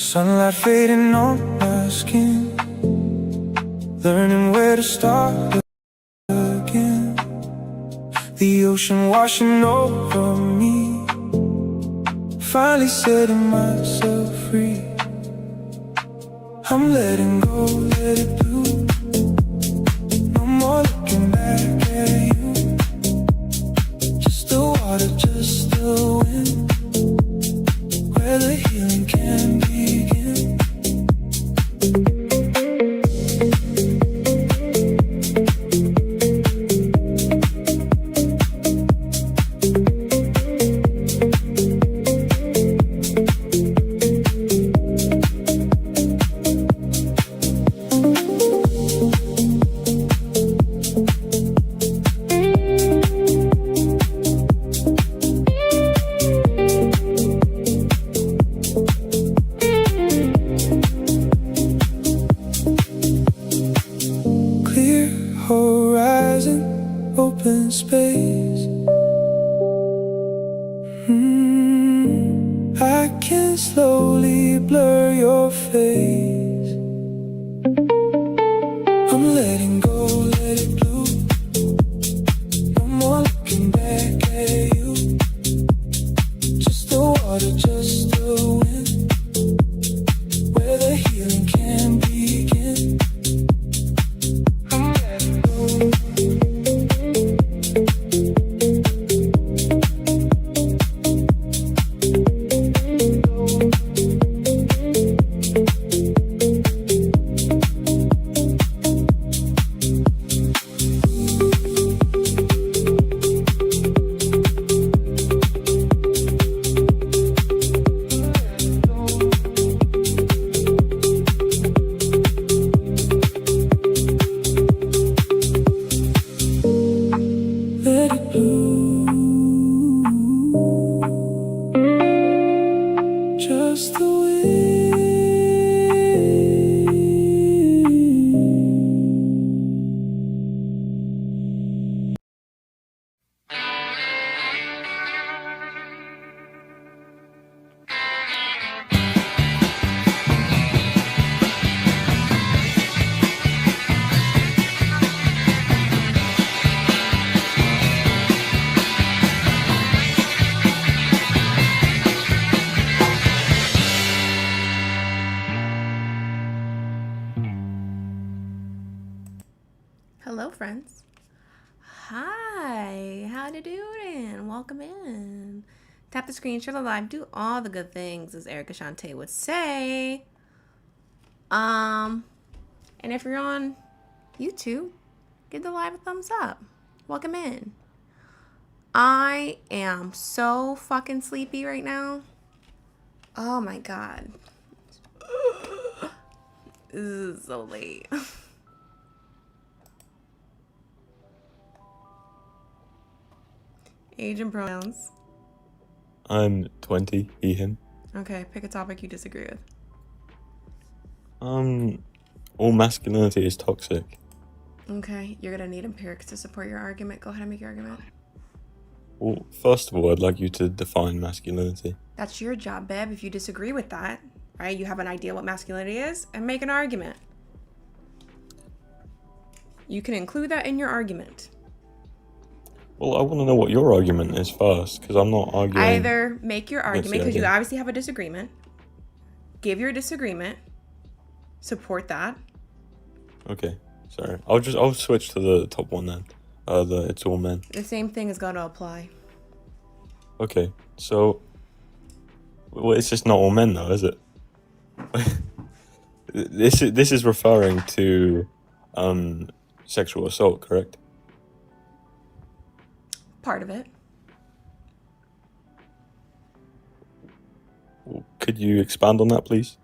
Sunlight fading on my skin, learning where to start again. The ocean washing over me, finally setting myself free. I'm letting go, let it bloom. No more looking back at you. Just the water, just the wind, where the healing can begin. Horizon, open space. I can slowly blur your face. I'm letting go, let it bloom. No more looking back at you. Just the water, just the wind, where the healing can begin. Just the wind. Hello, friends. Hi, how you doing? Welcome in. Tap the screen, share the live, do all the good things, as Erica Shante would say. And if you're on YouTube, give the live a thumbs up. Welcome in. I am so fucking sleepy right now. Oh my god. This is so late. Age and pronouns. I'm 20, he, him. Okay, pick a topic you disagree with. All masculinity is toxic. Okay, you're gonna need empirics to support your argument. Go ahead and make your argument. Well, first of all, I'd like you to define masculinity. That's your job, babe. If you disagree with that, right, you have an idea what masculinity is, and make an argument. You can include that in your argument. Well, I want to know what your argument is first, because I'm not arguing. Either make your argument, because you idea. obviously have a disagreement. Give your disagreement. Support that. Okay, sorry. I'll switch to the top one then. The it's all men. The same thing is going to apply. Okay, so well, it's just not all men though, is it? This is referring to sexual assault, correct? Part of it. Could you expand on that, please?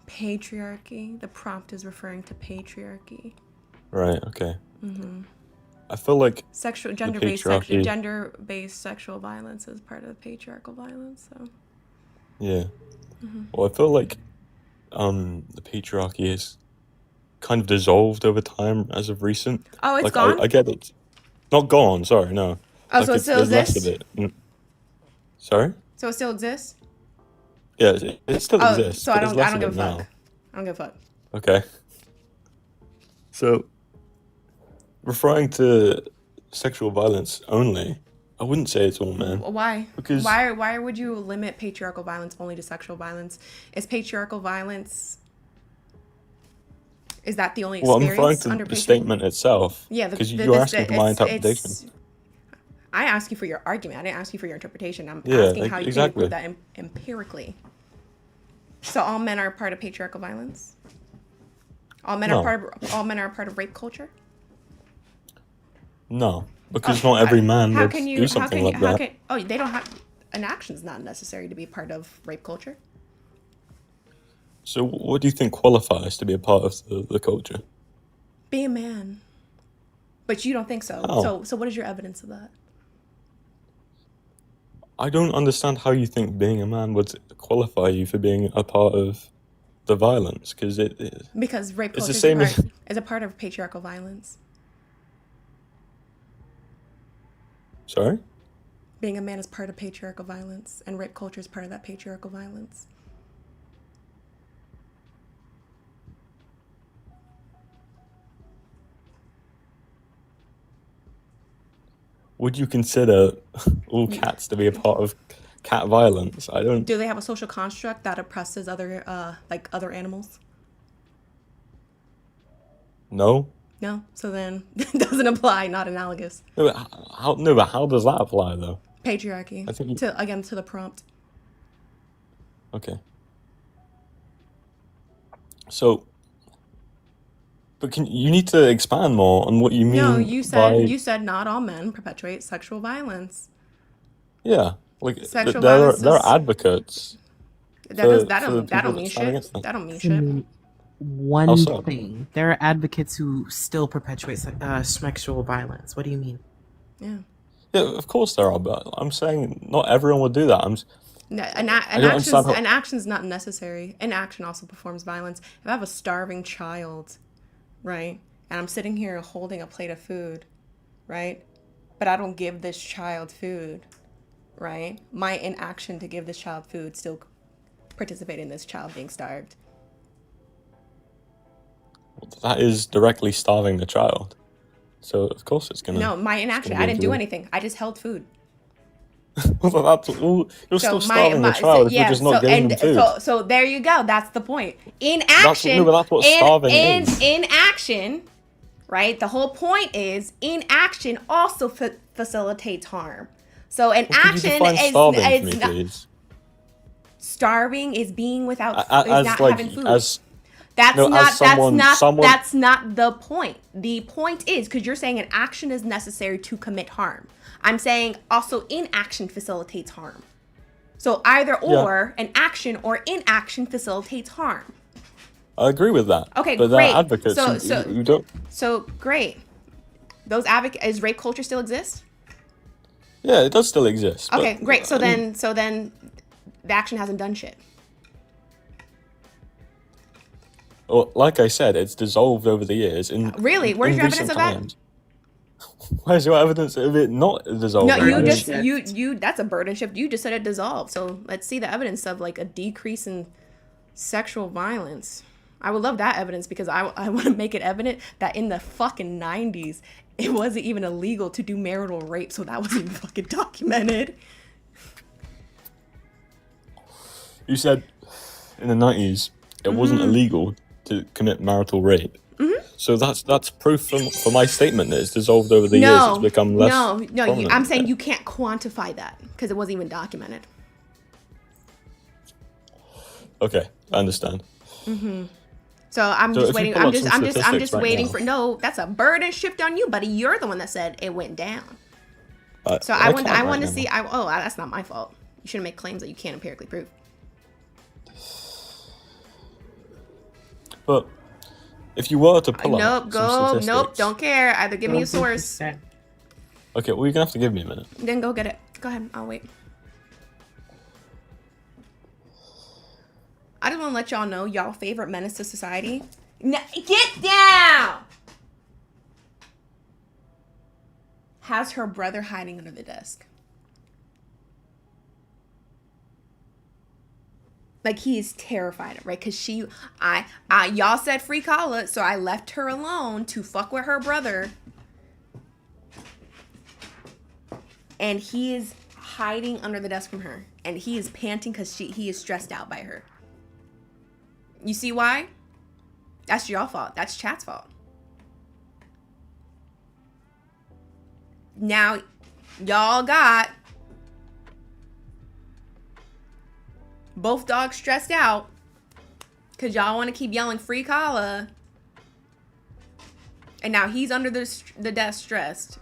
Patriarchy. The prompt is referring to patriarchy. Right, okay. I feel like Gender-based sexual violence is part of patriarchal violence, so. yeah. Well, I feel like the patriarchy is kind of dissolved over time as of recent. Oh, it's like, gone? I get it. Not gone, sorry, no. Oh, so it still there's less exists? of it. Sorry? So it still exists? Yeah, it still Oh, exists, so but there's I less don't of give it a fuck. now. I don't give a fuck. Okay. So, referring to sexual violence only, I wouldn't say it's all men. Why? Because, Why would you limit patriarchal violence only to sexual violence? Is patriarchal violence, is that the only well, I'm referring experience to under the patriarchal? statement itself. Yeah, Because you're asking for my interpretation. I asked you for your argument. I didn't ask you for your interpretation. I'm Yeah, asking how you can exactly. prove that empirically. So all men are part of patriarchal violence. All men No. are part of rape culture. No. Because not every man How would can you? do something like How that. can? Oh, they don't have. An action's not necessary to be part of rape culture. So, what do you think qualifies to be a part of the culture? Be a man. But you don't think so. How? So what is your evidence of that? I don't understand how you think being a man would qualify you for being a part of the violence, because Because rape it's the culture same as. is a part of patriarchal violence. Sorry? Being a man is part of patriarchal violence, and rape culture is part of that patriarchal violence. Would you consider all cats to be a part of cat violence? I don't. Do they have a social construct that oppresses other animals? No? No. So then it doesn't apply. Not analogous. No, but how does that apply, though? Patriarchy. I think. To the prompt. Okay. So. But you need to expand more on what you mean No, by. you said not all men perpetuate sexual violence. Yeah. Like, Sexual there violence are is advocates that for that people don't that mean stand shit. against them. That don't mean I shit. mean, How one so? thing. There are advocates who still perpetuate sexual violence. What do you mean? Yeah. Yeah, of course there are, but I'm saying not everyone would do that. No, I don't understand how. an action's not necessary. An action also performs violence. If I have a starving child, right, and I'm sitting here holding a plate of food, right, but I don't give this child food, right, my inaction to give this child food still participate in this child being starved. That is directly starving the child. So, of course, it's gonna. No, my It's inaction. gonna be I didn't do included. anything. I just held food. Well, you're So still starving the child if you're just not giving them food. so there you go. That's the point. That's what starving is. In action, right? The whole point is inaction also facilitates harm. So an Could you action define is starving for is me, not, please? starving is being without is As not like having food. as That's no, not as someone that's not the point. The point is because you're saying an action is necessary to commit harm. I'm saying also inaction facilitates harm. So either or an action or inaction facilitates harm. I agree with that. Okay, but great. there are advocates who don't. So great. Those advocates, is rape culture still exist? Yeah, it does still exist. Okay, but, great. So then the action hasn't done shit. well, like I said, it's dissolved over the years. Really? Where's your evidence of that? Where's your evidence of it not dissolved? No, over you the just years? you that's a burden shift. You just said it dissolved. So let's see the evidence of like a decrease in sexual violence. I would love that evidence because I want to make it evident that in the fucking 90s it wasn't even illegal to do marital rape, so that wasn't even fucking documented. You said in the 90s it wasn't illegal to commit marital rape. So that's proof for my statement that it's dissolved over the years. It's become less. Prominent. I'm saying you can't quantify that because it wasn't even documented. Okay, I understand. So I'm So just if you waiting. pull I'm up just some I'm just statistics right waiting now. for no. That's a burden shift on you, buddy. You're the one that said it went down. So I want can't I want right to see. now. That's not my fault. You shouldn't make claims that you can't empirically prove. But if you were to pull up some Nope, statistics, don't care. Either give me a source, okay, well you're gonna have to give me a minute. then go get it. Go ahead, I'll wait. I just want to let y'all know y'all favorite menace to society. Get down! Has her brother hiding under the desk. Like, he is terrified, right? Because y'all said free Kala, so I left her alone to fuck with her brother. And he is hiding under the desk from her. And he is panting because he is stressed out by her. You see why? That's your fault. That's chat's fault. Now, y'all got both dogs stressed out because y'all want to keep yelling free Kala. And now he's under the desk stressed.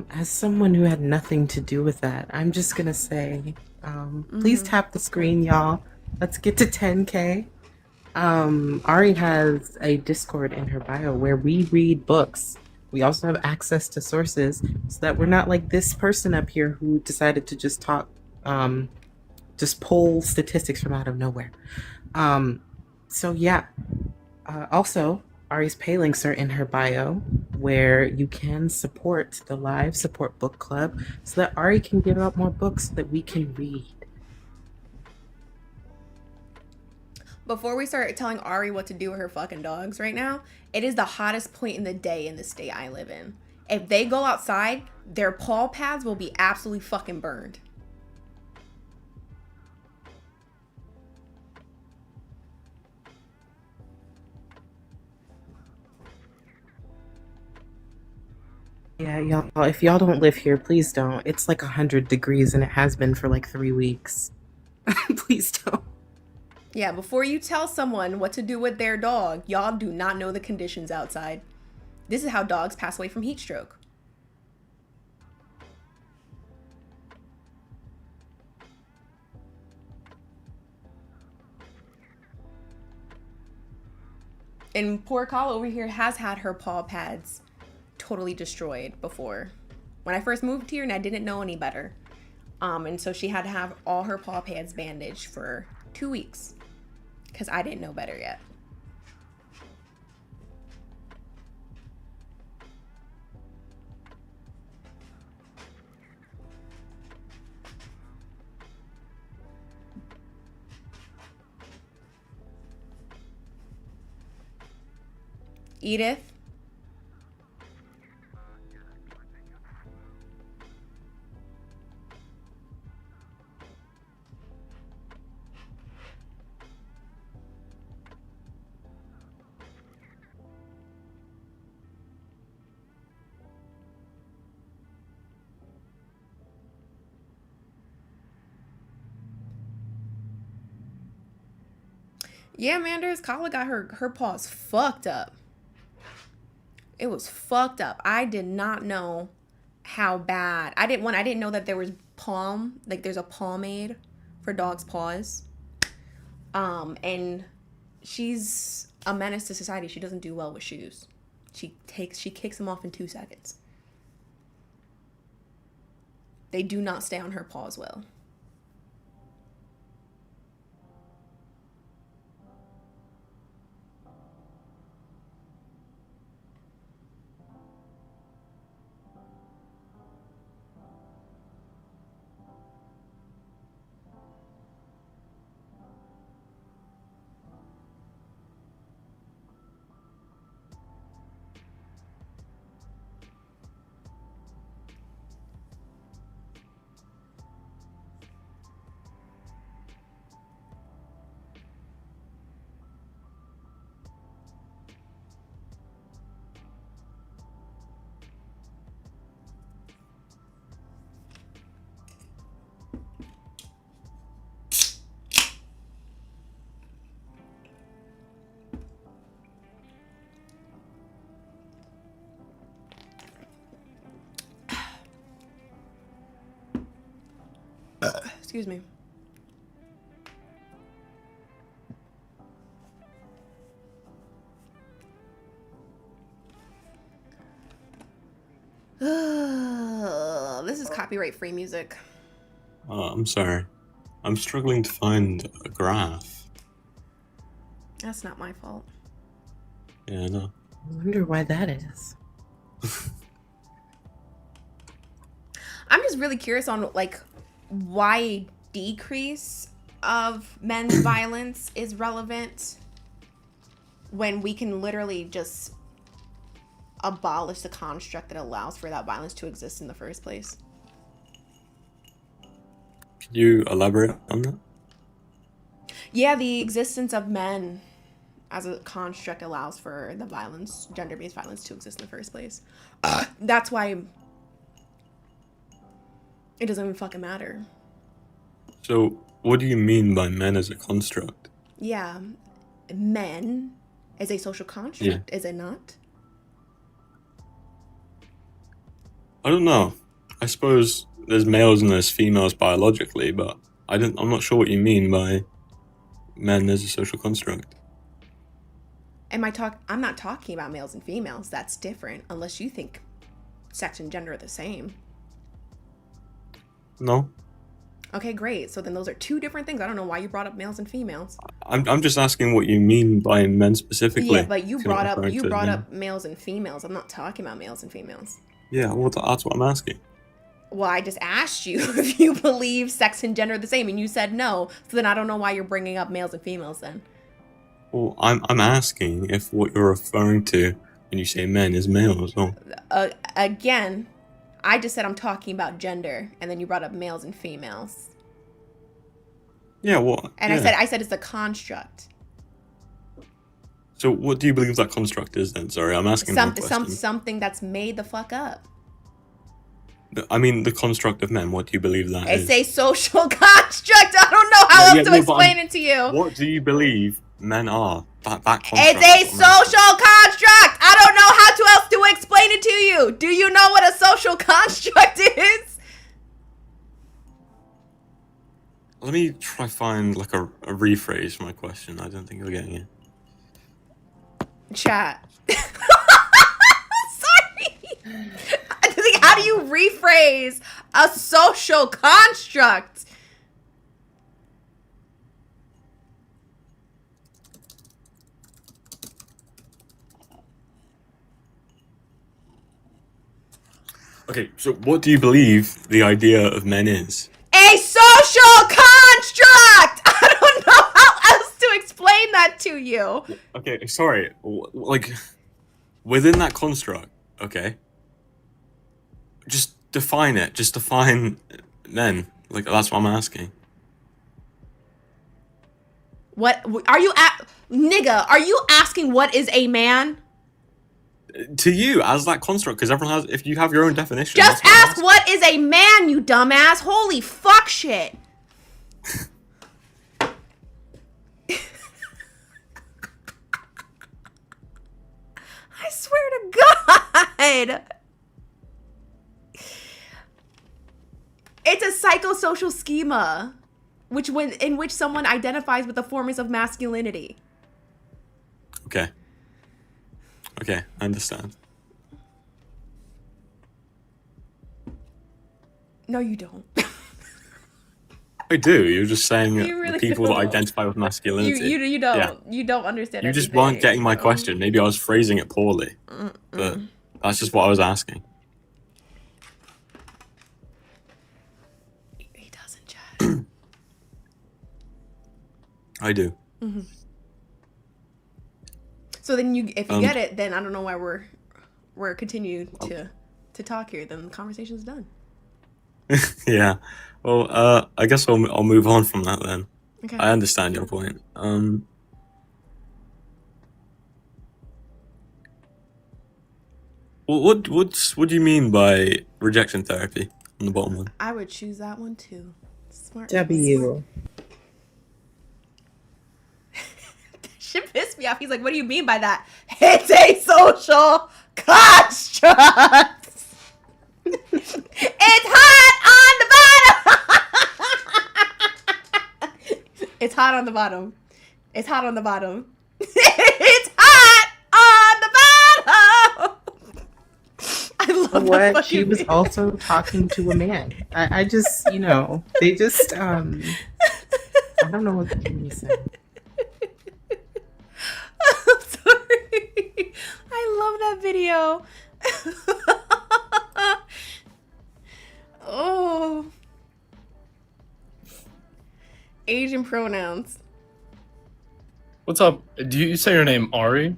As someone who had nothing to do with that, I'm just gonna say, please tap the screen, y'all. Let's get to 10K. Ari has a Discord in her bio where we read books. We also have access to sources so that we're not like this person up here who decided to just talk, just pull statistics from out of nowhere. So yeah. Also, Ari's pay links are in her bio where you can support the live support book club so that Ari can give out more books that we can read. Before we start telling Ari what to do with her fucking dogs right now, it is the hottest point in the day in the state I live in. If they go outside, their paw pads will be absolutely fucking burned. Yeah, y'all, if y'all don't live here, please don't. It's like 100 degrees and it has been for like 3 weeks. Please don't. Yeah, before you tell someone what to do with their dog, y'all do not know the conditions outside. This is how dogs pass away from heat stroke. And poor Kala over here has had her paw pads totally destroyed before. When I first moved here and I didn't know any better. And so she had to have all her paw pads bandaged for 2 weeks. Because I didn't know better yet. Edith? Yeah, Manders, Kala got her paws fucked up. It was fucked up. I did not know how bad. I didn't know that there was there's a pomade for dogs' paws. And she's a menace to society. She doesn't do well with shoes. She kicks them off in 2 seconds. They do not stay on her paws well. Excuse me. This is copyright-free music. I'm sorry. I'm struggling to find a graph. That's not my fault. Yeah, I know. I wonder why that is. I'm just really curious on like why a decrease of men's violence is relevant when we can literally just abolish the construct that allows for that violence to exist in the first place. Can you elaborate on that? Yeah, the existence of men as a construct allows for the violence, gender-based violence, to exist in the first place. That's why it doesn't even fucking matter. So, what do you mean by men as a construct? Yeah, men is a social construct, is it not? I don't know. I suppose there's males and there's females biologically, but I'm not sure what you mean by men as a social construct. I'm not talking about males and females. That's different, unless you think sex and gender are the same. No. Okay, great. So then those are two different things. I don't know why you brought up males and females. I'm just asking what you mean by men specifically. Yeah, but you brought up males and females. I'm not talking about males and females. Yeah, well, that's what I'm asking. Well, I just asked you if you believe sex and gender are the same, and you said no. So then I don't know why you're bringing up males and females then. Well, I'm asking if what you're referring to when you say men is males. Oh. Again, I just said I'm talking about gender, and then you brought up males and females. Yeah, well. And yeah. I said it's a construct. So what do you believe that construct is then? Sorry, I'm asking something that's made the fuck up. I mean, the construct of men. What do you believe that is? It's a social construct. I don't know how else to explain it to you. What do you believe men are? That construct. It's a social construct. I don't know how else to explain it to you. Do you know what a social construct is? Let me try find like a rephrase for my question. I don't think you're getting it. Chat. Sorry. How do you rephrase a social construct? Okay, so what do you believe the idea of men is? A social construct! I don't know how else to explain that to you. Okay, sorry. Like, within that construct, okay? Just define it. Just define men. Like, that's what I'm asking. What are you nigga, are you asking what is a man? To you, as that construct, because everyone has, if you have your own definition. Just ask what is a man, you dumbass. Holy fuck shit. I swear to God. It's a psychosocial schema in which someone identifies with the forms of masculinity. Okay. Okay, I understand. No, you don't. I do. You're just saying You really the people don't. that identify with masculinity. You don't. Yeah. You don't understand. You just everything. weren't getting my question. Maybe I was phrasing it poorly. But that's just what I was asking. He doesn't, Chad. I do. Mm-hmm. So then if you get it, then I don't know why we're continuing to talk here. Then the conversation's done. Yeah. Well, I guess I'll move on from that then. Okay. I understand your point. What do you mean by rejection therapy on the bottom one? I would choose that one too. Smart. W. Shit pissed me off. He's like, "What do you mean by that?" It's a social construct. It's hot on the bottom. It's hot on the bottom. It's hot on the bottom. It's hot on the bottom. I love that What? She was meme. also talking to a man. I just, they just, I don't know what the say. go. Oh. Age and pronouns. What's up? Do you say your name Ari?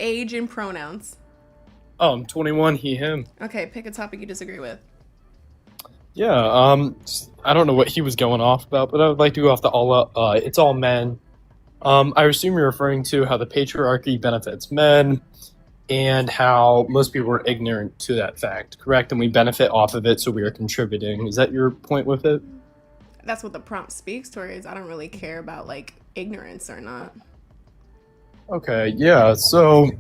Age and pronouns. Oh, I'm 21, he, him. Okay, pick a topic you disagree with. Yeah, I don't know what he was going off about, but I would like to go off the it's all men. I assume you're referring to how the patriarchy benefits men and how most people are ignorant to that fact, correct? And we benefit off of it, so we are contributing. Is that your point with it? That's what the prompt speaks towards. I don't really care about, like, ignorance or not. Okay, yeah, so,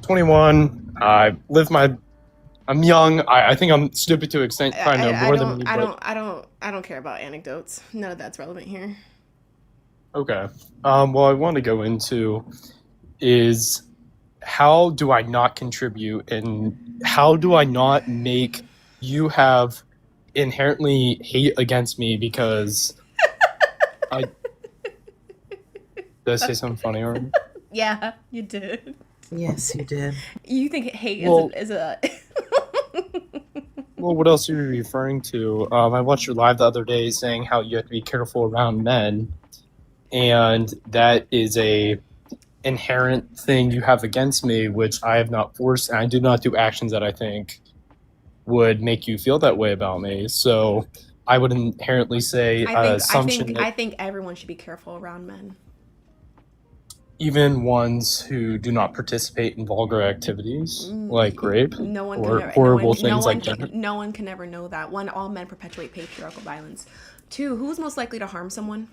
21, I'm young, I think I'm stupid to an extent, probably know more than me, but... I don't care about anecdotes. None of that's relevant here. Okay. What I want to go into is how do I not contribute and how do I not make you have inherently hate against me because I... Did I say something funny already? Yeah, you did. Yes, you did. You think hate is a Well, what else are you referring to? I watched your live the other day saying how you have to be careful around men, and that is a inherent thing you have against me, which I have not forced, and I do not do actions that I think would make you feel that way about me. So I would inherently say assumption I think everyone should be careful around men. Even ones who do not participate in vulgar activities like rape or horrible things like that. No one can ever know that. One, all men perpetuate patriarchal violence. Two, who's most likely to harm someone?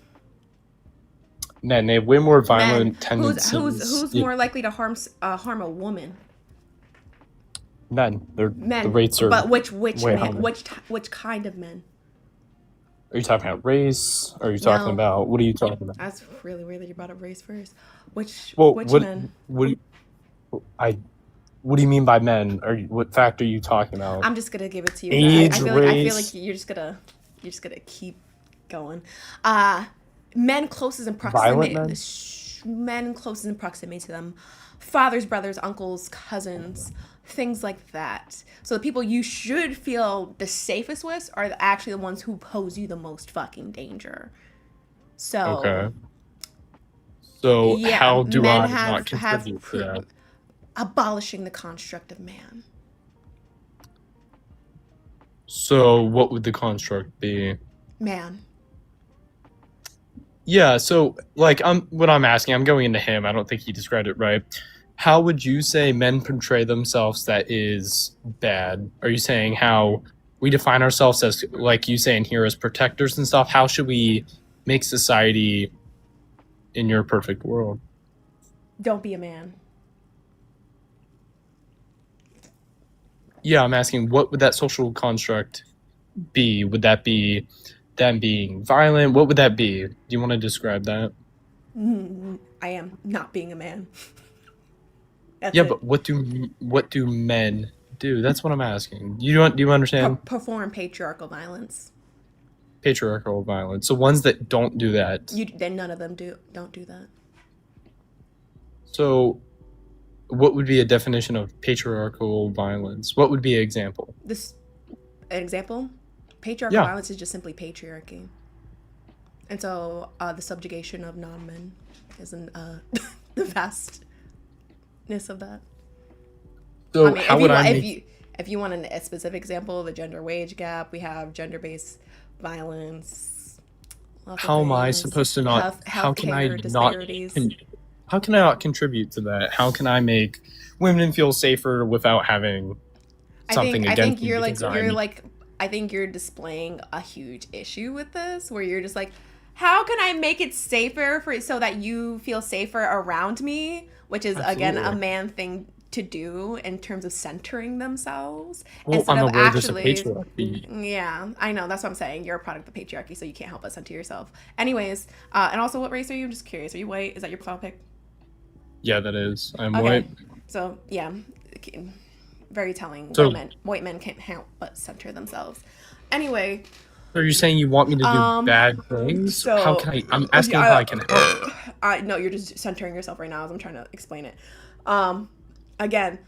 Men. They have way more violent tendencies. Who's more likely to harm a woman? Men. Men. The rates are. But which way men? higher. Which kind of men? Are you talking about race? Are you talking about what are you talking about? That's really weird that you brought up race first. Which men? What do you mean by men? What fact are you talking about? I'm just gonna give it to you. Age, I feel like you're just gonna keep going. Men closest in proximity. Men closest in proximity to them. Fathers, brothers, uncles, cousins, things like that. So the people you should feel the safest with are actually the ones who pose you the most fucking danger. So okay. So yeah, how do men I have, not contribute to that? Abolishing the construct of man. So what would the construct be? Man. Yeah, so like what I'm asking, I'm going into him. I don't think he described it right. How would you say men portray themselves that is bad? Are you saying how we define ourselves as, like you saying here, as protectors and stuff? How should we make society in your perfect world? Don't be a man. Yeah, I'm asking, what would that social construct be? Would that be them being violent? What would that be? Do you want to describe that? I am not being a man. Yeah, but what do men do? That's what I'm asking. Do you understand? Perform patriarchal violence. Patriarchal violence. So ones that don't do that. Then none of them don't do that. So what would be a definition of patriarchal violence? What would be an example? An example? Patriarchal violence is just simply patriarchy. And so the subjugation of non-men is the vastness of that. So I mean, how would I if you want a specific example, the gender wage gap, we have gender-based violence. How am I supposed to not? How can I not contribute to that? How can I make women feel safer without having something against I think you're displaying a huge issue with this, where you're just like, how can I make it safer so that you feel safer around me? Which is again a man thing to do in terms of centering themselves. Well, I'm aware there's a patriarchy. Yeah, I know. That's what I'm saying. You're a product of patriarchy, so you can't help but center yourself. Anyways, and also, what race are you? I'm just curious. Are you white? Is that your topic? Yeah, that is. I'm white. So, yeah. Very telling. So, white men can't help but center themselves. Anyway. Are you saying you want me to do bad things? So, how can I? I'm asking how I can help. No, you're just centering yourself right now as I'm trying to explain it. Again,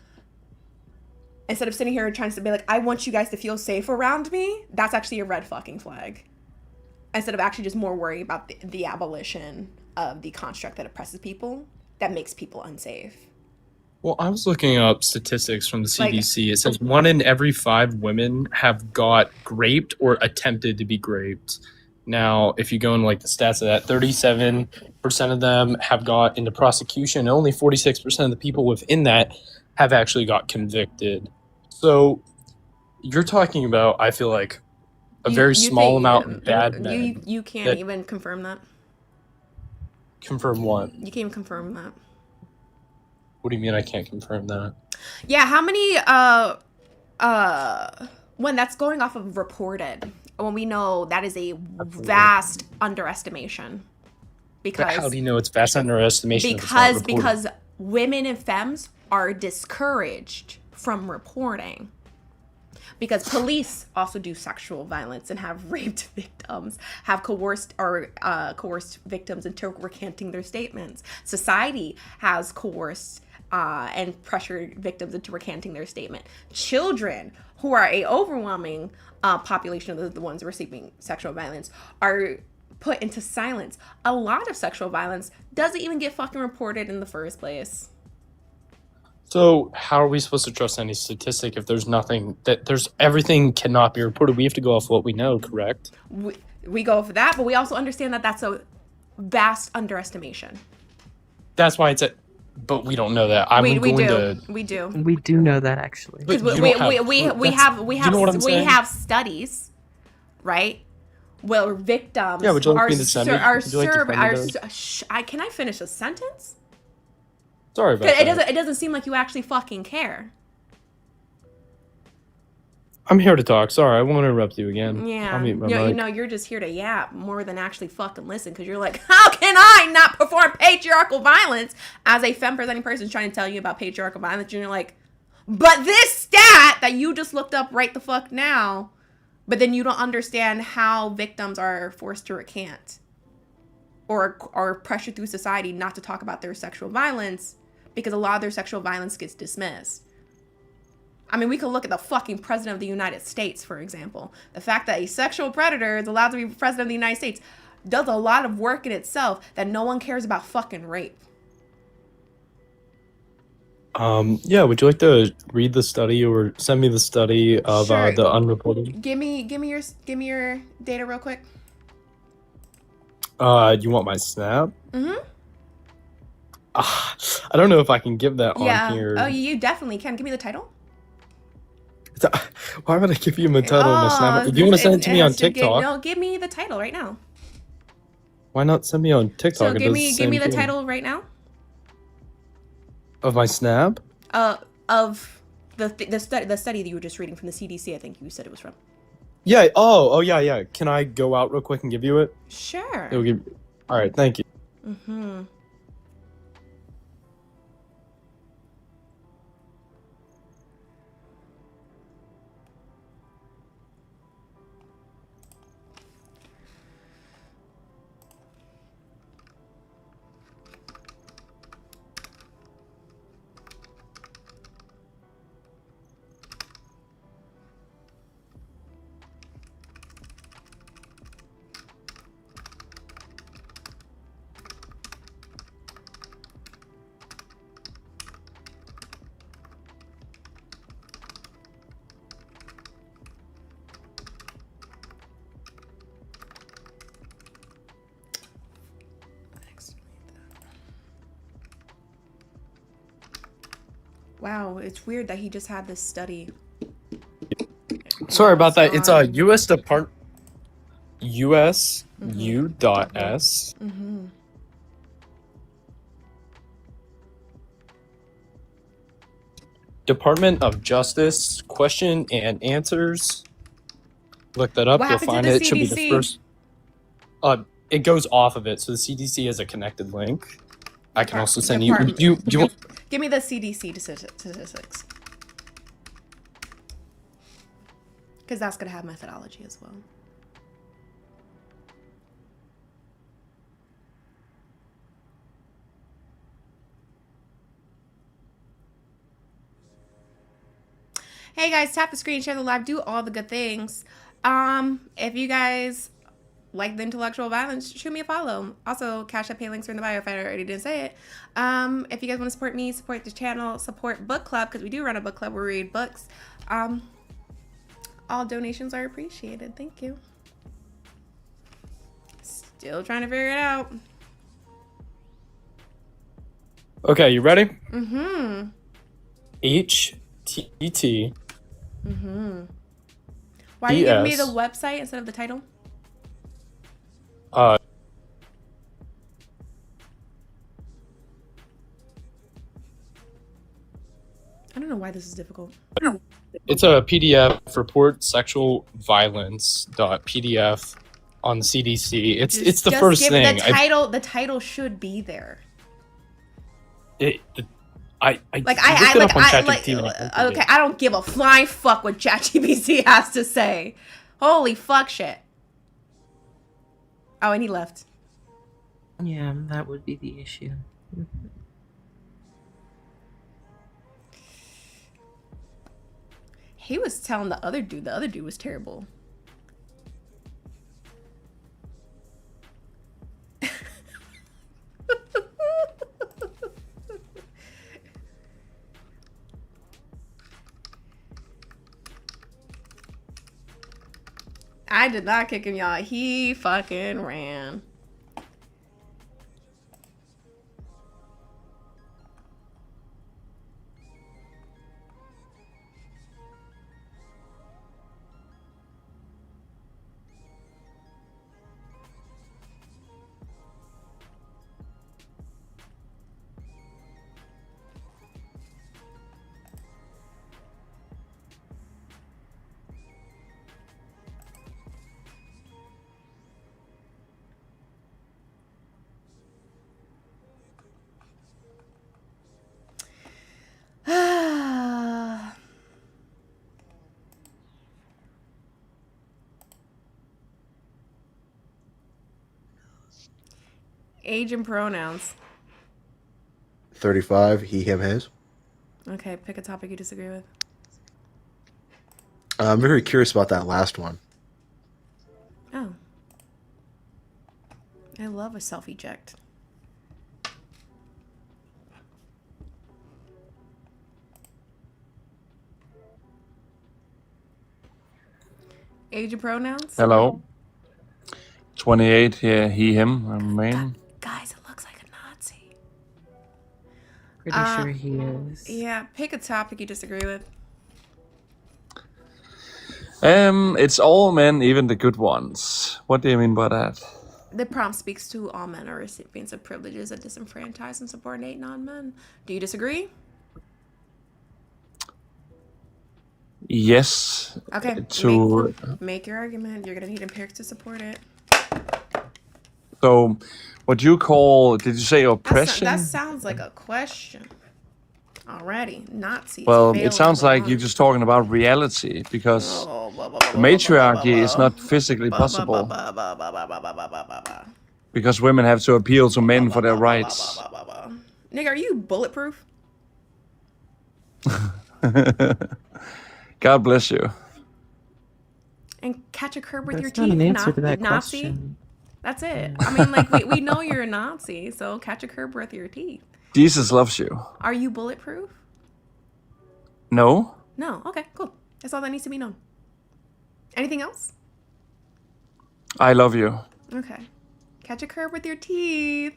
instead of sitting here trying to be like, I want you guys to feel safe around me, that's actually a red fucking flag. Instead of actually just more worrying about the abolition of the construct that oppresses people, that makes people unsafe. Well, I was looking up statistics from the CDC. It says 1 in every 5 women have got raped or attempted to be raped. Now, if you go into like the stats of that, 37% of them have got into prosecution. Only 46% of the people within that have actually got convicted. So you're talking about, I feel like, a very small amount of bad men. You can't even confirm that. Confirm what? You can't even confirm that. What do you mean I can't confirm that? Yeah, how many when that's going off of reported, when we know that is a vast underestimation. Because but how do you know it's vast underestimation? Because women and femmes are discouraged from reporting. Because police also do sexual violence and have raped victims, have coerced victims into recanting their statements. Society has coerced and pressured victims into recanting their statement. Children, who are a overwhelming population of the ones receiving sexual violence, are put into silence. A lot of sexual violence doesn't even get fucking reported in the first place. So how are we supposed to trust any statistic if there's nothing everything cannot be reported? We have to go off what we know, correct? We go for that, but we also understand that that's a vast underestimation. That's why but we don't know that. We do. We do know that actually. Because we have studies, right? Where victims would you like are me to send it? Can I finish a sentence? Sorry about that. It doesn't seem like you actually fucking care. I'm here to talk. Sorry, I won't interrupt you again. Yeah. I'll mute my mic. You're just here to yap more than actually fucking listen, because you're like, how can I not perform patriarchal violence as a femme presenting person trying to tell you about patriarchal violence? And you're like, but this stat that you just looked up right the fuck now, but then you don't understand how victims are forced to recant or are pressured through society not to talk about their sexual violence, because a lot of their sexual violence gets dismissed. I mean, we could look at the fucking president of the United States, for example. The fact that a sexual predator is allowed to be president of the United States does a lot of work in itself that no one cares about fucking rape. Yeah, would you like to read the study or send me the study of Sure. the unreported? Give me your data real quick. You want my snap? Mm-hmm. I don't know if I can give that on here. Oh, you definitely can. Give me the title. Why would I give you my title on my snap? Do you want to send it to me on TikTok? No, give me the title right now. Why not send me on TikTok? So give me the title right now. Of my snap? Of the study that you were just reading from the CDC, I think you said it was from. Yeah. Oh yeah. Can I go out real quick and give you it? Sure. All right. Thank you. Mm-hmm. Wow, it's weird that he just had this study. Sorry about that. It's a U.S. USU.S. Mm-hmm. Department of Justice question and answers. Look that up. What You'll happened to find the it. It should be the CDC? first. It goes off of it, so the CDC has a connected link. I can also send you. Do you want? Give me the CDC statistics. Because that's going to have methodology as well. Hey guys, tap the screen, share the live, do all the good things. If you guys like the intellectual violence, shoot me a follow. Also, Cash App, pay links are in the bio if I already didn't say it. If you guys want to support me, support the channel, support book club, because we do run a book club where we read books. All donations are appreciated. Thank you. Still trying to figure it out. Okay, you ready? Mm-hmm. HTT. Mm-hmm. Why are you giving me the website instead of the title? Uh, I don't know why this is difficult. it's a PDF, report sexual violence.pdf on the CDC. It's the first give thing. The title should be there. I Okay, ChatGPT. I don't give a flying fuck what ChatGPT has to say. Holy fuck shit. Oh, and he left. Yeah, that would be the issue. He was telling the other dude was terrible. I did not kick him, y'all. He fucking ran. Age and pronouns. 35, he, him, his. Okay, pick a topic you disagree with. I'm very curious about that last one. Oh. I love a self-eject. Age and pronouns? Hello. 28, yeah, he, him, I'm main. Guys, it looks like a Nazi. Pretty sure he is. Yeah, pick a topic you disagree with. It's all men, even the good ones. What do you mean by that? The prompt speaks to all men are recipients of privileges that disenfranchise and subordinate non-men. Do you disagree? Yes. Okay, To make your argument. You're going to need empirics to support it. so, what you call? Did you say oppression? That sounds like a question. Already, Nazis. Well, fail it sounds the like law. you're just talking about reality because The matriarchy is not physically possible because women have to appeal to men for their rights. Nigga, are you bulletproof? God bless you. And catch a curb with That's your not teeth, an answer to that Nazi. question. That's it. I mean, like, we know you're a Nazi, so catch a curb with your teeth. Jesus loves you. Are you bulletproof? No? No. Okay, cool. That's all that needs to be known. Anything else? I love you. Okay. Catch a curb with your teeth.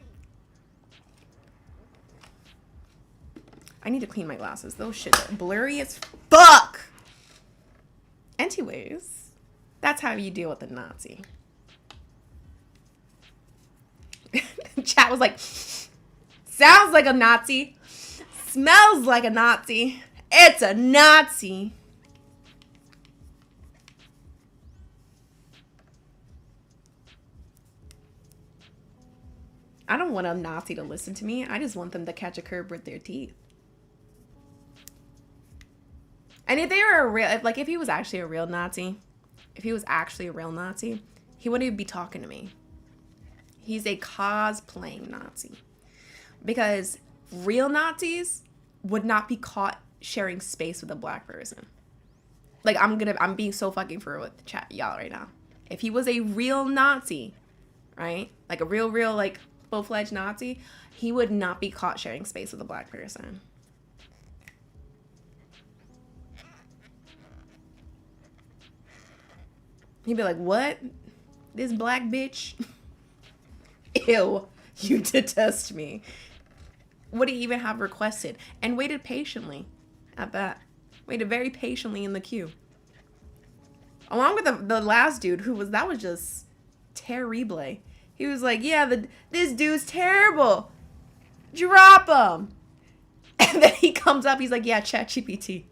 I need to clean my glasses. Those shit are blurry as fuck. Anyways, that's how you deal with a Nazi. Chat was like, sounds like a Nazi. Smells like a Nazi. It's a Nazi. I don't want a Nazi to listen to me. I just want them to catch a curb with their teeth. And if they were a real, if he was actually a real Nazi, he wouldn't even be talking to me. He's a cosplaying Nazi. Because real Nazis would not be caught sharing space with a black person. Like, I'm being so fucking for real with the chat, y'all, right now. If he was a real Nazi, right? Like a real, like, full-fledged Nazi, he would not be caught sharing space with a black person. He'd be like, what? This black bitch? Ew, you detest me. Would he even have requested? And waited patiently at that. Waited very patiently in the queue. Along with the last dude that was just terrible. He was like, yeah, this dude's terrible. Drop him. And then he comes up, he's like, yeah, ChatGPT.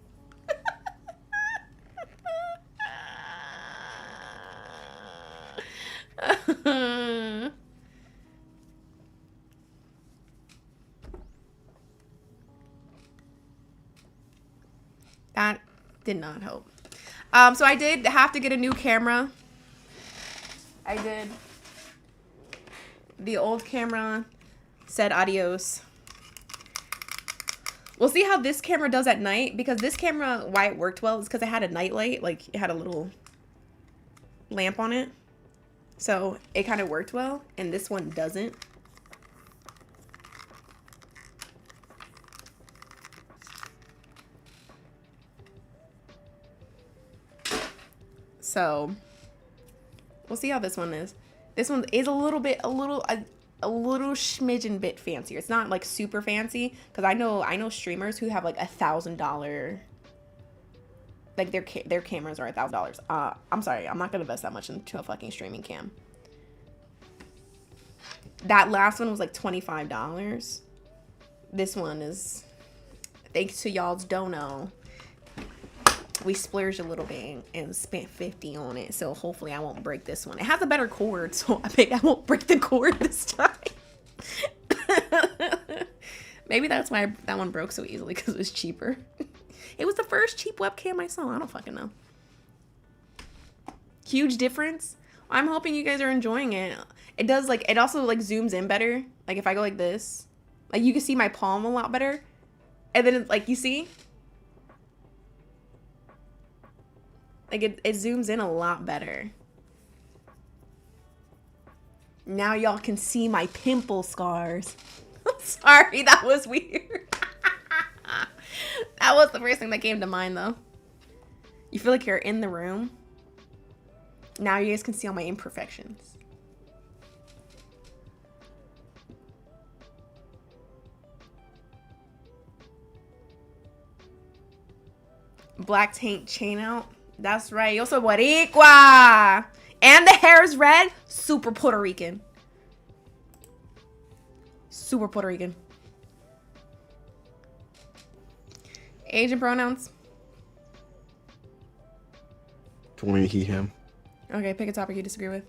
That did not help. So I did have to get a new camera. I did. The old camera said adios. We'll see how this camera does at night, because this camera, why it worked well is because it had a night light. Like, it had a little lamp on it. So it kind of worked well, and this one doesn't. So we'll see how this one is. This one is a little smidgen bit fancier. It's not like super fancy, because I know streamers who have like $1,000, like their cameras are $1,000. I'm sorry, I'm not gonna invest that much into a fucking streaming cam. That last one was like $25. This one is, thanks to y'all's dono, we splurged a little bit and spent 50 on it, so hopefully I won't break this one. It has a better cord, so I think I won't break the cord this time. Maybe that's why that one broke so easily, because it was cheaper. It was the first cheap webcam I saw. I don't fucking know. Huge difference. I'm hoping you guys are enjoying it. It does, like, it also like zooms in better. Like if I go like this, like you can see my palm a lot better. And then it's like, you see? Like it zooms in a lot better. Now y'all can see my pimple scars. Sorry, that was weird. That was the first thing that came to mind though. You feel like you're in the room. Now you guys can see all my imperfections. Black taint chain out. That's right. Yo soy Boricua. And the hair is red. Super Puerto Rican. Super Puerto Rican. Age and pronouns. Tony, he, him. Okay, pick a topic you disagree with.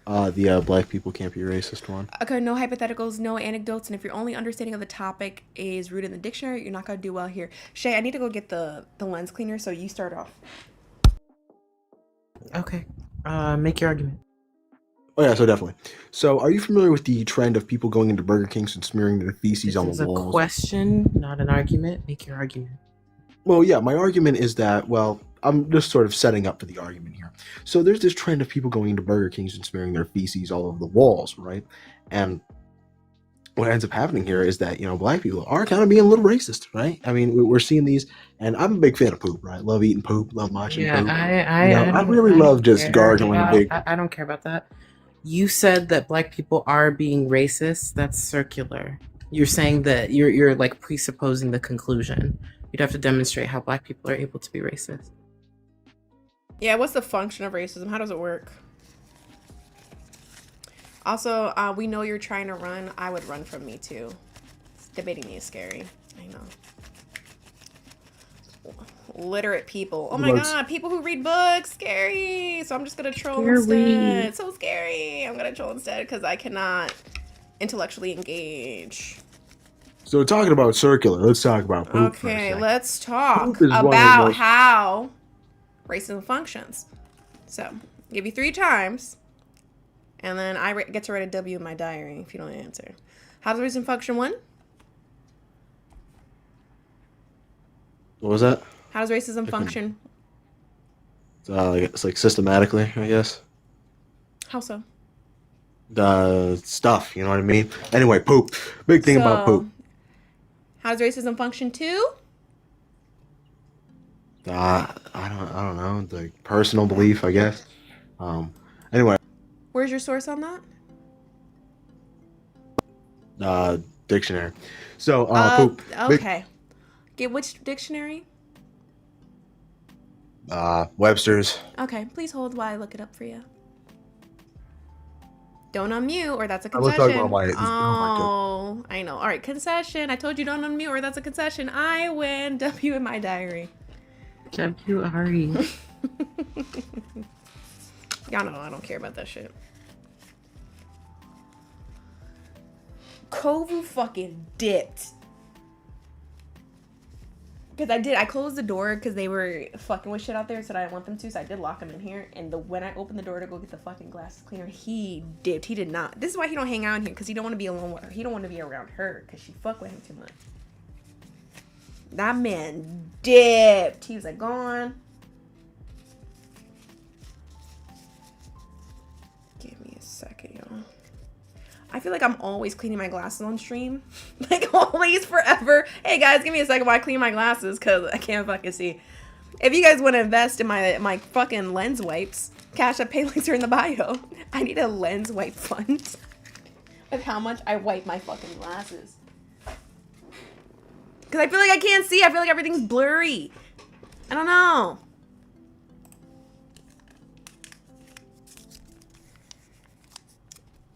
The black people can't be racist one. Okay, no hypotheticals, no anecdotes, and if your only understanding of the topic is rooted in the dictionary, you're not gonna do well here. Shay, I need to go get the lens cleaner, so you start off. Okay. Make your argument. Oh yeah, so definitely. So, are you familiar with the trend of people going into Burger Kings and smearing their feces on This is the a walls? question, not an argument. Make your argument. Well, yeah, my argument is that, well, I'm just sort of setting up for the argument here. So there's this trend of people going into Burger Kings and smearing their feces all over the walls, right? And what ends up happening here is that, black people are kind of being a little racist, right? I mean, we're seeing these, and I'm a big fan of poop, right? Love eating poop, love watching poop. I really love just gargling a big... I don't care about that. You said that black people are being racist. That's circular. You're saying that you're like presupposing the conclusion. You'd have to demonstrate how black people are able to be racist. Yeah, what's the function of racism? How does it work? Also, we know you're trying to run. I would run from me too. Debating me is scary. I know. Literate people. Oh my god, people who read books, scary. So I'm just gonna troll instead. It's so scary. I'm gonna troll instead because I cannot intellectually engage. So talking about circular, let's talk about poop for a Okay, second. let's talk Poop is one of the about most- how racism functions. So, give you 3 times, and then I get to write a W in my diary if you don't answer. How does racism function? 1? What was that? How does racism function? It's like systematically, I guess. How so? Stuff, you know what I mean? Anyway, poop. Big thing about poop. How does racism function too? I don't know. The personal belief, I guess. Anyway. Where's your source on that? Dictionary. So, poop. Okay. Get which dictionary? Webster's. Okay, please hold while I look it up for you. Don't unmute, or that's a I was concession. talking about Oh, I know. All right, concession. I told you don't unmute, or that's a concession. I win. W in my diary. W Ari. Y'all know I don't care about that shit. Kovu fucking dipped. Because I closed the door because they were fucking with shit out there, so I didn't want them to, so I did lock him in here. And when I opened the door to go get the fucking glasses cleaner, he dipped. He did not. This is why he don't hang out in here, because he don't want to be alone with her. He don't want to be around her, because she fuck with him too much. That man dipped. He was like, gone. Give me a second, y'all. I feel like I'm always cleaning my glasses on stream. Like, always, forever. Hey, guys, give me a second while I clean my glasses, because I can't fucking see. If you guys want to invest in my fucking lens wipes, Cash App Pay links are in the bio. I need a lens wipe fund with how much I wipe my fucking glasses. Because I feel like I can't see. I feel like everything's blurry. I don't know.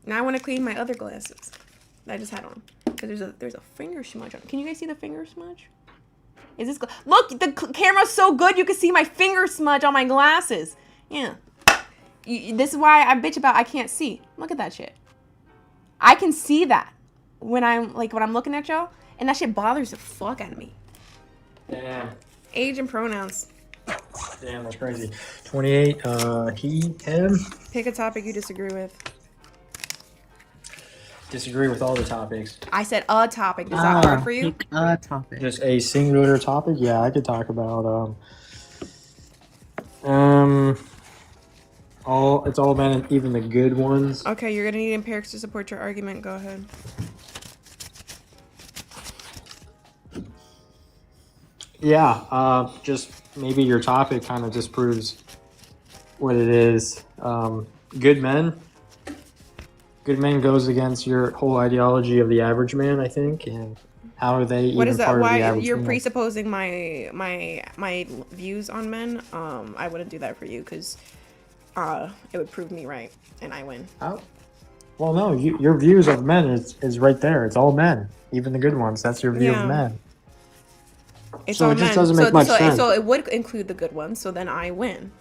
Now I want to clean my other glasses that I just had on. Because there's a finger smudge on. Can you guys see the finger smudge? Is this... Look, the camera's so good you can see my finger smudge on my glasses. Yeah. This is why I bitch about I can't see. Look at that shit. I can see that when I'm looking at y'all. And that shit bothers the fuck out of me. Damn. Age and pronouns. Damn, that's crazy. 28, he, him. Pick a topic you disagree with. Disagree with all the topics. I said a topic. Does that work for you? Pick a topic. Just a singular topic? Yeah, I could talk about, it's all men, even the good ones. Okay, you're gonna need empirics to support your argument. Go ahead. Yeah, just maybe your topic kind of disproves what it is. Good men. Good men goes against your whole ideology of the average man, I think, and how are they What even is that? part of the Why average you're man? presupposing my views on men? I wouldn't do that for you because it would prove me right and I win. Oh. Well, no, your views of men is right there. It's all men, even the good ones. That's your view of men. It's So all it just men. doesn't make much sense. So it would include the good ones. So then I win.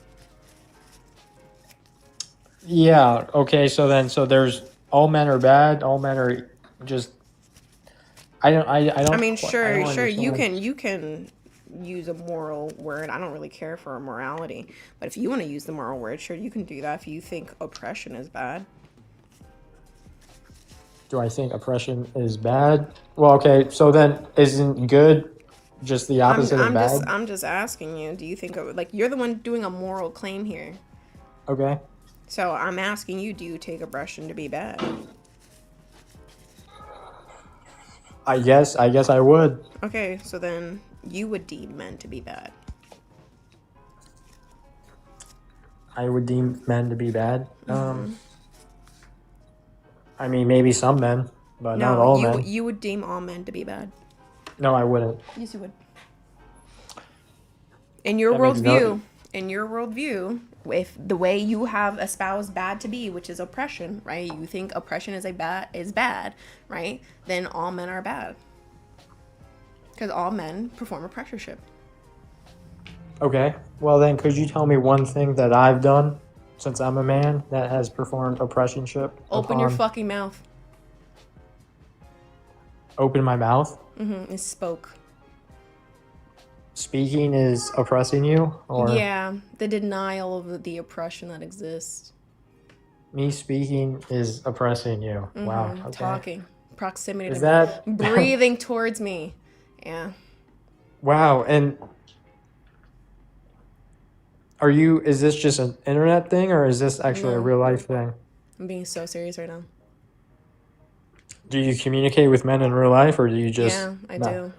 Yeah. Okay. So there's all men are bad. All men are just. I don't. I mean, sure. You understand. can use a moral word. I don't really care for a morality, but if you want to use the moral word, sure, you can do that. If you think oppression is bad. Do I think oppression is bad? Well, okay. So then, isn't good just the opposite of bad? I'm just asking you. Do you think you're the one doing a moral claim here? Okay. So I'm asking you, do you take oppression to be bad? I guess I would. Okay, so then you would deem men to be bad. I would deem men to be bad. I mean, maybe some men, but not all men. You would deem all men to be bad. No, I wouldn't. Yes, you would. In your That makes worldview, if the way you have espoused bad to be, which is oppression, right? You think oppression is bad, right? Then all men are bad. Because all men perform apprenticeship. Okay. Well, then, could you tell me one thing that I've done since I'm a man that has performed apprenticeship? Open your fucking mouth. Open my mouth? And spoke. Speaking is oppressing you? Or Yeah, the denial of the oppression that exists. me speaking is oppressing you? Wow. Okay. Talking. Proximity Is to that... breathing towards me. Yeah. Wow. And Is this just an internet thing, or is this actually a No. real life thing? I'm being so serious right now. Do you communicate with men in real life, or do you just? Yeah, I No. do.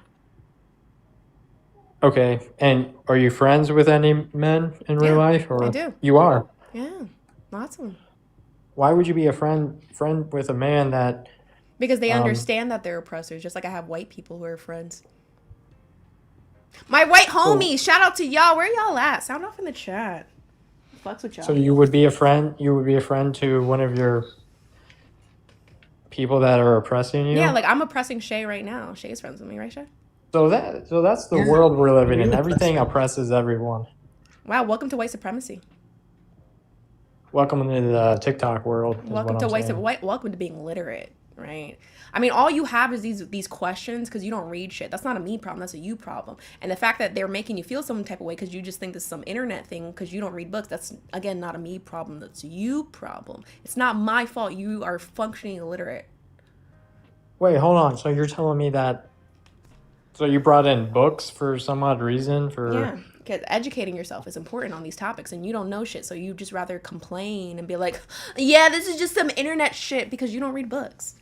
Okay, and are you friends with any men in real Yeah, life, or I do. you are? Yeah, lots of them. Why would you be a friend with a man that? Because they Um, understand that they're oppressors, just like I have white people who are friends. My white homies, shout out to y'all. Where y'all at? Sound off in the chat. Fucks with y'all. So you would be a friend. You would be a friend to one of your people that are oppressing you. Yeah, like I'm oppressing Shay right now. Shay's friends with me, right, Shay? So that's the world we're living in. Everything oppresses everyone. Wow, welcome to white supremacy. Welcome to the TikTok world. is Welcome what to I'm saying. welcome to being literate, right? I mean, all you have is these questions because you don't read shit. That's not a me problem. That's a you problem. And the fact that they're making you feel some type of way because you just think this is some internet thing because you don't read books. That's again not a me problem. That's a you problem. It's not my fault. You are functioning illiterate. Wait, hold on. So you're telling me that? So you brought in books for some odd reason? Yeah, because educating yourself is important on these topics, and you don't know shit, so you just rather complain and be like, "Yeah, this is just some internet shit," because you don't read books.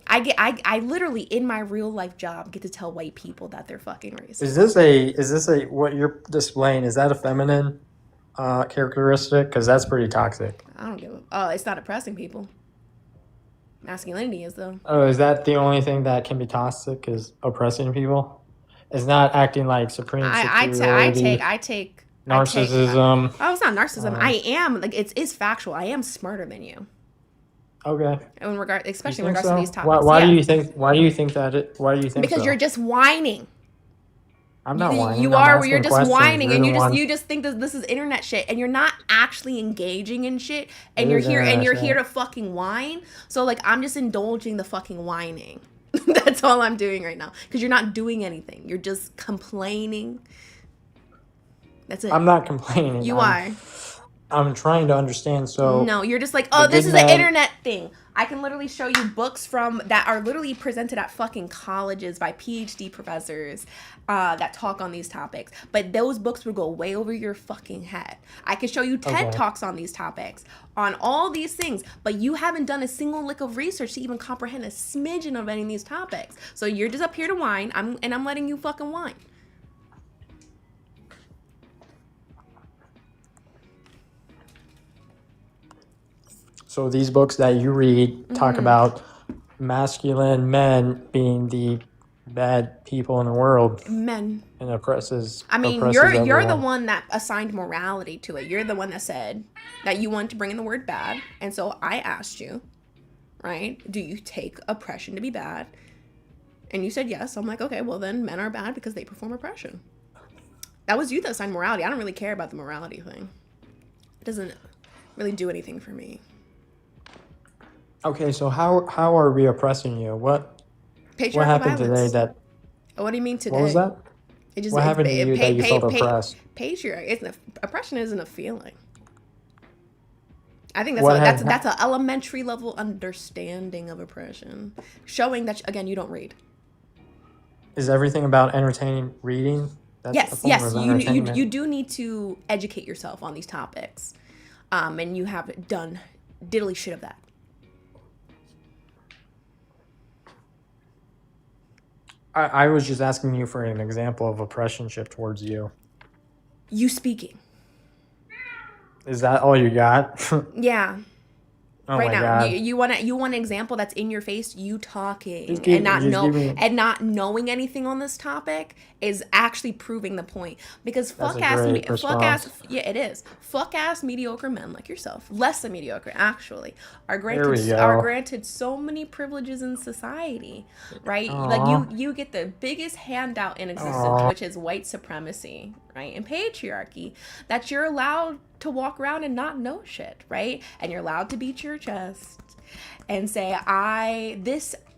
I literally in my real life job get to tell white people that they're fucking racist. Is this a what you're displaying? Is that a feminine characteristic? Because that's pretty toxic. I don't give a. Oh, it's not oppressing people. Masculinity is though. Oh, is that the only thing that can be toxic? Is oppressing people? It's not acting like supreme superiority. I take narcissism. Oh, it's not narcissism. I am like it's factual. I am smarter than you. Okay. In regard, especially You in think regards so? to these topics. Why Yeah. do you think? Why do you think that? Why do you think? Because so? you're just whining. I'm not whining. You I'm are. asking You're just questions. whining, You're and the one- you just think that this is internet shit, and you're not actually engaging in shit, and It you're is here internet here shit. to fucking whine. So like, I'm just indulging the fucking whining. That's all I'm doing right now, because you're not doing anything. You're just complaining. That's it. I'm not complaining. You are. I'm trying to understand. So No, you're just like, oh, the this good is an man- internet thing. I can literally show you books from that are literally presented at fucking colleges by PhD professors that talk on these topics. But those books would go way over your fucking head. I can show you TED Okay. Talks on these topics, on all these things, but you haven't done a single lick of research to even comprehend a smidgen of any of these topics. So you're just up here to whine, and I'm letting you fucking whine. So these books that you read talk Mm-hmm. about masculine men being the bad people in the world Men. and oppresses. I mean, oppresses you're the everyone. one that assigned morality to it. You're the one that said that you wanted to bring in the word bad. And so I asked you, right? Do you take oppression to be bad? And you said yes. I'm like, okay, well then men are bad because they perform oppression. That was you that assigned morality. I don't really care about the morality thing. It doesn't really do anything for me. Okay, so how are we oppressing you? What Patriarchal happened violence. today that? What do you mean today? What was that? It just What happened to you that you felt oppressed? Oppression isn't a feeling. I think What that's an elementary level understanding of oppression, showing that again you don't read. Is everything about entertaining reading? That's a Yes, form yes, of you entertainment. do need to educate yourself on these topics, and you have done diddly shit of that. I was just asking you for an example of oppressionship towards you. You speaking, Is that all you got? yeah. Oh Right my now, god. you want an example that's in your face. You talking Just give- and not just know give me- and not knowing anything on this topic is actually proving the point. Because That's fuck a ass, great fuck ass, response. yeah, it is. Fuck ass mediocre men like yourself, less than mediocre actually, are There we granted go. so many privileges in society, right? Aw. Like you get the biggest handout in existence, Aw. which is white supremacy, right, and patriarchy. That you're allowed to walk around and not know shit, right? And you're allowed to beat your chest and say,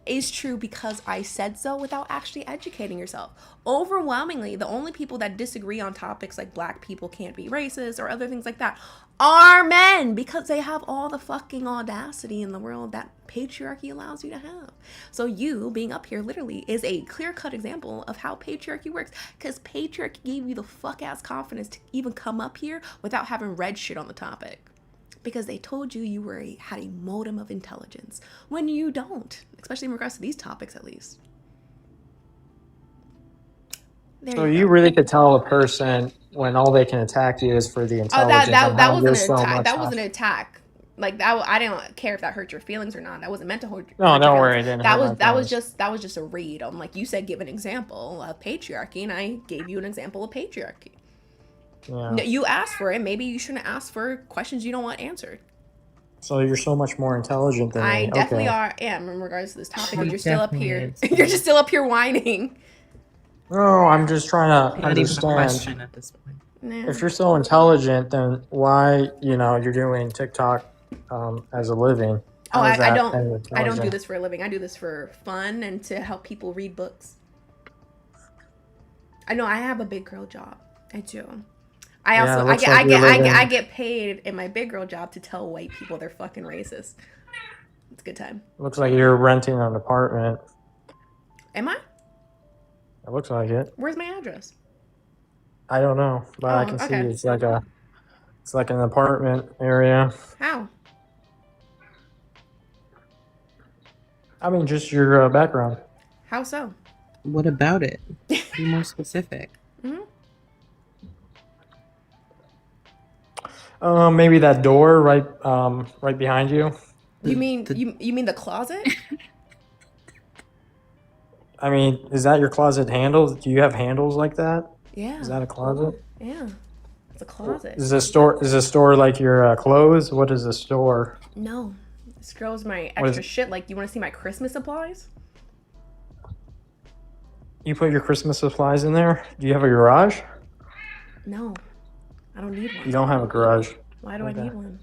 is true because I said so without actually educating yourself. Overwhelmingly, the only people that disagree on topics like black people can't be racist or other things like that are men, because they have all the fucking audacity in the world that patriarchy allows you to have. So you being up here literally is a clear-cut example of how patriarchy works, because patriarchy gave you the fuck-ass confidence to even come up here without having read shit on the topic. Because they told you had a modicum of intelligence, when you don't, especially in regards to these topics, at least. There So you you go. really could tell a person when all they can attack you is for the Oh, intelligence. that wasn't an attack. That wasn't an attack. Like that, I didn't care if that hurt your feelings or not. That wasn't meant to hurt. No, hurt don't your worry, feelings. it didn't That hurt was my that was just a read on, like you said, give an example of patriarchy, and I gave you an example of patriarchy. Yeah. No, you asked for it. Maybe you shouldn't ask for questions you don't want answered. So you're so much more intelligent than I me. definitely Okay. am in regards to this topic. He You're still up definitely here. is. You're just still up here whining. No, I'm just trying to Not even a understand. question at this point. Nah. If you're so intelligent, then why, you're doing TikTok as a living? Oh, How is I that don't. kind of I don't do intelligent? this for a living. I do this for fun and to help people read books. I know I have a big girl job. I do. I Yeah, also it looks like you're living- I get paid in my big girl job to tell white people they're fucking racist. It's a good time. Looks like you're renting an apartment. Am I? It looks like it. Where's my address? I don't know, but I Oh, can see okay. it's like an apartment area. How? I mean, just your background. How so? What about it? Be more specific. Maybe that door right behind you. You mean you mean the closet? I mean, is that your closet handle? Do you have handles like that? Yeah. Is that a closet? Yeah. It's a closet. Is this store like your clothes? What is the store? No. This girl's my What is extra it? shit. Like, you want to see my Christmas supplies? You put your Christmas supplies in there? Do you have a garage? No. I don't need one. You don't have a garage. Why do I Okay. need one?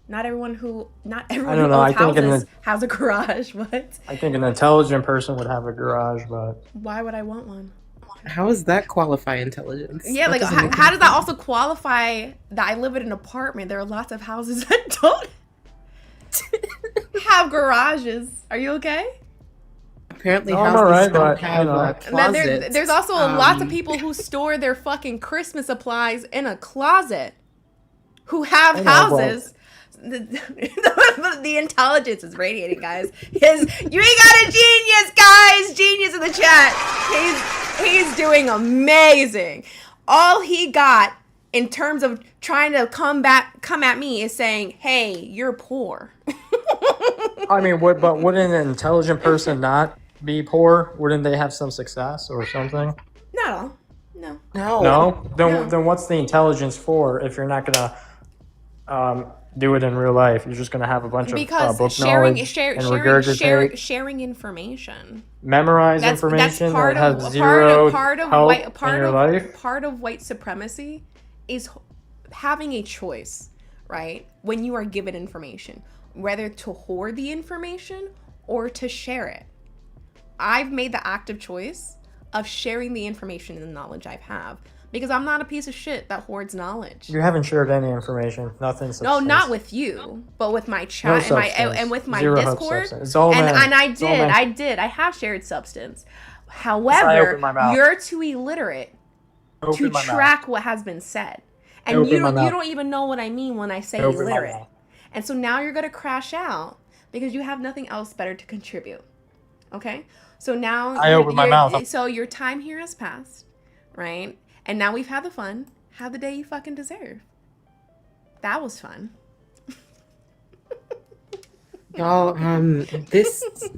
Not everyone who don't who know, I owns think in houses the- has a garage. What? I think an intelligent person would have a garage, but Why would I want one? How does that qualify intelligence? Yeah, That like doesn't how, make how any does that sense. also qualify that I live in an apartment? There are lots of houses that don't have garages. Are you okay? Apparently, No, I'm houses alright, don't but, have And then closets. there's also lots of Um, people who store their fucking Christmas supplies in a closet who have I know, but- houses. The intelligence is radiating, guys. You ain't got a genius, guys. Genius in the chat. He's doing amazing. All he got in terms of trying to come at me is saying, "Hey, you're poor." I mean, but wouldn't an intelligent person not be poor? Wouldn't they have some success or something? Not all. No. No. Then No. then what's the intelligence for if you're not gonna do it in real life? You're just gonna have a bunch Because of book sharing, knowledge share, and sharing, regurgitate, sharing information. memorize That's information part that of has zero part of help white in your life. part of white supremacy is having a choice, right? When you are given information, whether to hoard the information or to share it. I've made the active choice of sharing the information and the knowledge I have, because I'm not a piece of shit that hoards knowledge. You haven't shared any information. Nothing. No, Substance. not with you, but with my No chat and my substance. and with my Zero Discord. substance. It's all and men. and It's all men. I have shared substance. I However, opened my mouth. you're too illiterate to Open my mouth. track what has been said, and Open you my don't mouth. even know what I mean when I say Open my illiterate. mouth. And so now you're gonna crash out because you have nothing else better to contribute. Okay, so now I opened my mouth. So your time here has passed, right? And now we've had the fun. Have the day you fucking deserve. That was fun. Y'all,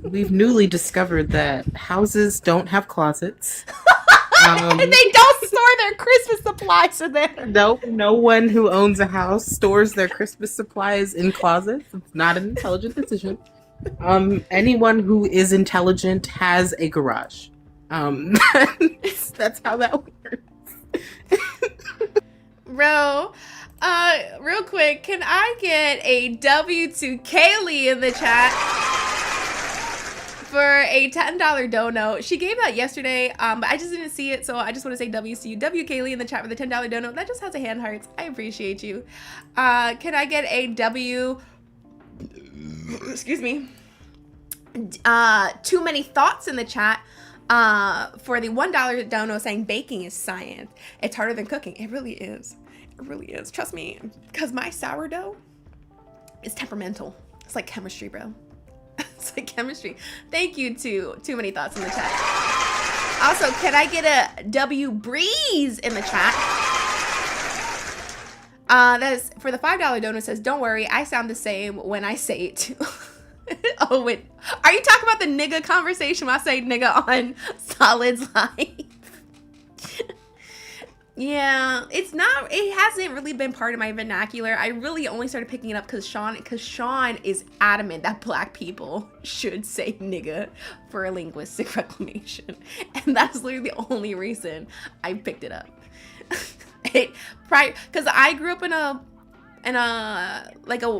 we've newly discovered that houses don't have closets. And they don't store their Christmas supplies in there. No one who owns a house stores their Christmas supplies in closets. It's not an intelligent decision. Anyone who is intelligent has a garage. That's how that works. Bro, real quick, can I get a W to Kaylee in the chat for a $10 dono. She gave that yesterday, but I just didn't see it, so I just want to say W's to you. W. Kaylee in the chat for the $10 dono. That just has a hand hearts. I appreciate you. Can I get a W? Excuse me. Too many thoughts in the chat for the $1 dono saying baking is science. It's harder than cooking. It really is. It really is. Trust me, because my sourdough is temperamental. It's like chemistry, bro. It's like chemistry. Thank you to Too Many Thoughts in the chat. Also, can I get a W Breeze in the chat? That is for the $5 donor. Says, don't worry, I sound the same when I say it too. Oh, wait. Are you talking about the nigga conversation when I say nigga on Solid's Life? Yeah, it hasn't really been part of my vernacular. I really only started picking it up because Sean is adamant that black people should say nigga for a linguistic reclamation. And that's literally the only reason I picked it up. Because I grew up in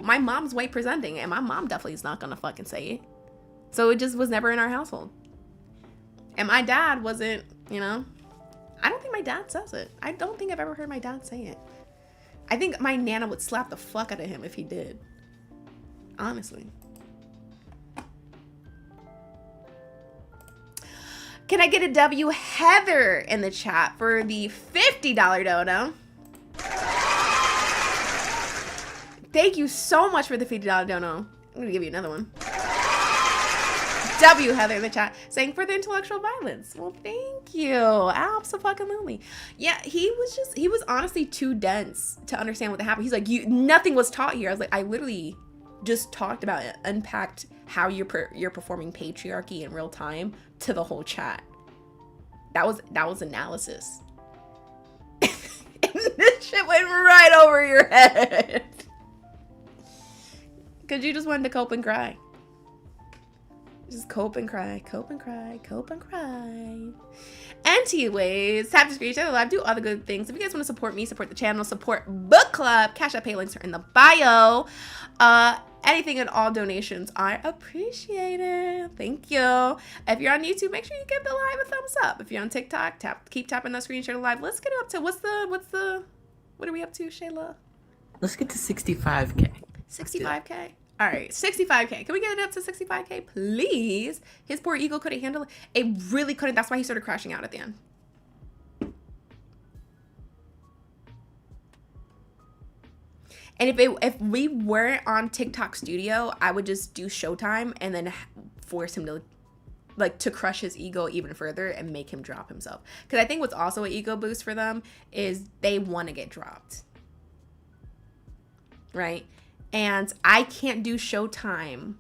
my mom's white presenting, and my mom definitely is not gonna fucking say it. So it just was never in our household. And my dad wasn't, I don't think my dad says it. I don't think I've ever heard my dad say it. I think my nana would slap the fuck out of him if he did. Honestly. Can I get a W Heather in the chat for the $50 dono? Thank you so much for the $50 dono. I'm gonna give you another one. W Heather in the chat saying for the intellectual violence. Well, thank you. Absolutely. Yeah, he was honestly too dense to understand what happened. He's like, nothing was taught here. I was like, I literally just talked about it, unpacked how you're performing patriarchy in real time to the whole chat. That was analysis. And this shit went right over your head. Cause you just wanted to cope and cry. Just cope and cry, cope and cry, cope and cry. Anyways, tap the screen, share the live, do all the good things. If you guys want to support me, support the channel, support book club, Cash App pay links are in the bio. Anything and all donations are appreciated. Thank you. If you're on YouTube, make sure you give the live a thumbs up. If you're on TikTok, keep tapping the screen, share the live. Let's get up to what are we up to, Shayla? Let's get to 65K. 65K. All right, 65K. Can we get it up to 65K, please? His poor ego couldn't handle it. It really couldn't. That's why he started crashing out at the end. And if we weren't on TikTok Studio, I would just do Showtime and then force him to crush his ego even further and make him drop himself. Because I think what's also an ego boost for them is they want to get dropped. Right? And I can't do Showtime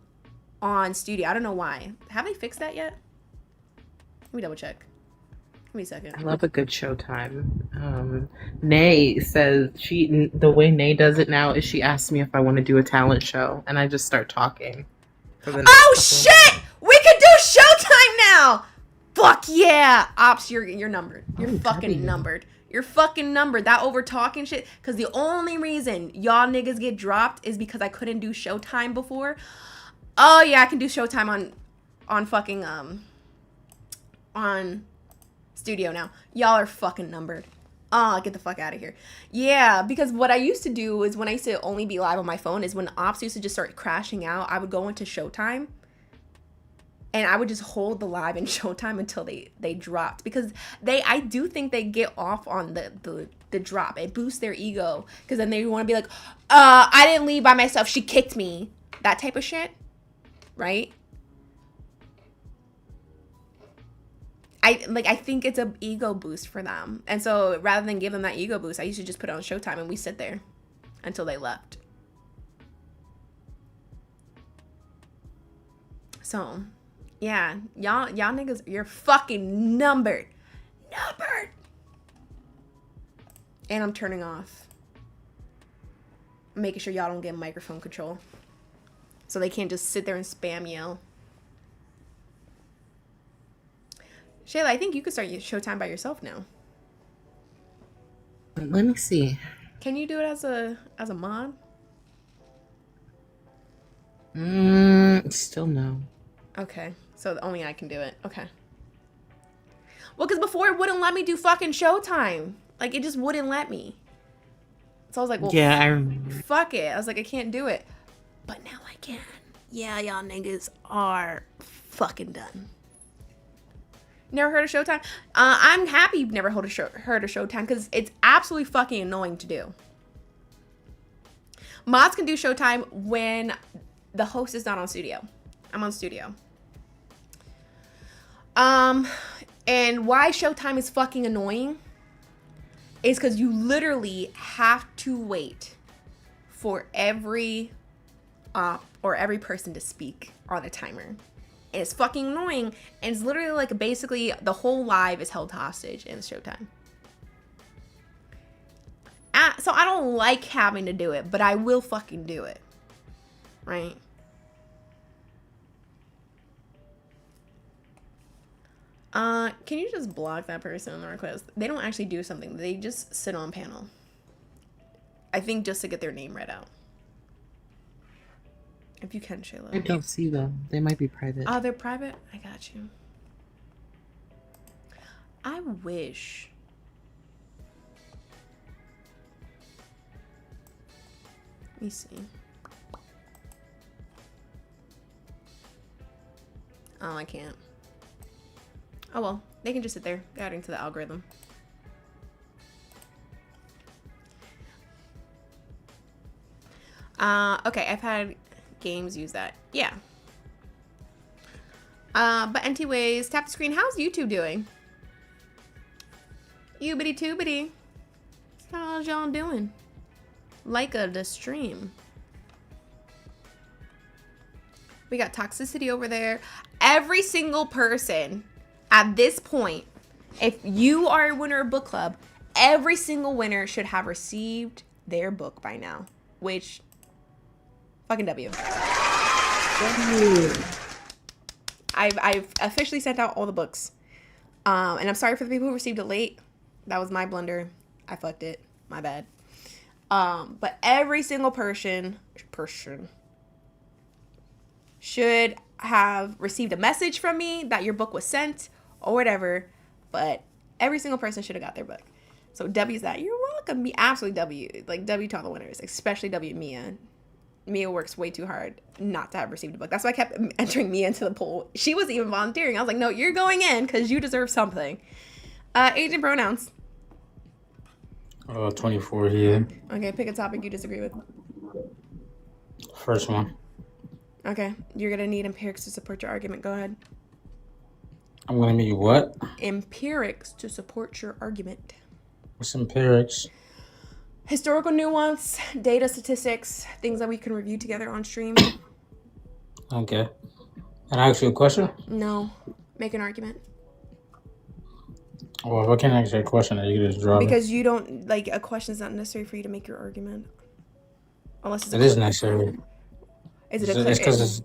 on Studio. I don't know why. Have they fixed that yet? Let me double check. Give me a second. I love a good Showtime. Nay says the way Nay does it now is she asks me if I want to do a talent show, and I just start talking. Oh shit! We can do Showtime now! Fuck yeah! Ops, you're numbered. You're fucking numbered. You're fucking numbered. That over talking shit. Because the only reason y'all niggas get dropped is because I couldn't do Showtime before. Oh yeah, I can do Showtime on fucking on Studio now. Y'all are fucking numbered. Oh, get the fuck out of here. Yeah, because what I used to do is when I used to only be live on my phone is when Ops used to just start crashing out, I would go into Showtime. And I would just hold the live in Showtime until they dropped. Because I do think they get off on the drop. It boosts their ego. Because then they want to be like, I didn't leave by myself. She kicked me. That type of shit. Right? I think it's an ego boost for them. And so rather than give them that ego boost, I used to just put it on Showtime and we sit there until they left. So... yeah, y'all niggas, you're fucking numbered. Numbered! And I'm turning off. I'm making sure y'all don't get microphone control. So they can't just sit there and spam yell. Shayla, I think you could start Showtime by yourself now. Let me see. Can you do it as a mod? Still no. Okay, so only I can do it. Okay. Well, because before it wouldn't let me do fucking Showtime. Like, it just wouldn't let me. So I was like, well, Yeah, I remember. fuck it. I was like, I can't do it. But now I can. Yeah, y'all niggas are fucking done. Never heard of Showtime? I'm happy you've never heard of Showtime because it's absolutely fucking annoying to do. Mods can do Showtime when the host is not on Studio. I'm on Studio. And why Showtime is fucking annoying is because you literally have to wait for every person to speak on a timer. And it's fucking annoying. And it's literally like basically the whole live is held hostage in Showtime. So I don't like having to do it, but I will fucking do it. Right? Can you just block that person on the request? They don't actually do something. They just sit on panel. I think just to get their name read out. If you can, Shayla. I don't see them. They might be private. Oh, they're private? I got you. I wish. Let me see. Oh, I can't. Oh well, they can just sit there, adding to the algorithm. Okay, I've had games use that. Yeah. But anyways, tap the screen. How's YouTube doing? Yoobity toobity. How's y'all doing? Like the stream. We got toxicity over there. Every single person at this point, if you are a winner of book club, every single winner should have received their book by now. Which, fucking W. I've officially sent out all the books. And I'm sorry for the people who received it late. That was my blunder. I fucked it. My bad. But every single person should have received a message from me that your book was sent or whatever. But every single person should have got their book. So W's that. You're welcome. Me absolutely W. Like W to all the winners, especially W Mia. Mia works way too hard not to have received a book. That's why I kept entering Mia into the pool. She was even volunteering. I was like, no, you're going in because you deserve something. Age and pronouns. 24 here. Okay, pick a topic you disagree with. First one. Okay, you're gonna need empirics to support your argument. Go ahead. I'm gonna need what? Empirics to support your argument. What's empirics? Historical nuance, data, statistics, things that we can review together on stream. Okay. Can I ask you a question? No, make an argument. Well, if I can't ask you a question, you can just drop it. Because you don't, like, a question is not necessary for you to make your argument. Unless it's It is necessary. Is it a It's because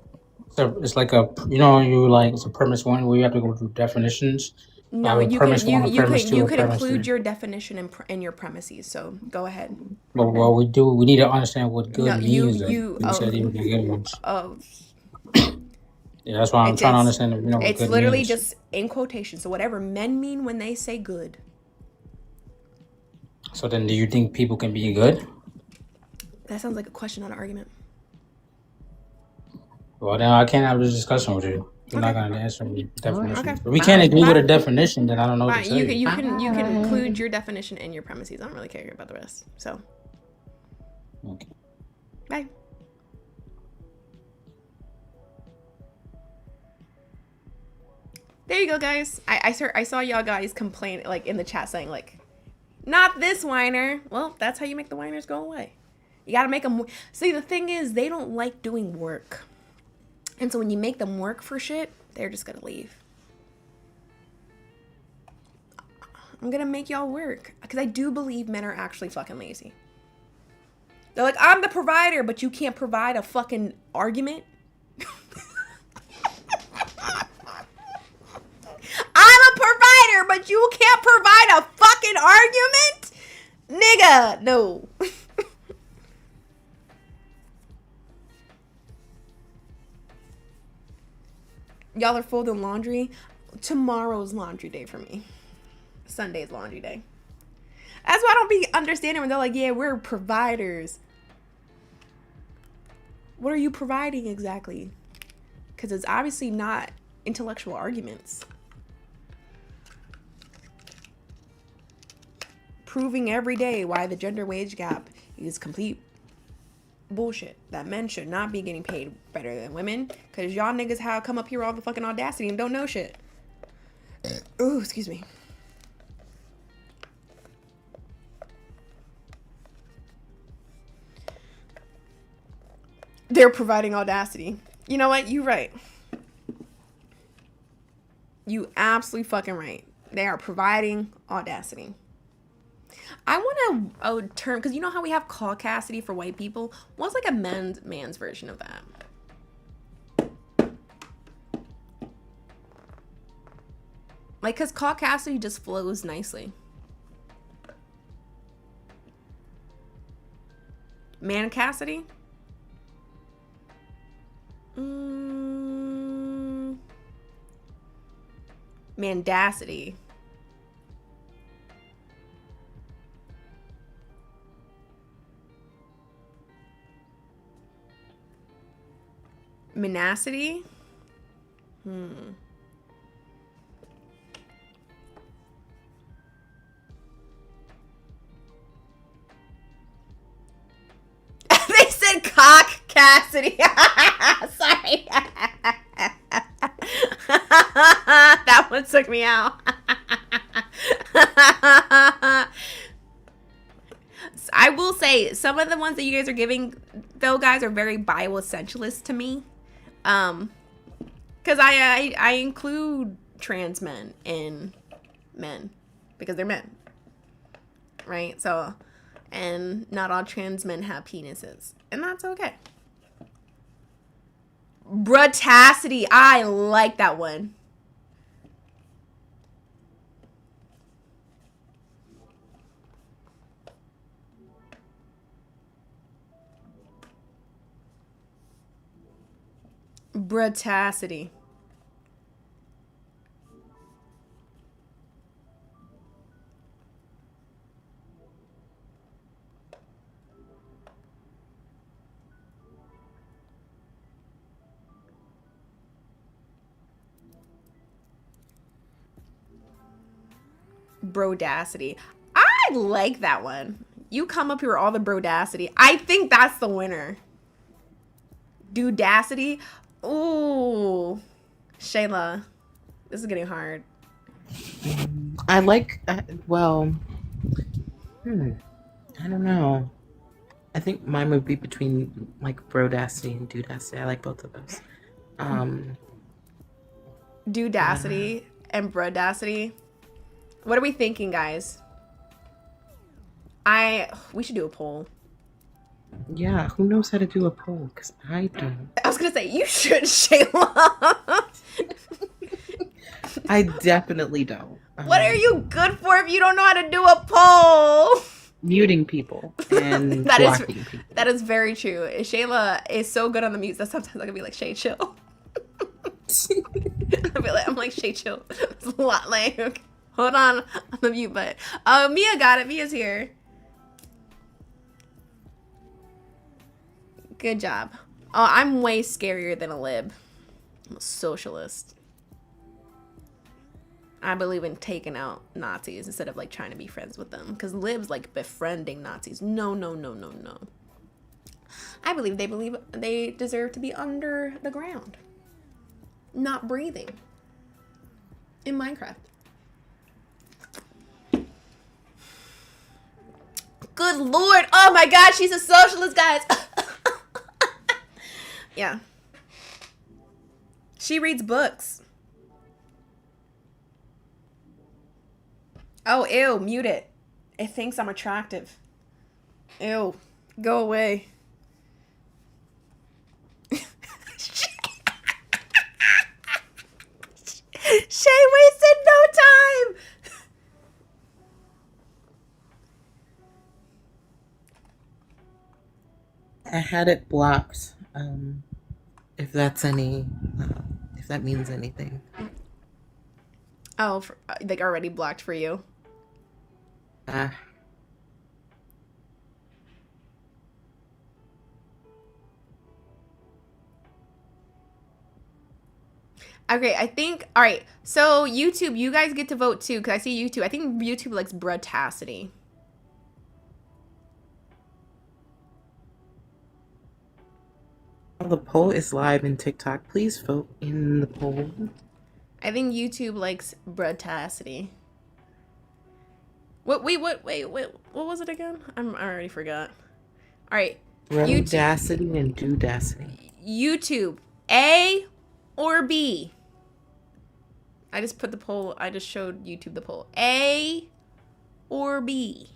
it's like a, you know, you like, it's a premise one where you have to go through definitions. No, you can include three. your definition in your premises. So go ahead. Well, we need to understand what good No, means. you said even the good ones. Oh, Yeah, that's why I'm trying to understand. You know, what it's good literally means. just in quotation. So whatever men mean when they say good. So then, do you think people can be good? That sounds like a question, not an argument. Well, then I can't have this discussion with you. You're not going to answer me definition. Okay. If we can't agree with a definition, then I don't know what Fine. to say. You can include your definition in your premises. I don't really care about the rest. So. Okay. Bye. There you go, guys. I saw y'all guys complain, like, in the chat saying, like, not this whiner. Well, that's how you make the whiners go away. You gotta make them... See, the thing is, they don't like doing work. And so when you make them work for shit, they're just gonna leave. I'm gonna make y'all work. Because I do believe men are actually fucking lazy. They're like, I'm the provider, but you can't provide a fucking argument? I'm a provider, but you can't provide a fucking argument? Nigga, no. Y'all are folding laundry. Tomorrow's laundry day for me. Sunday's laundry day. That's why I don't be understanding when they're like, yeah, we're providers. What are you providing exactly? Because it's obviously not intellectual arguments. Proving every day why the gender wage gap is complete bullshit. That men should not be getting paid better than women. Because y'all niggas have come up here with all the fucking audacity and don't know shit. Ooh, excuse me. They're providing audacity. You know what? You're right. You absolutely fucking right. They are providing audacity. I want a term, because you know how we have caucasity for white people? What's like a man's version of that? Like, because caucasity just flows nicely. Mancacity? Mandacity. Menacity? They said cock Cassidy. Sorry. That one took me out. I will say some of the ones that you guys are giving, though, guys, are very bio-essentialist to me. Because I include trans men in men because they're men, right? So, and not all trans men have penises, and that's okay. Brutacity, I like that one. Brutacity. Brodacity. I like that one. You come up here with all the brodacity. I think that's the winner. Dudacity. Ooh, Shayla, this is getting hard. I like, well, I don't know. I think mine would be between like brodacity and dudacity. I like both of those. Dudacity and brodacity. What are we thinking, guys? We should do a poll. Yeah, who knows how to do a poll? Because I don't. I was gonna say you should, Shayla. I definitely don't. What are you good for if you don't know how to do a poll? Muting people and blocking people. That is very true. Shayla is so good on the mutes that sometimes I can be like, Shay, chill. I'm like, Shay, chill. It's a lot like, hold on the mute button. Mia got it. Mia's here. Good job. Oh, I'm way scarier than a lib. I'm a socialist. I believe in taking out Nazis instead of like trying to be friends with them. Because libs like befriending Nazis. No, no, no, no, no. I believe they deserve to be under the ground. Not breathing. In Minecraft. Good Lord. Oh my God, she's a socialist, guys. Yeah. She reads books. Oh, ew, mute it. It thinks I'm attractive. Ew, go away. Shay wasted no time. I had it blocked. If that's that means anything. Oh, like already blocked for you. Ah. Okay, I think, all right, so YouTube, you guys get to vote too, because I see YouTube. I think YouTube likes Brutacity. The poll is live in TikTok. Please vote in the poll. I think YouTube likes Brutacity. What was it again? I already forgot. All right. Rodacity and Dudacity. YouTube, A or B? I just put the poll, I just showed YouTube the poll. A or B?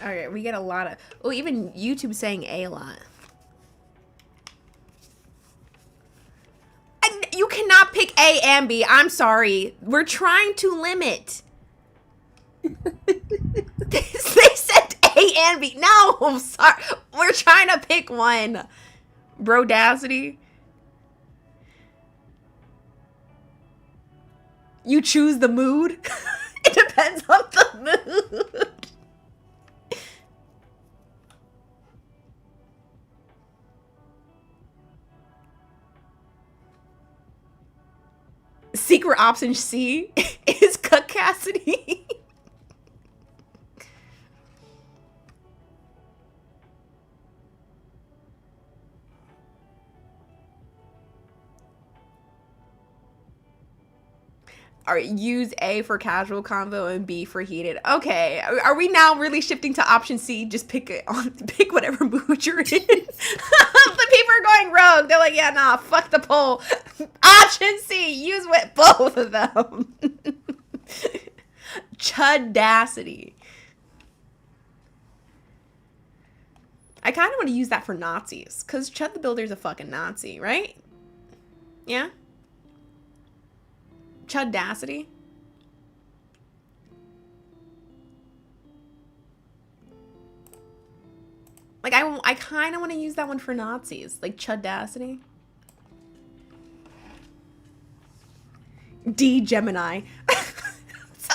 All right, we get a lot of, oh, even YouTube saying A a lot. And you cannot pick A and B. I'm sorry. We're trying to limit. They said A and B. No, I'm sorry. We're trying to pick one. Brodacity. You choose the mood. It depends on the mood. Secret option C is Cassidy. All right, use A for casual convo and B for heated. Okay, are we now really shifting to option C? Just pick whatever mood you're in. The people are going rogue. They're like, yeah, nah, fuck the poll. Option C, use with both of them. Chudacity. I kind of want to use that for Nazis, because Chud the Builder's a fucking Nazi, right? Yeah? Chudacity. Like, I kind of want to use that one for Nazis. Like, Chudacity. D, Gemini. So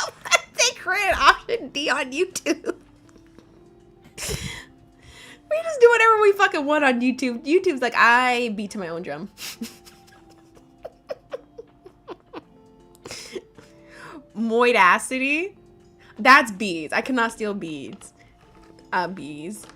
they created option D on YouTube. We just do whatever we fucking want on YouTube. YouTube's like, I beat to my own drum. Moidacity. That's bees. I cannot steal beads. Bees.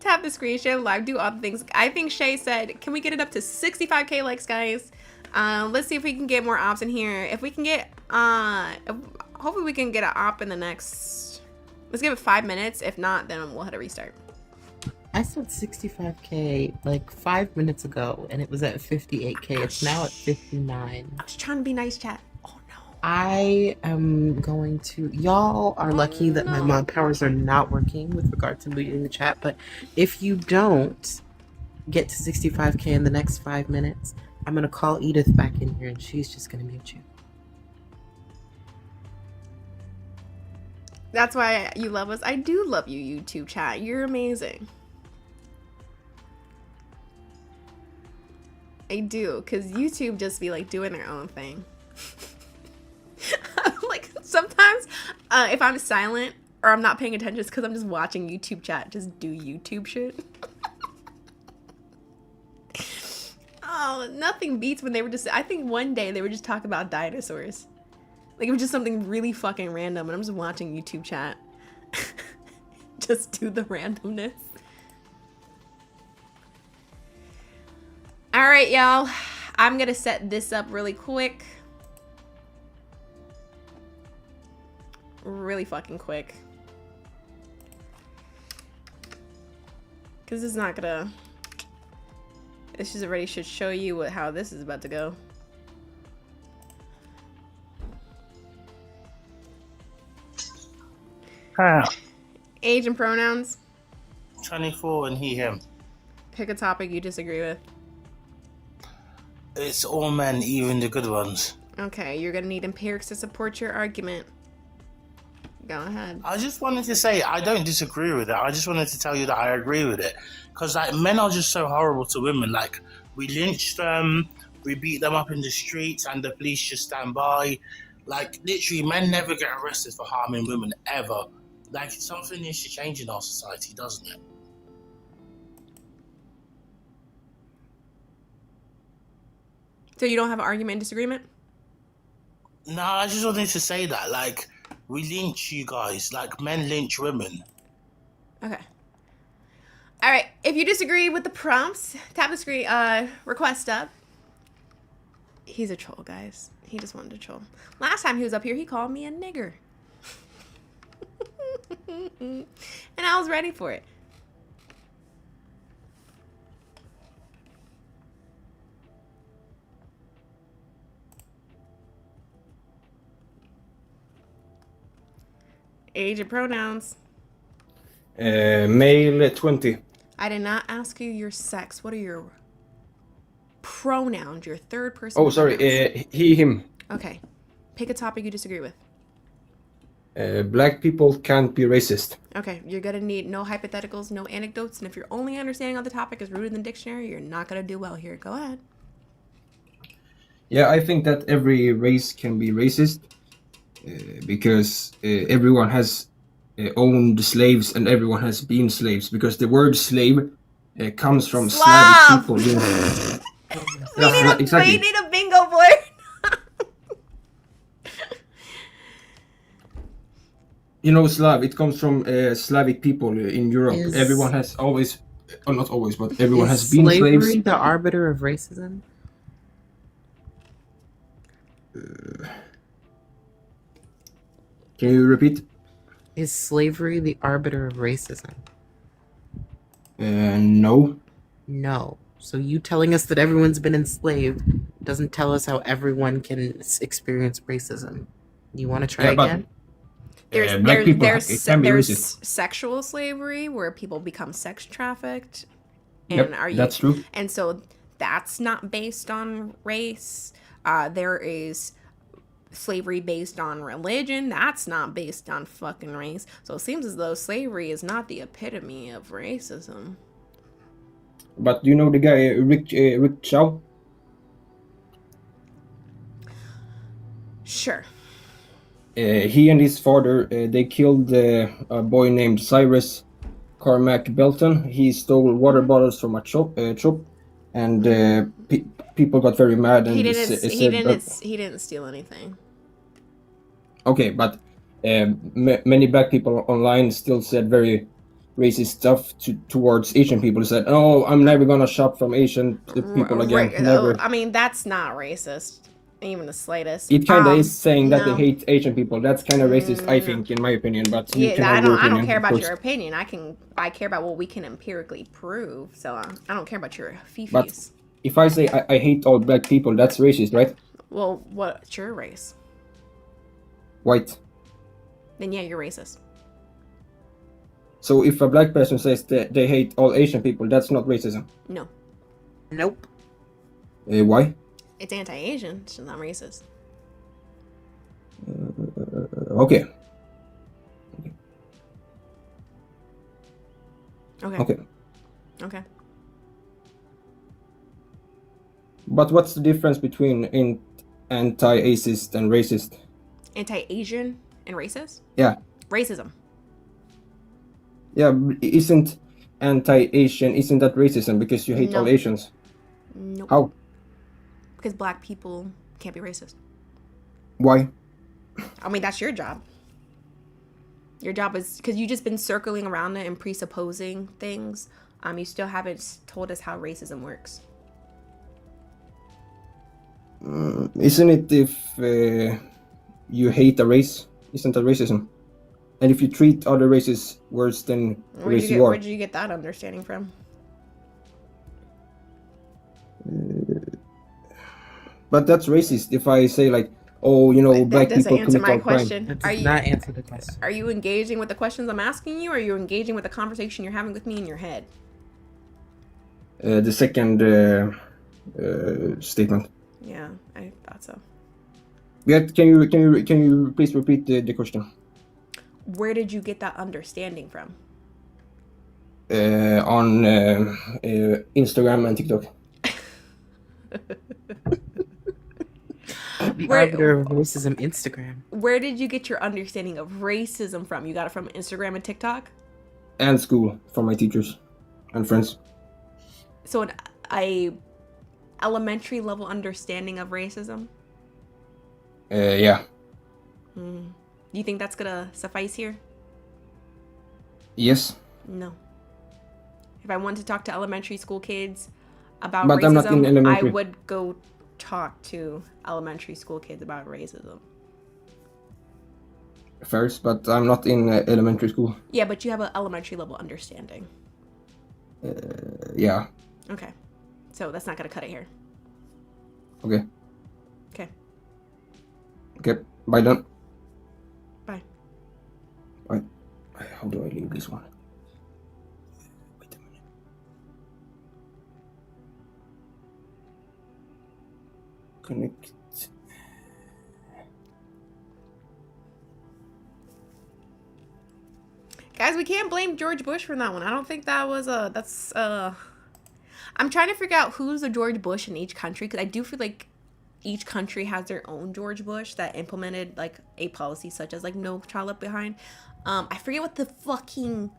Tap the screen, share the live, do all the things. I think Shay said, can we get it up to 65k likes, guys? Let's see if we can get more ops in here. If we can get, hopefully we can get an op in the next, let's give it 5 minutes. If not, then we'll have to restart. I said 65k like 5 minutes ago, and it was at 58k. It's now at 59. I'm just trying to be nice, chat. Oh no. I am going to. Y'all are lucky that my mod powers are not working with regard to muting the chat. But if you don't get to 65k in the next 5 minutes, I'm gonna call Edith back in here, and she's just gonna mute you. That's why you love us. I do love you, YouTube chat. You're amazing. I do, because YouTube just be like doing their own thing. Like sometimes if I'm silent or I'm not paying attention, it's because I'm just watching YouTube chat just do YouTube shit. Oh, nothing beats when they were just, I think one day they were just talking about dinosaurs. Like it was just something really fucking random and I'm just watching YouTube chat. Just do the randomness. All right, y'all. I'm gonna set this up really quick. Really fucking quick. Cause it's not gonna, this just already should show you how this is about to go. Age and pronouns. 24 and he, him. Pick a topic you disagree with. It's all men, even the good ones. Okay, you're gonna need empirics to support your argument. Go ahead. I just wanted to say I don't disagree with it. I just wanted to tell you that I agree with it. Because like men are just so horrible to women. Like we lynch them, we beat them up in the streets, and the police just stand by. Like literally, men never get arrested for harming women ever. Like something needs to change in our society, doesn't it? So you don't have an argument and disagreement? No, I just wanted to say that. Like we lynch you guys. Like men lynch women. Okay. All right. If you disagree with the prompts, tap the screen. Request up. He's a troll, guys. He just wanted to troll. Last time he was up here, he called me a nigger. And I was ready for it. Age and pronouns. Male 20. I did not ask you your sex. What are your pronouns? Your third person. Oh, sorry. pronouns? He, him. Okay. Pick a topic you disagree with. Black people can't be racist. Okay. You're going to need no hypotheticals, no anecdotes. And if your only understanding of the topic is rooted in the dictionary, you're not going to do well here. Go ahead. Yeah, I think that every race can be racist because everyone has owned slaves and everyone has been slaves. Because the word slave comes from Slavic people. You know. We need a bingo board. You know, Slav, it comes from Slavic people in Europe. Everyone has always, or not always, but everyone has been slaves. Is slavery the arbiter of racism? Can you repeat? Is slavery the arbiter of racism? No. No. So you telling us that everyone's been enslaved doesn't tell us how everyone can experience racism. You want to try again? There's sexual slavery where people become sex trafficked. And that's true. And so that's not based on race. There is slavery based on religion. That's not based on fucking race. So it seems as though slavery is not the epitome of racism. But you know the guy Rick Chow? Sure. He and his father, they killed a boy named Cyrus Cormac Belton. He stole water bottles from a shop, and people got very mad. And He didn't steal anything. Okay, but many black people online still said very racist stuff towards Asian people. Said, "Oh, I'm never gonna shop from Asian people again." Never. I mean, that's not racist. Even the slightest. It kind of is saying that they hate Asian people. That's kind of racist, I think, in my opinion. But you can have your opinion, I don't care about your opinion. I care about what we can empirically prove. So I don't care about your fifis. But if I say I hate all black people, that's racist, right? Well, what's your race? White. Then yeah, you're racist. So if a black person says that they hate all Asian people, that's not racism. No. Nope. Why? It's anti-Asian. It's not racist. Okay. Okay. But what's the difference between anti-racist and racist? Anti-Asian and racist? Yeah. Racism. Yeah, isn't anti-Asian, isn't that racism because you hate all Asians? Nope. How? Because black people can't be racist. Why? I mean, that's your job. Your job is because you've just been circling around it and presupposing things. You still haven't told us how racism works. Isn't it if you hate a race? Isn't that racism? And if you treat other races worse than the race you are. Where did you get that understanding from? But that's racist if I say like, oh, you know, That black doesn't people answer commit my all crime. question. That Are does you not answer the question. are you engaging with the questions I'm asking you, or are you engaging with the conversation you're having with me in your head? The second statement. Yeah, I thought so. Yeah, can you please repeat the question? Where did you get that understanding from? On Instagram and TikTok. The arbiter of racism, Instagram. Where did you get your understanding of racism from? You got it from Instagram and TikTok? And school, from my teachers and friends. So a elementary level understanding of racism? Yeah. Do you think that's gonna suffice here? Yes. No. If I wanted to talk to elementary school kids about But I'm not in racism, I elementary. would go talk to elementary school kids about racism. First, but I'm not in elementary school. Yeah, but you have an elementary level understanding. Yeah. Okay. So that's not gonna cut it here. Okay. Okay. Okay. Bye then. Bye. Bye. How do I leave this one? Wait a minute. Connect. Guys, we can't blame George Bush for that one. I don't think that was I'm trying to figure out who's the George Bush in each country, because I do feel like each country has their own George Bush that implemented like a policy such as like no child left behind. I forget what the fucking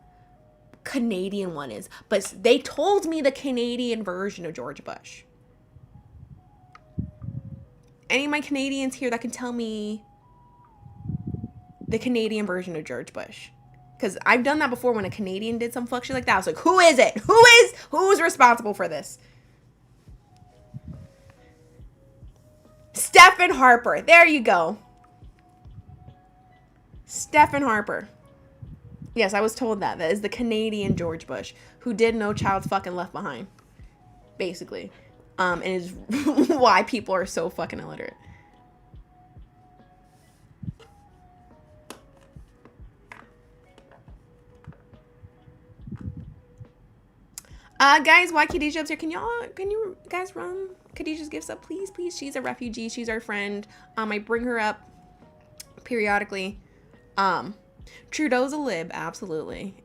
Canadian one is, but they told me the Canadian version of George Bush. Any of my Canadians here that can tell me the Canadian version of George Bush? Because I've done that before when a Canadian did some fuck shit like that. I was like, who is it? Who's responsible for this? Stephen Harper. There you go. Stephen Harper. Yes, I was told that. That is the Canadian George Bush, who did No Child Fucking Left Behind. Basically. And is why people are so fucking illiterate. Guys, why Khadijah up here? Can you guys run Khadijah's gifts up, please? She's a refugee. She's our friend. I bring her up periodically. Trudeau's a lib, absolutely.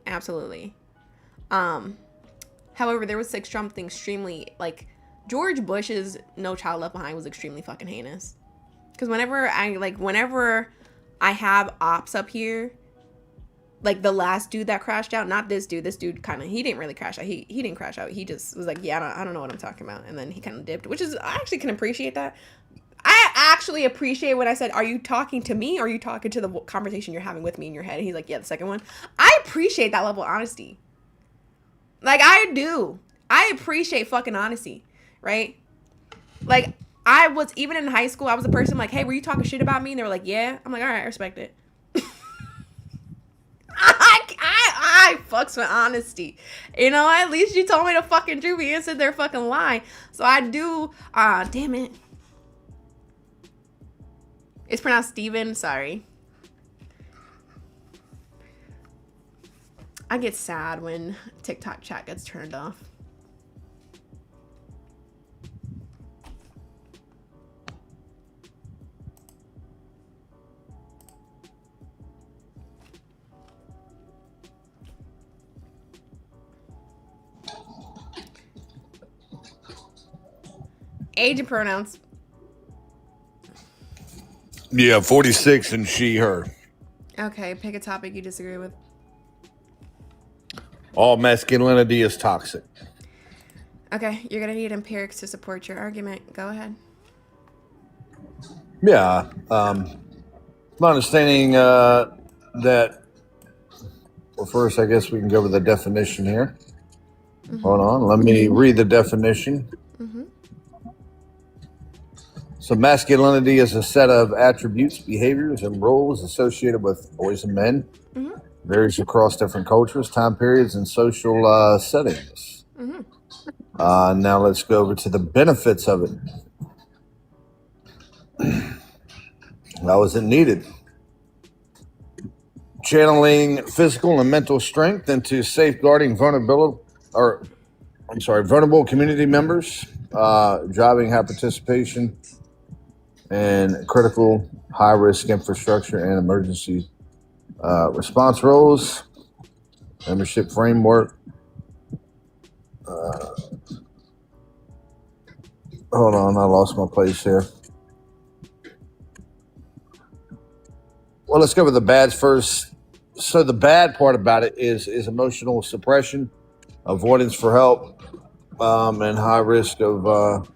However, there was something extremely, like, George Bush's No Child Left Behind was extremely fucking heinous. Because whenever I have ops up here, like the last dude that crashed out, not this dude kind of, he didn't really crash out. He didn't crash out. He just was like, yeah, I don't know what I'm talking about. And then he kind of dipped, which is, I actually can appreciate that. I actually appreciate when I said, are you talking to me or are you talking to the conversation you're having with me in your head? And he's like, yeah, the second one. I appreciate that level of honesty. Like, I do. I appreciate fucking honesty, right? Like, I was, even in high school, I was a person like, hey, were you talking shit about me? And they were like, yeah. I'm like, all right, I respect it. I fucks with honesty. You know, at least you told me the fucking truth. You didn't sit there fucking lie. So I do, damn it. It's pronounced Steven, sorry. I get sad when TikTok chat gets turned off. Age and pronouns. Yeah, 46 and she, her. Okay, pick a topic you disagree with. All masculinity is toxic. Okay, you're gonna need empirics to support your argument. Go ahead. Yeah. My understanding that, well, first, I guess we can go over the definition here. Mm-hmm. Hold on. Let me read the definition. Mm-hmm. So masculinity is a set of attributes, behaviors, and roles associated with boys and men. Mm-hmm. Varies across different cultures, time periods, and social settings. Mm-hmm. Now let's go over to the benefits of it. That wasn't needed. Channeling physical and mental strength into safeguarding vulnerable community members, driving high participation and critical high risk infrastructure and emergency response roles, membership framework. Hold on, I lost my place here. Well, let's go with the bads first. So the bad part about it is emotional suppression, avoidance for help, and high risk of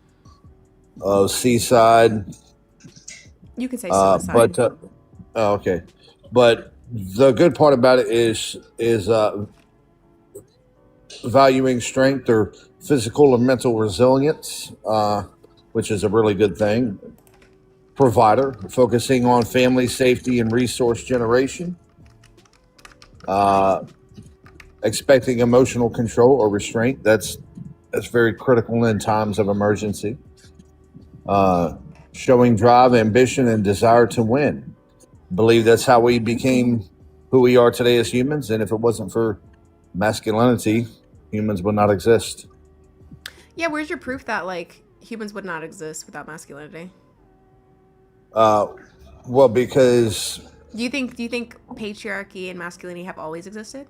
seaside. You can say suicide. Okay. But the good part about it is valuing strength or physical or mental resilience, which is a really good thing. Provider, focusing on family safety and resource generation. Expecting emotional control or restraint. That's very critical in times of emergency. Showing drive, ambition, and desire to win. Believe that's how we became who we are today as humans. And if it wasn't for masculinity, humans would not exist. Yeah, where's your proof that like humans would not exist without masculinity? Well, because do you think patriarchy and masculinity have always existed?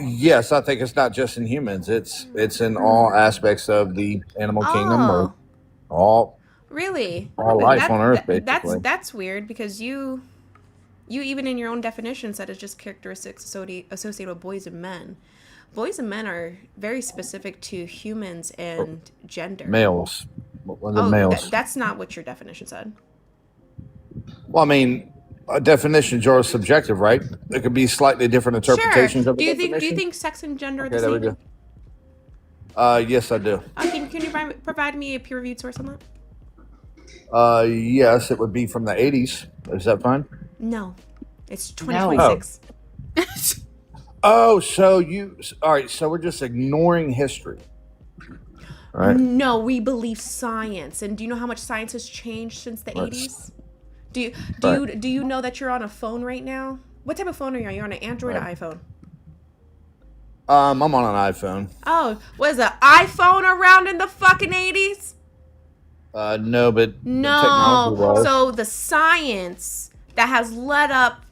Yes, I think it's not just in humans. It's in all aspects of the animal kingdom, or all life on Earth. Basically, that's weird because you even in your own definition said it's just characteristics associated with boys and men. Boys and men are very specific to humans and gender. Males. Males. That's not what your definition said. Well, I mean, a definitions are subjective, right? There could be slightly different interpretations of a definition. Do you think sex and gender are the same? There we go. Yes, I do. Can you provide me a peer-reviewed source on that? Yes, it would be from the 80s. Is that fine? No, it's 2026. Oh, all right. So we're just ignoring history, right? No, we believe science. And do you know how much science has changed since the 80s? Do you know that you're on a phone right now? What type of phone are you on? You're on an Android or iPhone? I'm on an iPhone. Oh, was an iPhone around in the fucking 80s? No, but no. The technology was. So the science that has led up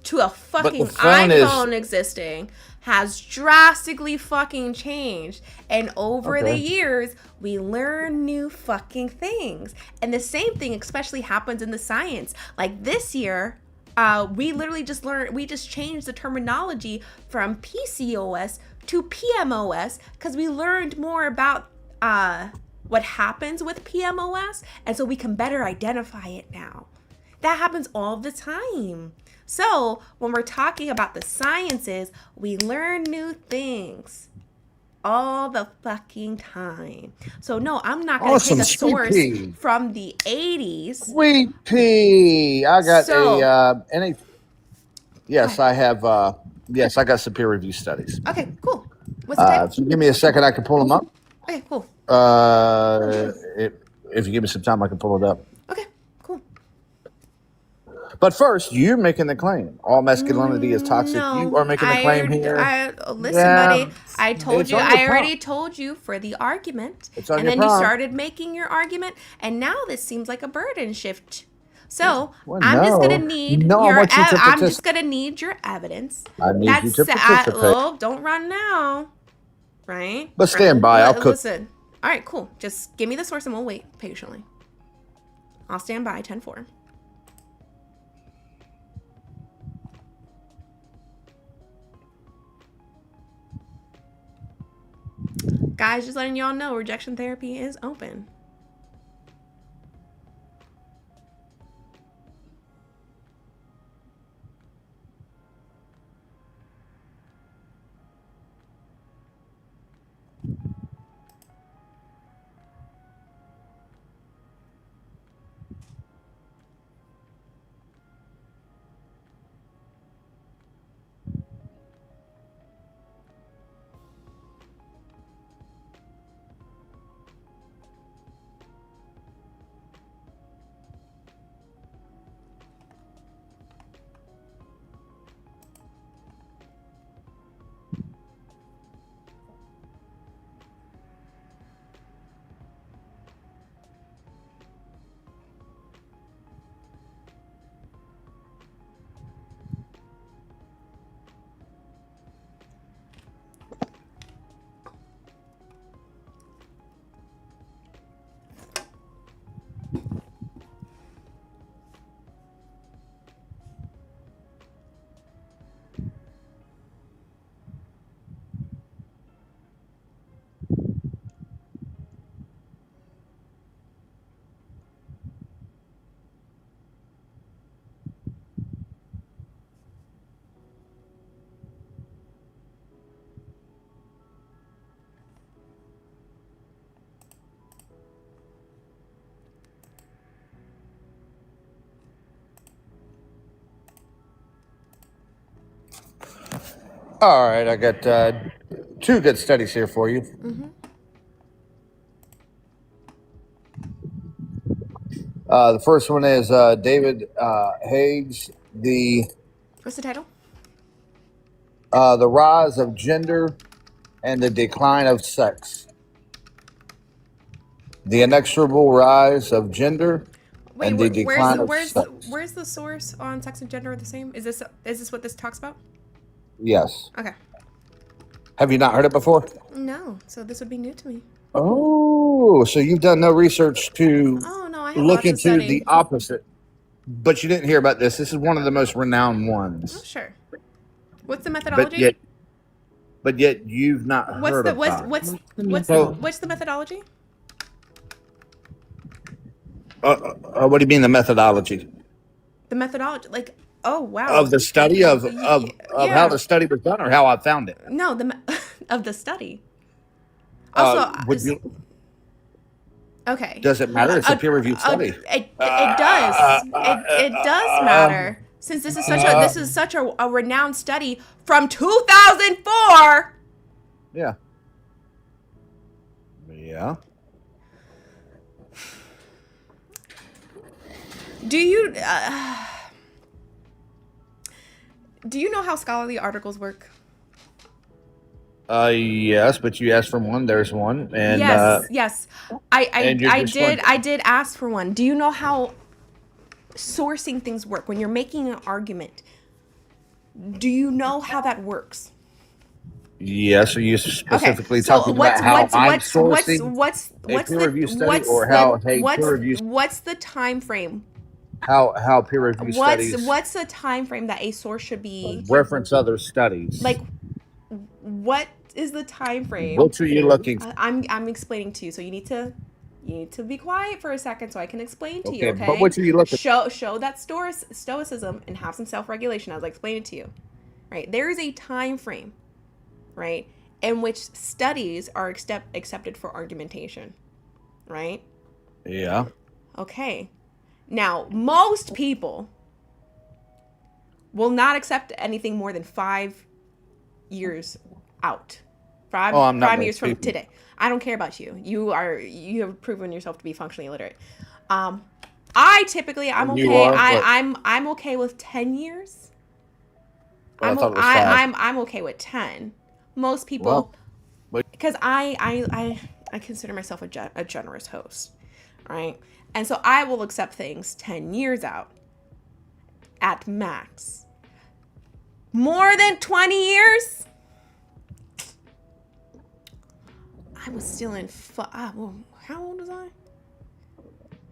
to a fucking iPhone existing has drastically fucking changed. And over the years, we learn new fucking things. And the same thing especially happens in the science. Like this year, we literally just changed the terminology from PCOS to PMOS because we learned more about what happens with PMOS. And so we can better identify it now. That happens all the time. So when we're talking about the sciences, we learn new things all the fucking time. So no, I'm not going to take a source from the 80s. Sweet pea. I got Yes, I have. Yes, I got some peer review studies. Okay, cool. What's the type? If you give me a second, I can pull them up. Okay, cool. If you give me some time, I can pull it up. Okay, cool. But first, you're making the claim. All masculinity is toxic. No, you are making the claim here. Listen, buddy. I told you. I already told you for the argument. And then you started making your argument. And now this seems like a burden shift. So I'm just gonna need I'm just gonna need your evidence. I need you to participate. Don't run now, right? But stand by. I'll cook. Listen. All right, cool. Just give me the source and we'll wait patiently. I'll stand by. 10-4. Guys, just letting y'all know, rejection therapy is open. All right, I got two good studies here for you. The first one is David Haig's What's the title? The Rise of Gender and the Decline of Sex. The Inexorable Rise of Gender and the Decline of Sex. Where's the source on sex and gender are the same? Is this what this talks about? Yes. Okay. Have you not heard it before? No, so this would be new to me. Oh, so you've done no research to I have look lots of into studying. the opposite. But you didn't hear about this. This is one of the most renowned ones. Oh, sure. What's the methodology? But yet you've not heard about it. What's the methodology? What do you mean the methodology? The methodology, like, oh wow. Of the study of how the study was done, or how I found it? No, of the study. Also, okay. Does it matter? It's a peer-reviewed study. It does. It does matter, since this is such a renowned study from 2004. Yeah. Yeah. Do you know how scholarly articles work? Yes, but you asked for one. There's one, and yes. I did ask for one. Do you know how sourcing things work when you're making an argument? Do you know how that works? Yes. Are you specifically talking about how I'm sourcing a peer-reviewed study, or how a peer-reviewed? What's the time frame? How peer-reviewed studies? What's the time frame that a source should be? Reference other studies. Like, what is the time frame? What are you looking for? I'm explaining to you, so you need to be quiet for a second so I can explain to you. Okay, but what are you looking? Show that stoicism and have some self-regulation as I explain it to you. Right, there is a time frame, right, in which studies are accepted for argumentation, right? Yeah. Okay. Now, most people will not accept anything more than 5 years out. I'm not 5 years from people. today. I don't care about you. You have proven yourself to be functionally illiterate. I'm okay. I'm okay with 10 years. I'm okay with 10. Most people, because I consider myself a generous host, right? And so I will accept things 10 years out at max. More than 20 years? I was still in how old was I?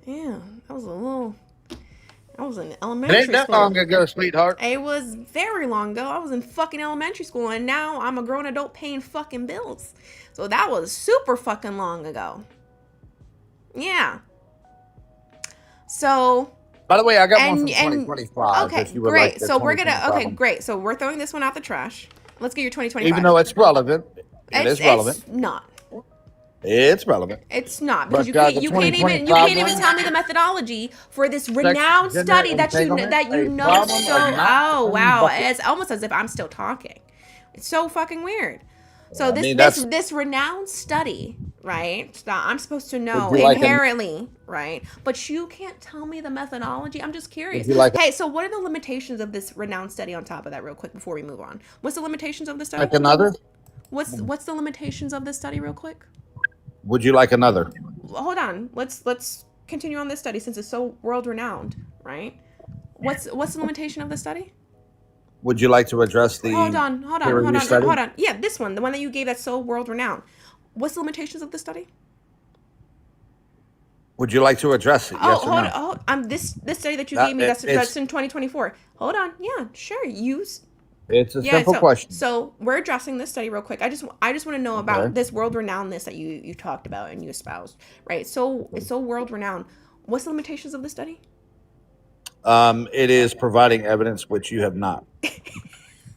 Yeah, I was in elementary It ain't that school. long ago, sweetheart. It was very long ago. I was in fucking elementary school, and now I'm a grown adult paying fucking bills. So that was super fucking long ago. Yeah. So. By the way, I got one from 2025. Okay, if you would great. like the So we're gonna. 2025 Okay, one. great. So we're throwing this one out the trash. Let's get your 2025. Even though it's relevant, it's relevant. It's not. It's relevant. It's not, because But, you can't even tell me the methodology for this renowned gender, study that you entanglement, know problem so. of not Oh owning wow, bucket. it's almost as if I'm still talking. It's so fucking weird. So this renowned study, right? That I'm supposed to know Would you like inherently, right? But you can't tell me the methodology. I'm just curious. Would you like Hey, so what are the limitations of this renowned study on top of that, real quick, before we move on? What's the limitations of the study? Like another? What's the limitations of this study, real quick? Would you like another? Hold on. Let's continue on this study since it's so world renowned, right? What's the limitation of the study? Would you like to address the Hold on. peer-reviewed study? Hold on. Yeah, this one, the one that you gave that's so world renowned. What's the limitations of the study? Would you like to address it? Yes or no? This study that you gave me that's in 2024. Hold on. Yeah, sure. It's a simple question. So we're addressing this study real quick. I just want to know about this world renownedness that you talked about and you espoused, right? So it's so world renowned. What's the limitations of the study? It is providing evidence which you have not.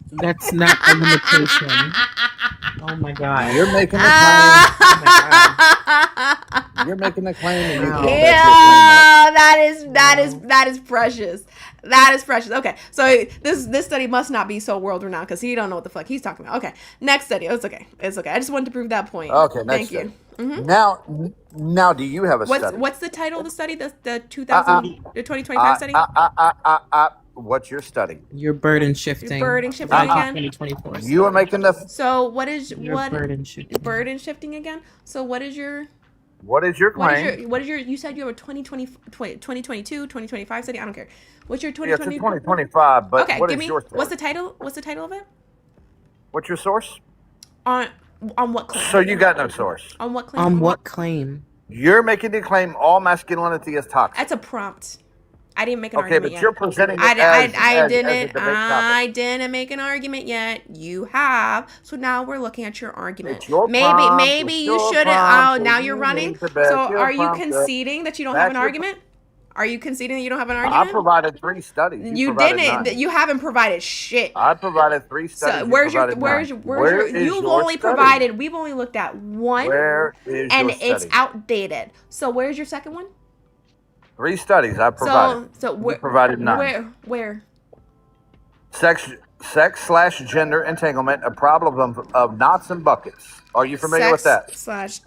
That's not a limitation. Oh my god. You're making a claim. Oh my god. You're making a claim, and you Wow. can't Yeah, back your claim up. that is precious. That is precious. Okay, so this study must not be so world renowned because he don't know what the fuck he's talking about. Okay, next study. It's okay. It's okay. I just wanted to prove that point. Okay, next Thank study. you. Hmm. Now, do you have a study? What's the title of the study? The 2025 study. What's your study? You're burden shifting. Burden shifting again. 2024. You are making the. So what is You're what burden shifting. burden shifting again? So what is your What is your claim? what is your you said you have a 2022, 2025 study? I don't care. What's your Yeah, it's 2020? in 2025, but Okay, what give is me your source? what's the title? What's the title of it? What's your source? On what claim? So you got no source. On what claim? On what claim? You're making the claim all masculinity is toxic. That's a prompt. I didn't make an Okay, argument but yet. you're presenting it I as a didn't. debate topic. I didn't make an argument yet. You have. So now we're looking at your argument. It's your prompt, Maybe it's you your shouldn't. prompt, Oh, now so you're you running. need to back So your are you prompt up. conceding that you don't Back have an your- argument? Are you conceding that you don't have an I argument? provided 3 studies. You provided didn't. 9. You haven't provided shit. I provided 3 studies. So You where's your provided where's 9. your Where is you've your only study? provided we've only looked at one Where is and your it's study? outdated. So where's your second one? 3 studies I provided. So You where provided 9. where Sex/gender entanglement, a problem of knots and buckets. Are you familiar with that? Slash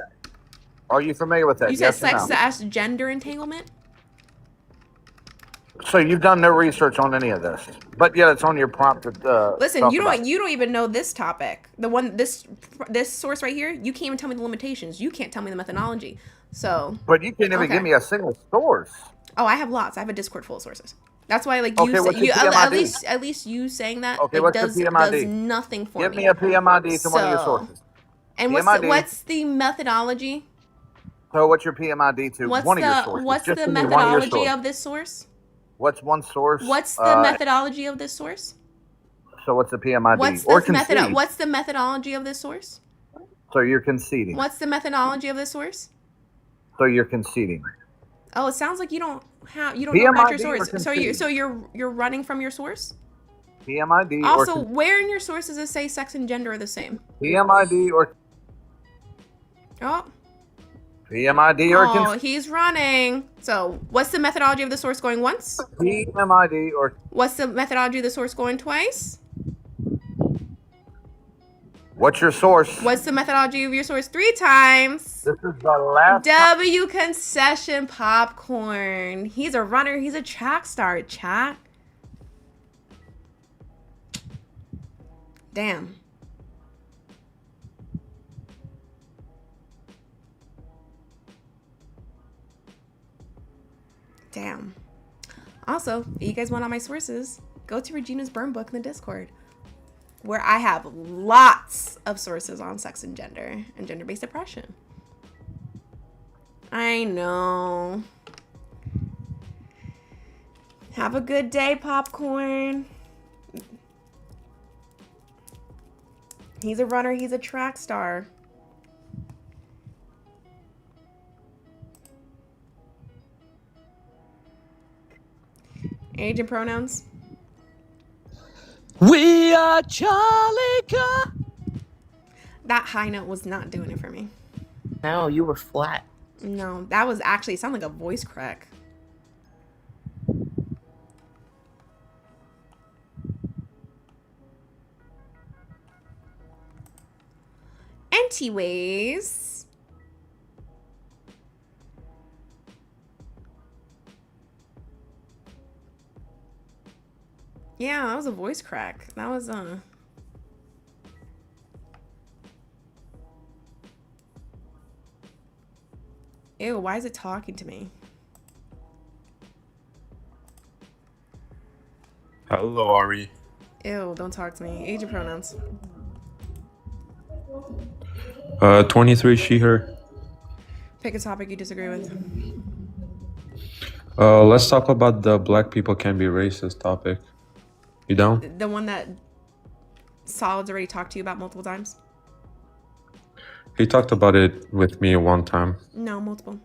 Are you familiar with that? you said Yes or sex no? slash gender entanglement? So you've done no research on any of this, but yet it's on your prompt. Listen, talk you about. don't even know this topic. The one this source right here, you can't even tell me the limitations. You can't tell me the methodology. So But you can't even Okay. give me a single source. oh, I have lots. I have a Discord full of sources. That's why like Okay, you, what's say, your you PMID? at least you saying that Okay, like, what's your does PMID? nothing for Give me. me a PMID to one of your So- sources. And PMID. what's the methodology? So what's your PMID to What's one of your the sources? what's Just the give me one of your methodology sources. of this source? What's one source? What's the methodology of this source? So what's the PMID? What's or the concede. what's the methodology of this source? So you're conceding. What's the methodology of this source? So you're conceding. Oh, it sounds like you don't know about your PMID or source. So you're running from your source. PMID Also, or where in your source does it say sex and gender are the same? PMID or Oh, PMID or oh, he's running. So, what's the methodology of the source going once? PMID or What's the methodology of the source going twice? what's your source? What's the methodology of your source 3 times? This is the last. W concession popcorn. He's a runner. He's a track star. Chat. Damn. Damn. Also, if you guys want all my sources, go to Regina's burn book in the Discord, where I have lots of sources on sex and gender-based oppression. I know. Have a good day, popcorn. He's a runner. He's a track star. Age and pronouns. We are Charlie Car. That high note was not doing it for me. No, you were flat. No, that was actually, it sounded like a voice crack. Anyways. Yeah, that was a voice crack. That was, Ew, why is it talking to me? Hello, Ari. Ew, don't talk to me. Age and pronouns. 23, she, her. Pick a topic you disagree with. Let's talk about the black people can be racist topic. You down? The one that Solid's already talked to you about multiple times? He talked about it with me one time. No, multiple.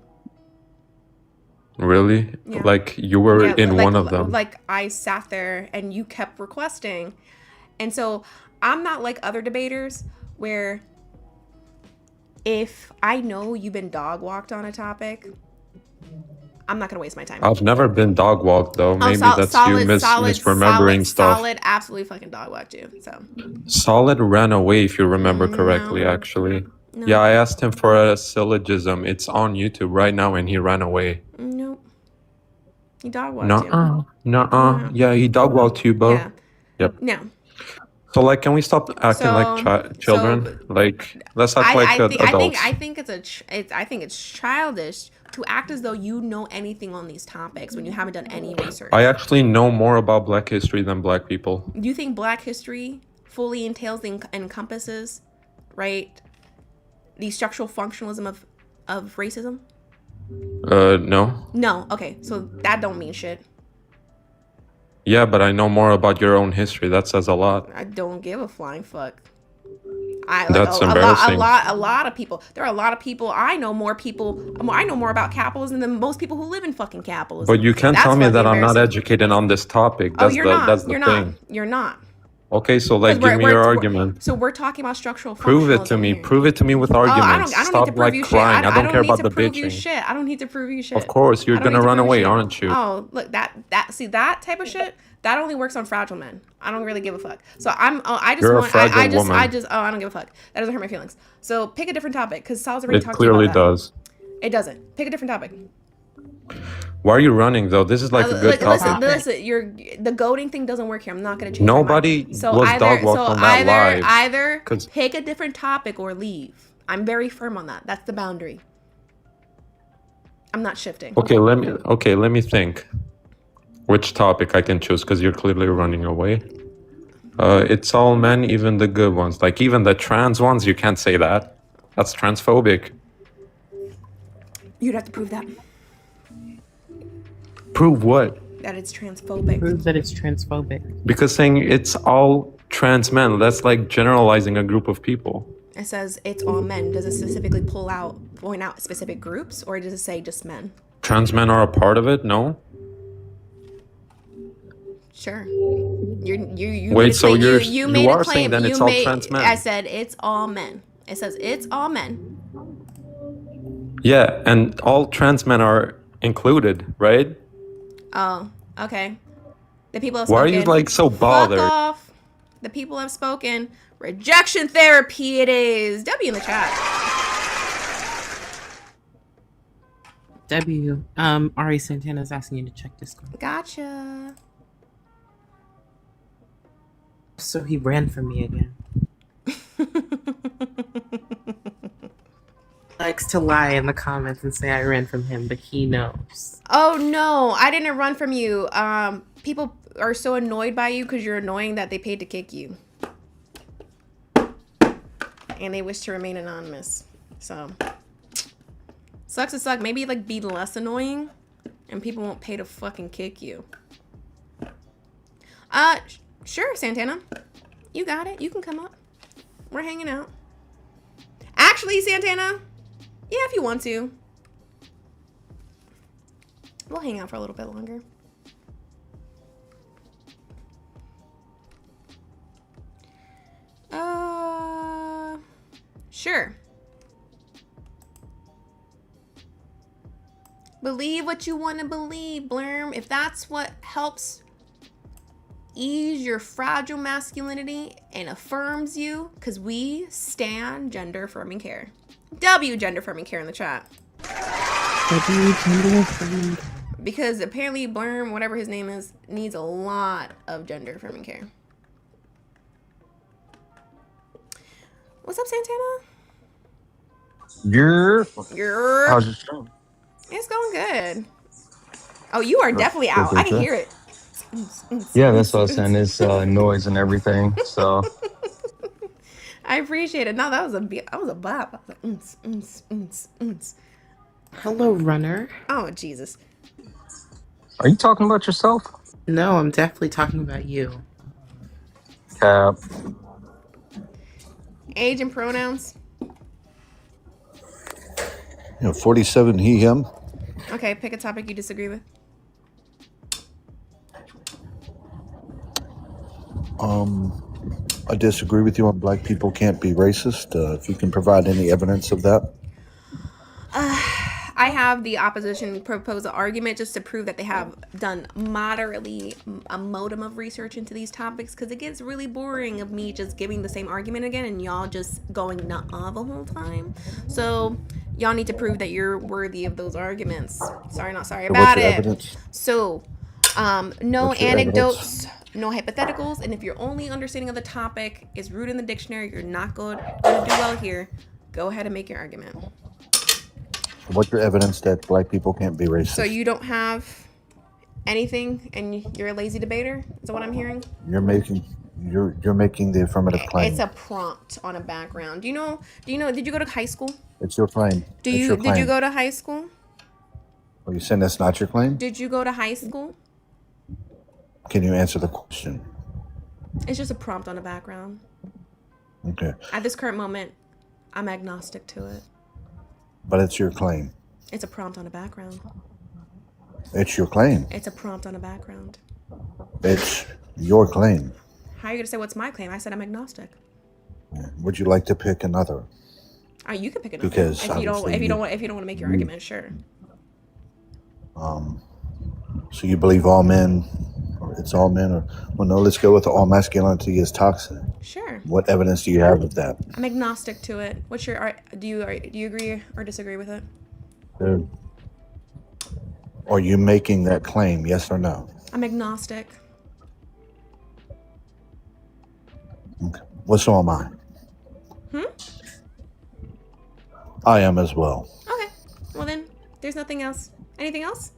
Really? Yeah. Like you were Yeah, in like- one of them. Like I sat there and you kept requesting. And so I'm not like other debaters where if I know you've been dog walked on a topic, I'm not gonna waste my time. I've never been dog walked though. Oh, Maybe that's you misremembering stuff. Solid, absolutely fucking dog walked you. So Solid ran away, if you remember correctly, No. actually. No. Yeah, I asked him for a syllogism. It's on YouTube right now, and he ran away. nope. He dog walked you. Nuh-uh. Nuh-uh. No. Yeah, he dog walked you, bro. Yeah. Yep. No. So, like, can we stop acting like children? Like, let's act like adults. I think it's childish to act as though you know anything on these topics when you haven't done any research. I actually know more about Black history than Black people. Do you think Black history fully entails and encompasses, right, the structural functionalism of racism? No. No. Okay, so that don't mean shit. Yeah, but I know more about your own history. That says a lot. I don't give a flying fuck. That's embarrassing. A lot of people. There are a lot of people. I know more about capitalism than most people who live in fucking capitalism. But you can't That's tell me that fucking I'm not embarrassing. educated on this topic. Oh, That's you're the not. that's the You're thing. not. You're not. Okay, so like, 'Cause give me we're- your we're- argument. So we're talking about structural. Prove it to functionalism me. here. Prove it to me with arguments. I don't need Stop to prove like you shit. crying. I don't care need about to the prove you bitching. shit. I don't need to prove you shit. Of course, you're I don't gonna need to run prove away, shit. aren't you? Oh, look, that type of shit that only works on fragile men. I don't really give a fuck. So I just You're a want fragile I woman. I don't give a fuck. That doesn't hurt my feelings. So pick a different topic because Sal's already It talked to you clearly about that. does. It doesn't. Pick a different topic. Why are you running though? This is like a good topic. Listen, the goading thing doesn't work here. I'm not gonna change. my mind. Nobody was dog walked on that live. Either 'Cause- pick a different topic or leave. I'm very firm on that. That's the boundary. I'm not shifting. Okay, let me think. Which topic I can choose because you're clearly running away. It's all men, even the good ones. Like even the trans ones, you can't say that. That's transphobic. You'd have to prove that. Prove what? That it's transphobic. Prove that it's transphobic. Because saying it's all trans men, that's like generalizing a group of people. It says it's all men. Does it specifically point out specific groups, or does it say just men? Trans men are a part of it? No? Sure. You Wait, made a so claim. you You made a are claim. saying that You it's all made- trans men? I said it's all men. It says it's all men. Yeah, and all trans men are included, right? Oh, okay. The people have Why are spoken. you like so bothered? Fuck off. The people have spoken. Rejection therapy it is. W in the chat. W. Ari Santana's asking you to check Discord. Gotcha. So he ran from me again. Likes to lie in the comments and say I ran from him, but he knows. Oh no, I didn't run from you. People are so annoyed by you because you're annoying that they paid to kick you. And they wish to remain anonymous. So sucks to suck. Maybe like be less annoying and people won't pay to fucking kick you. Sure, Santana. You got it. You can come up. We're hanging out. Actually, Santana, yeah, if you want to. We'll hang out for a little bit longer. Sure. Believe what you want to believe, Blurm. If that's what helps ease your fragile masculinity and affirms you, because we stand gender affirming care. W gender affirming care in the chat. W gender affirming. Because apparently Blurm, whatever his name is, needs a lot of gender affirming care. What's up, Santana? You're. How's it going? It's going good. Oh, you are definitely out. I can hear it. Yeah, that's what I was saying. It's noise and everything. So I appreciate it. No, that was a bop. I was like, Hello, runner. Oh, Jesus. are you talking about yourself? No, I'm definitely talking about you. Cap. Age and pronouns. 47 he him. Okay, pick a topic you disagree with. I disagree with you on black people can't be racist. If you can provide any evidence of that. I have the opposition propose an argument just to prove that they have done moderately a modicum of research into these topics, because it gets really boring of me just giving the same argument again and y'all just going nuh-uh the whole time. So y'all need to prove that you're worthy of those arguments. Sorry, not sorry about it. Evidence? So no anecdotes, no hypotheticals, and if your only understanding of the topic is rooted in the dictionary, you're not going to do well here. Go ahead and make your argument. What's your evidence that black people can't be racist? So you don't have anything, and you're a lazy debater? Is that what I'm hearing? You're making the affirmative claim. It's a prompt on a background. Do you know? Did you go to high school? It's your claim. Did you go to high school? Are you saying that's not your claim? Did you go to high school? Can you answer the question? It's just a prompt on a background. Okay. At this current moment, I'm agnostic to it. But it's your claim. It's a prompt on a background. It's your claim. It's a prompt on a background. It's your claim. How are you gonna say what's my claim? I said I'm agnostic. Would you like to pick another? You can pick another. Because if you don't want to make your argument, sure. So you believe all men, or it's all men, or well, no, let's go with all masculinity is toxic. Sure. What evidence do you have of that? I'm agnostic to it. What's your do you agree or disagree with it? Are you making that claim? Yes or no? I'm agnostic. Okay. Well, so am I. I am as well. Okay. Well then, there's nothing else. Anything else?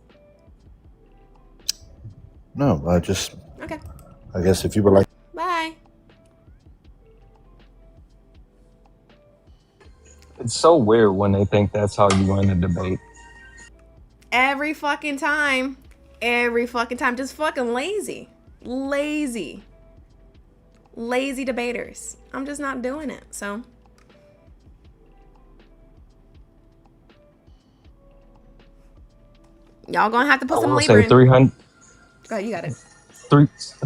No, I just. Okay. I guess if you would like. Bye. It's so weird when they think that's how you win a debate. Every fucking time. Just fucking lazy. Lazy debaters. I'm just not doing it. So y'all gonna have to put some labor in. 300. Go ahead, you got it.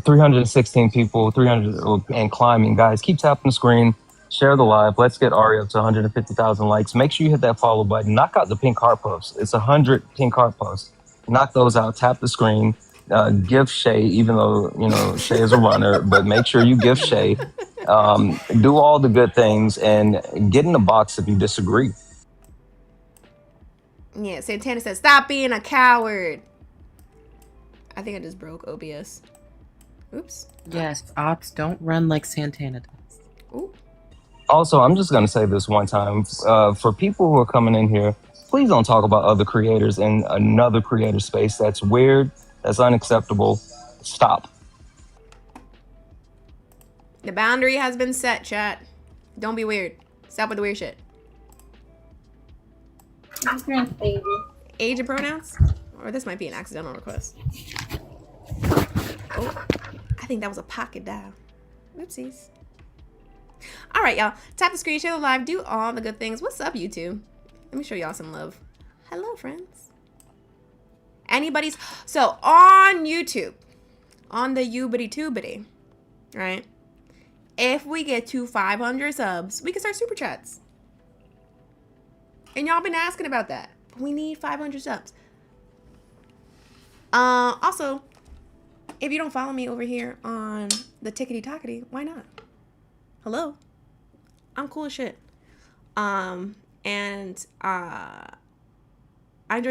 316 people, 300 and climbing. Guys, keep tapping the screen. Share the live. Let's get Ari up to 150,000 likes. Make sure you hit that follow button. Knock out the pink heart posts. It's 100 pink heart posts. Knock those out. Tap the screen. Give Shay, even though Shay is a runner, but make sure you give Shay. Do all the good things and get in the box if you disagree. Yeah, Santana says, stop being a coward. I think I just broke OBS. Oops. Yes, ops don't run like Santana does. Ooh. Also, I'm just going to say this one time. For people who are coming in here, please don't talk about other creators in another creator space. That's weird. That's unacceptable. Stop. The boundary has been set, chat. Don't be weird. Stop with the weird shit. Age and pronouns? Or this might be an accidental request. Oh, I think that was a pocket dial. Oopsies. All right, y'all. Tap the screen, share the live, do all the good things. What's up, YouTube? Let me show y'all some love. Hello, friends. So on YouTube, on the Ubity-Tubity, right? If we get to 500 subs, we can start super chats. And y'all been asking about that. But we need 500 subs. Also, if you don't follow me over here on the Tickety Tockety, why not? Hello? I'm cool as shit. I enjoy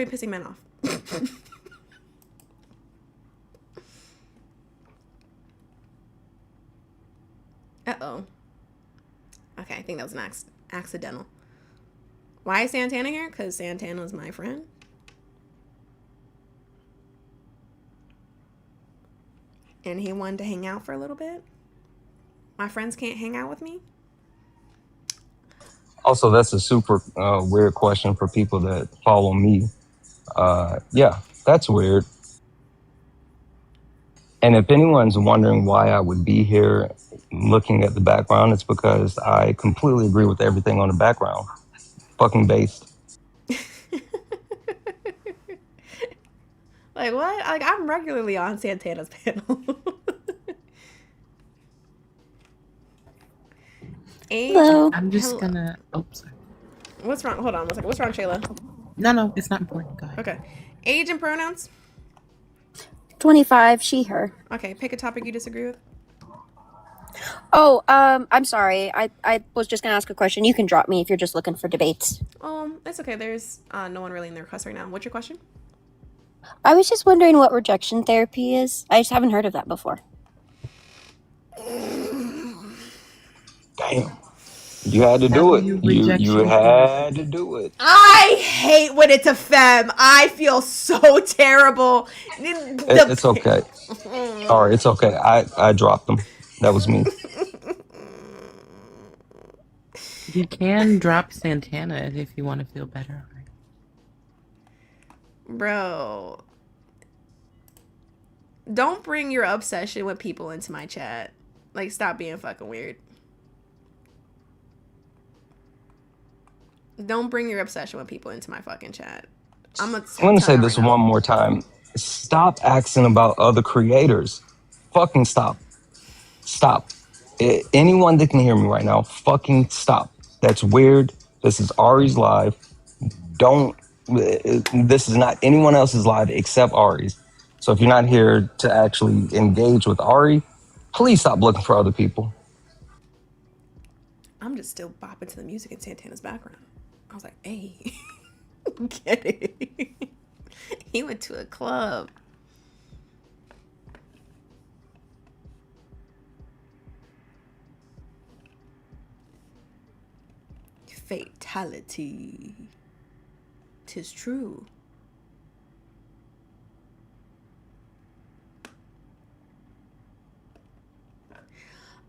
pissing men off. Uh-oh. Okay, I think that was an accidental. Why is Santana here? Because Santana's my friend. And he wanted to hang out for a little bit. My friends can't hang out with me. Also, that's a super weird question for people that follow me. Yeah, that's weird. And if anyone's wondering why I would be here looking at the background, it's because I completely agree with everything on the background. Fucking based. Like what? Like I'm regularly on Santana's panel. Age. Hello. I'm just gonna. Oh, sorry. What's wrong? Hold on 1 second. What's wrong, Shayla? No, it's not important. Go ahead. Okay. Age and pronouns. 25, she, her. Okay. Pick a topic you disagree with. Oh, I'm sorry. I was just gonna ask a question. You can drop me if you're just looking for debates. It's okay. There's no one really in their request right now. What's your question? I was just wondering what rejection therapy is. I just haven't heard of that before. Damn. You had to do it. You had to do it. I hate when it's a femme. I feel so terrible. It's okay. All right, it's okay. I dropped them. That was me. You can drop Santana if you want to feel better. Bro. Don't bring your obsession with people into my chat. Like, stop being fucking weird. Don't bring your obsession with people into my fucking chat. I'm gonna say this one more time. Stop asking about other creators. Fucking stop. Stop. Anyone that can hear me right now, fucking stop. That's weird. This is Ari's live. This is not anyone else's live except Ari's. So if you're not here to actually engage with Ari, please stop looking for other people. I'm just still bopping to the music in Santana's background. I was like, hey, get it. He went to a club. Fatality. 'Tis true.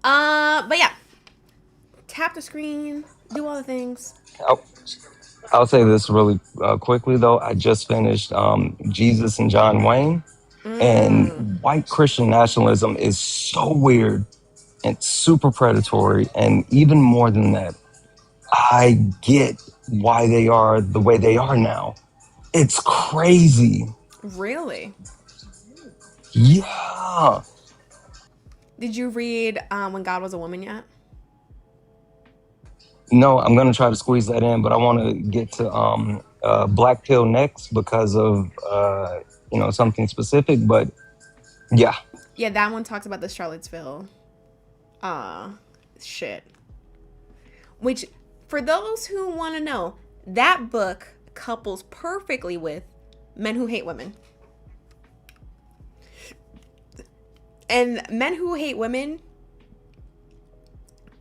But yeah. Tap the screen, do all the things. I'll say this really quickly though. I just finished Jesus and John Wayne, and white Christian nationalism is so weird and super predatory, and even more than that, I get why they are the way they are now. It's crazy. Really? Yeah. Did you read When God Was a Woman yet? No, I'm gonna try to squeeze that in, but I want to get to Black Pill next because of something specific. But yeah, Yeah, that one talks about the Charlottesville shit. Which, for those who want to know, that book couples perfectly with Men Who Hate Women. And Men Who Hate Women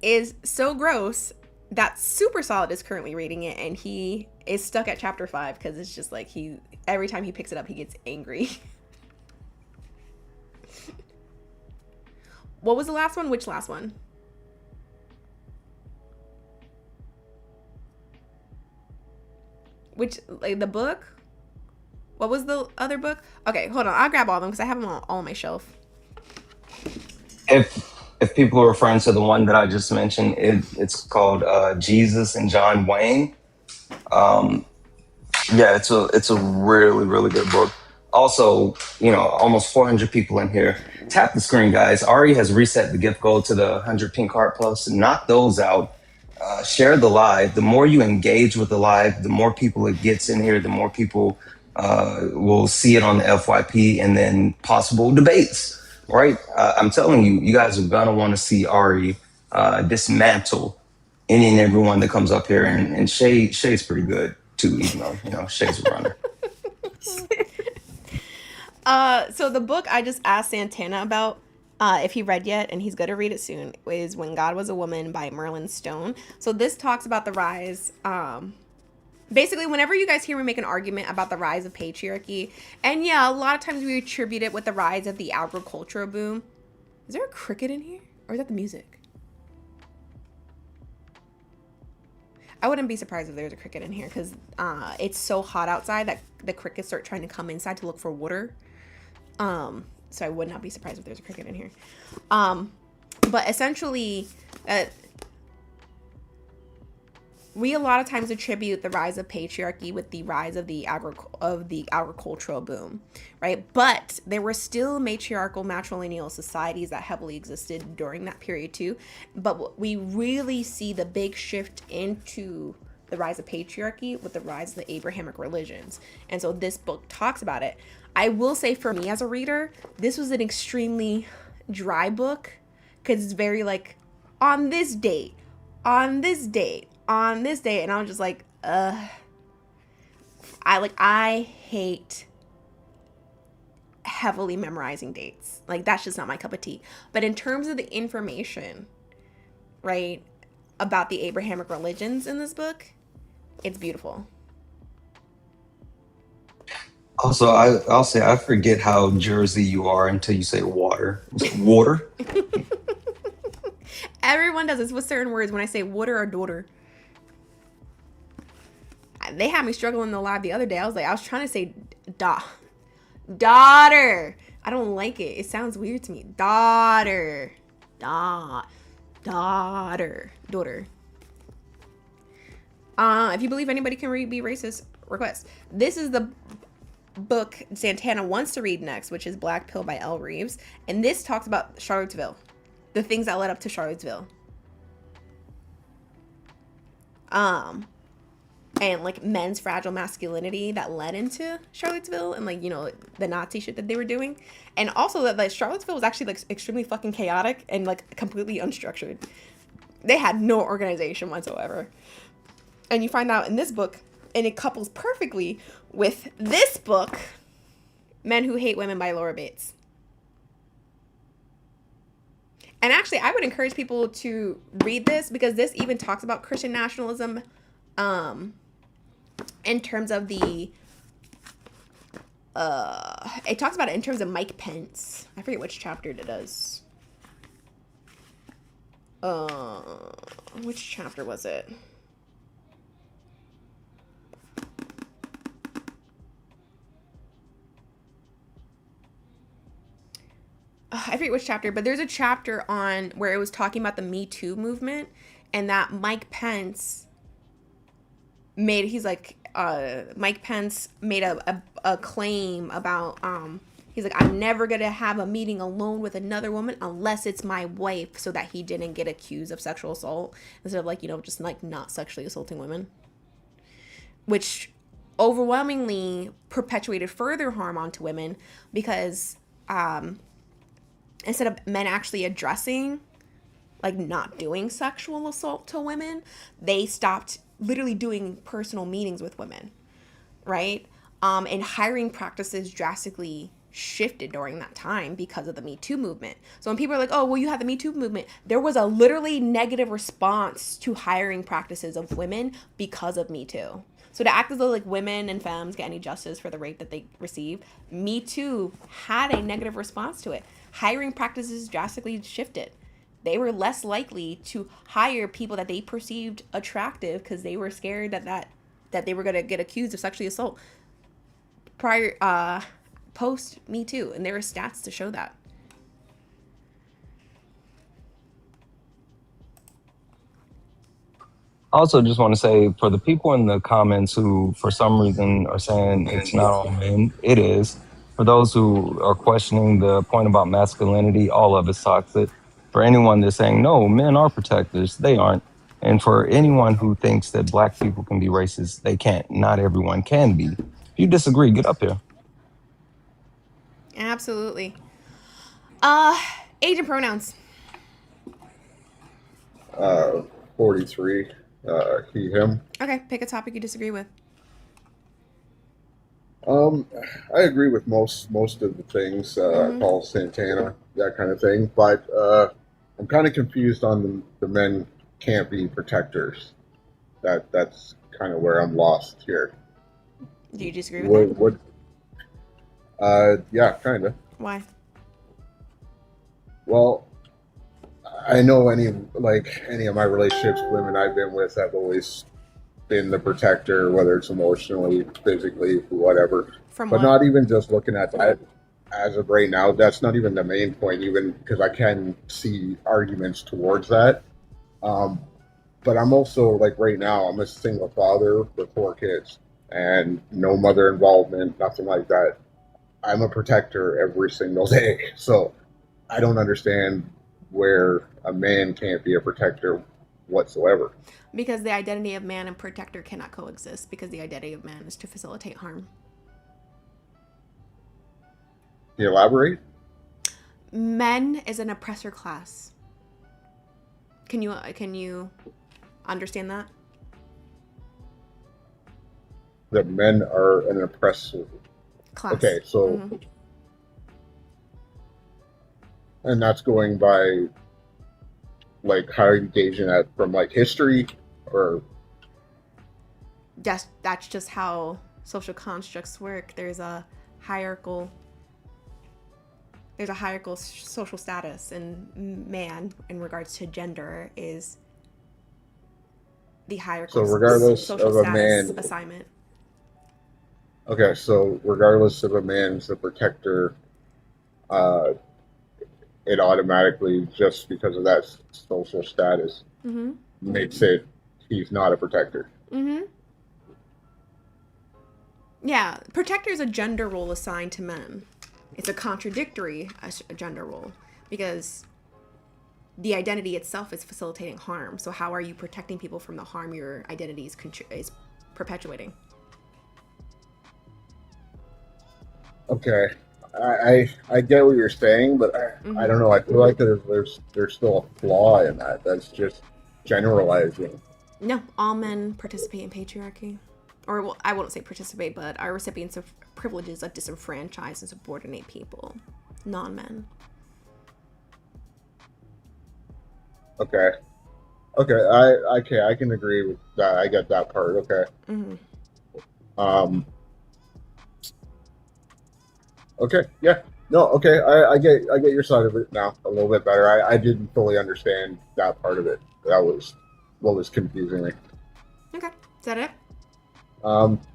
is so gross that Super Solid is currently reading it, and he is stuck at chapter 5 because it's just like every time he picks it up, he gets angry. What was the last one? Which last one? Which, like, the book? What was the other book? Okay, hold on. I'll grab all of them because I have them all on my shelf. if people are referring to the one that I just mentioned, it's called Jesus and John Wayne. Yeah, it's a really, really good book. Also, almost 400 people in here. Tap the screen, guys. Ari has reset the gift goal to the 100 pink heart plus. Knock those out. Share the live. The more you engage with the live, the more people it gets in here, the more people will see it on the FYP, and then possible debates, right? I'm telling you, you guys are gonna want to see Ari dismantle any and everyone that comes up here, and Shay's pretty good too, even though Shay's a runner. So the book I just asked Santana about, if he read yet, and he's going to read it soon, is When God Was a Woman by Merlin Stone. So this talks about the rise, basically whenever you guys hear me make an argument about the rise of patriarchy, and yeah, a lot of times we attribute it with the rise of the agricultural boom. Is there a cricket in here? Or is that the music? I wouldn't be surprised if there's a cricket in here, because it's so hot outside that the crickets start trying to come inside to look for water. So I would not be surprised if there's a cricket in here. But essentially, we a lot of times attribute the rise of patriarchy with the rise of the agricultural boom, right? But there were still matriarchal matrilineal societies that heavily existed during that period too. But we really see the big shift into the rise of patriarchy with the rise of the Abrahamic religions. And so this book talks about it. I will say for me as a reader, this was an extremely dry book because it's very like on this date, on this date, on this day, and I'm just like, I hate heavily memorizing dates. Like, that's just not my cup of tea. But in terms of the information, right, about the Abrahamic religions in this book, it's beautiful. Also, I'll say I forget how Jersey you are until you say water. Water? Everyone does this with certain words when I say water or daughter. They had me struggling in the live the other day. I was trying to say daughter. I don't like it. It sounds weird to me. Daughter. Daughter. If you believe anybody can be racist, request. This is the book Santana wants to read next, which is Black Pill by Elle Reeves. And this talks about Charlottesville. The things that led up to Charlottesville. And like men's fragile masculinity that led into Charlottesville and like, you know, the Nazi shit that they were doing. And also that like Charlottesville was actually like extremely fucking chaotic and like completely unstructured. They had no organization whatsoever. And you find out in this book, and it couples perfectly with this book, Men Who Hate Women by Laura Bates. And actually, I would encourage people to read this because this even talks about Christian nationalism in terms of the it talks about it in terms of Mike Pence. I forget which chapter it does. Which chapter was it? I forget which chapter, but there's a chapter on where it was talking about the Me Too movement and that Mike Pence made a claim about, he's like, I'm never going to have a meeting alone with another woman unless it's my wife, so that he didn't get accused of sexual assault instead of like, you know, just like not sexually assaulting women, which overwhelmingly perpetuated further harm onto women because, instead of men actually addressing, like not doing sexual assault to women, they stopped literally doing personal meetings with women, right? And hiring practices drastically shifted during that time because of the Me Too movement. So when people are like, oh, well, you have the Me Too movement, there was a literally negative response to hiring practices of women because of Me Too. So to act as though like women and femmes get any justice for the rape that they receive, Me Too had a negative response to it. Hiring practices drastically shifted. They were less likely to hire people that they perceived attractive because they were scared that they were going to get accused of sexually assault post Me Too. And there are stats to show that. I also just want to say, for the people in the comments who for some reason are saying it's not all men, it is. For those who are questioning the point about masculinity, all of it's toxic. For anyone that's saying, no, men are protectors, they aren't. And for anyone who thinks that black people can be racist, they can't. Not everyone can be. If you disagree, get up here. Absolutely. Age and pronouns. 43. He, him. Okay, pick a topic you disagree with. I agree with most of the things, Paul Santana, that kind of thing, but I'm kind of confused on the men can't be protectors. That's kind of where I'm lost here. Do you disagree with that? Yeah, kind of. Why? Well, I know any of my relationships, women I've been with, have always been the protector, whether it's emotionally, physically, whatever. But not even just looking at that as of right now. That's not even the main point, even because I can see arguments towards that. but I'm also like right now, I'm a single father with 4 kids and no mother involvement, nothing like that. I'm a protector every single day. So I don't understand where a man can't be a protector whatsoever. Because the identity of man and protector cannot coexist, because the identity of man is to facilitate harm. Can you elaborate? Men is an oppressor class. Can you understand that? That men are an oppressive class. Okay, so and that's going by like how you gauging that from like history or That's just how social constructs work. There's a hierarchical social status, and man in regards to gender is the hierarchical so regardless social of a status man assignment. Okay, so regardless of a man's the protector, it automatically, just because of that social status, makes it he's not a protector. Yeah, protector is a gender role assigned to men. It's a contradictory gender role because the identity itself is facilitating harm. So how are you protecting people from the harm your identity is perpetuating? Okay, I get what you're saying, but I don't know. I feel like there's still a flaw in that. That's just generalizing. No, all men participate in patriarchy. Or, well, I won't say participate, but are recipients of privileges that disenfranchise and subordinate people. Non-men. Okay, I can agree with that. I get that part. Okay. Okay, yeah. No, okay, I get your side of it now a little bit better. I didn't fully understand that part of it. That was what was confusing me. Okay, is that it?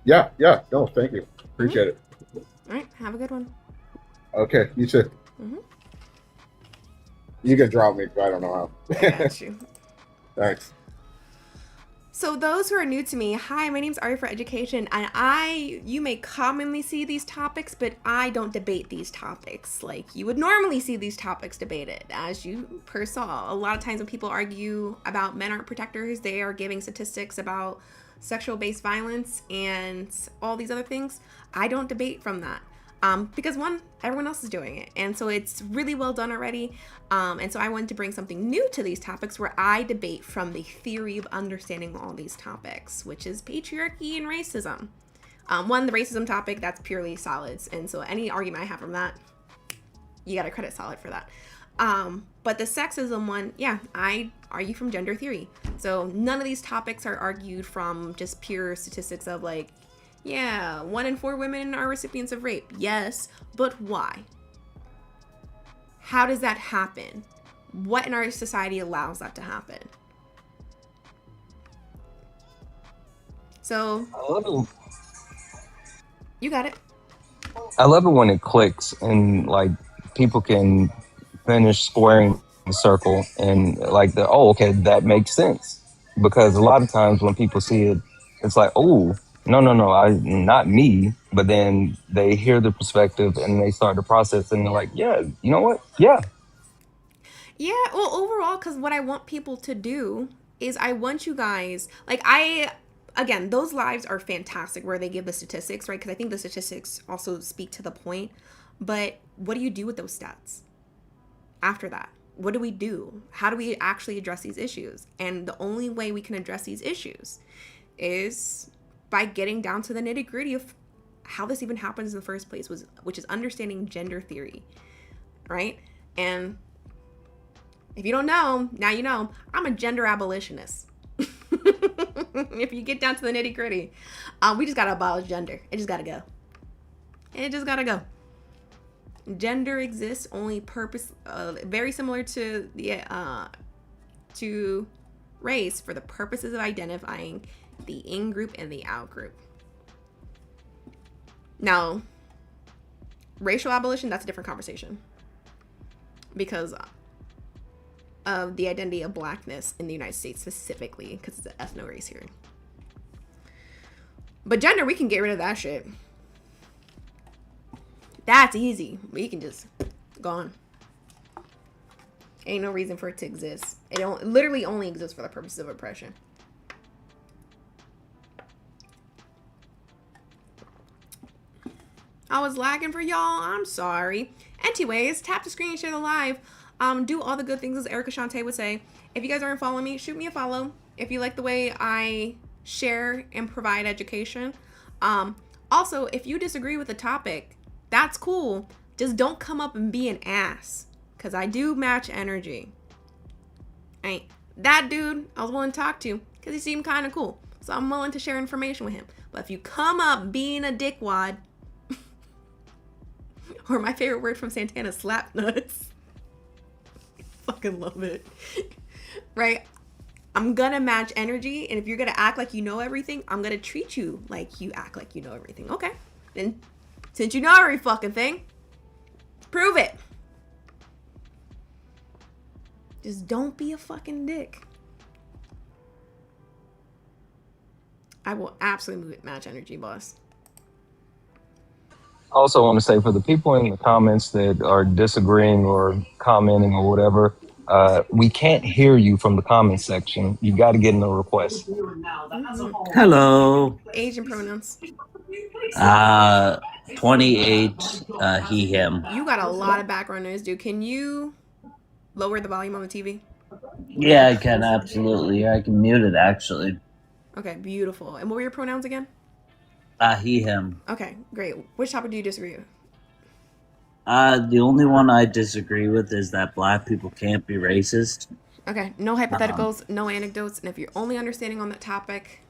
Yeah. No, thank you. Appreciate it. All right, have a good one. Okay, you too. You can drop me, but I don't know how. I got you. Thanks. So those who are new to me, hi, my name's Ari for Education, and you may commonly see these topics, but I don't debate these topics like you would normally see these topics debated, as you saw. A lot of times when people argue about men aren't protectors, they are giving statistics about sexual-based violence and all these other things. I don't debate from that. Because one, everyone else is doing it. And so it's really well done already. And so I wanted to bring something new to these topics where I debate from the theory of understanding all these topics, which is patriarchy and racism. The racism topic, that's purely solids. And so any argument I have from that, you got to credit solid for that. But the sexism one, yeah, I argue from gender theory. So none of these topics are argued from just pure statistics of like, yeah, 1 in 4 women are recipients of rape. Yes, but why? How does that happen? What in our society allows that to happen? So, you got it. I love it when it clicks and like people can finish squaring the circle and like okay, that makes sense. Because a lot of times when people see it, it's like, oh, no, not me. But then they hear the perspective and they start the process and they're like, yeah, you know what? Yeah. Yeah, well, overall, because what I want people to do is I want you guys, again, those lives are fantastic where they give the statistics, right? Because I think the statistics also speak to the point. But what do you do with those stats after that? What do we do? How do we actually address these issues? And the only way we can address these issues is by getting down to the nitty-gritty of how this even happens in the first place, which is understanding gender theory, right? And if you don't know, now you know, I'm a gender abolitionist. If you get down to the nitty-gritty, we just gotta abolish gender. It just gotta go. It just gotta go. Gender exists only very similar to to race for the purposes of identifying the in-group and the out-group. Now, racial abolition, that's a different conversation. Because of the identity of blackness in the United States specifically, because it's an ethno-race hearing. But gender, we can get rid of that shit. That's easy. We can just go on. Ain't no reason for it to exist. It literally only exists for the purposes of oppression. I was lagging for y'all. I'm sorry. Anyways, tap the screen, share the live. Do all the good things, as Erica Shante would say. If you guys aren't following me, shoot me a follow. If you like the way I share and provide education. Also, if you disagree with the topic, that's cool. Just don't come up and be an ass. Because I do match energy. That dude I was willing to talk to because he seemed kind of cool. So I'm willing to share information with him. But if you come up being a dickwad, or my favorite word from Santana, slap nuts. Fucking love it. Right? I'm gonna match energy, and if you're gonna act like you know everything, I'm gonna treat you like you act like you know everything. Okay. Then since you know every fucking thing, prove it. Just don't be a fucking dick. I will absolutely match energy, boss. I also want to say for the people in the comments that are disagreeing or commenting or whatever, we can't hear you from the comment section. You got to get in the request. Hello. Age and pronouns. 28, he, him. You got a lot of background noise, dude. Can you lower the volume on the TV? Yeah, I can, absolutely. I can mute it, actually. Okay, beautiful. And what were your pronouns again? He, him. Okay, great. Which topic do you disagree with? The only one I disagree with is that black people can't be racist. Okay, no hypotheticals, no anecdotes, and if your only understanding on that topic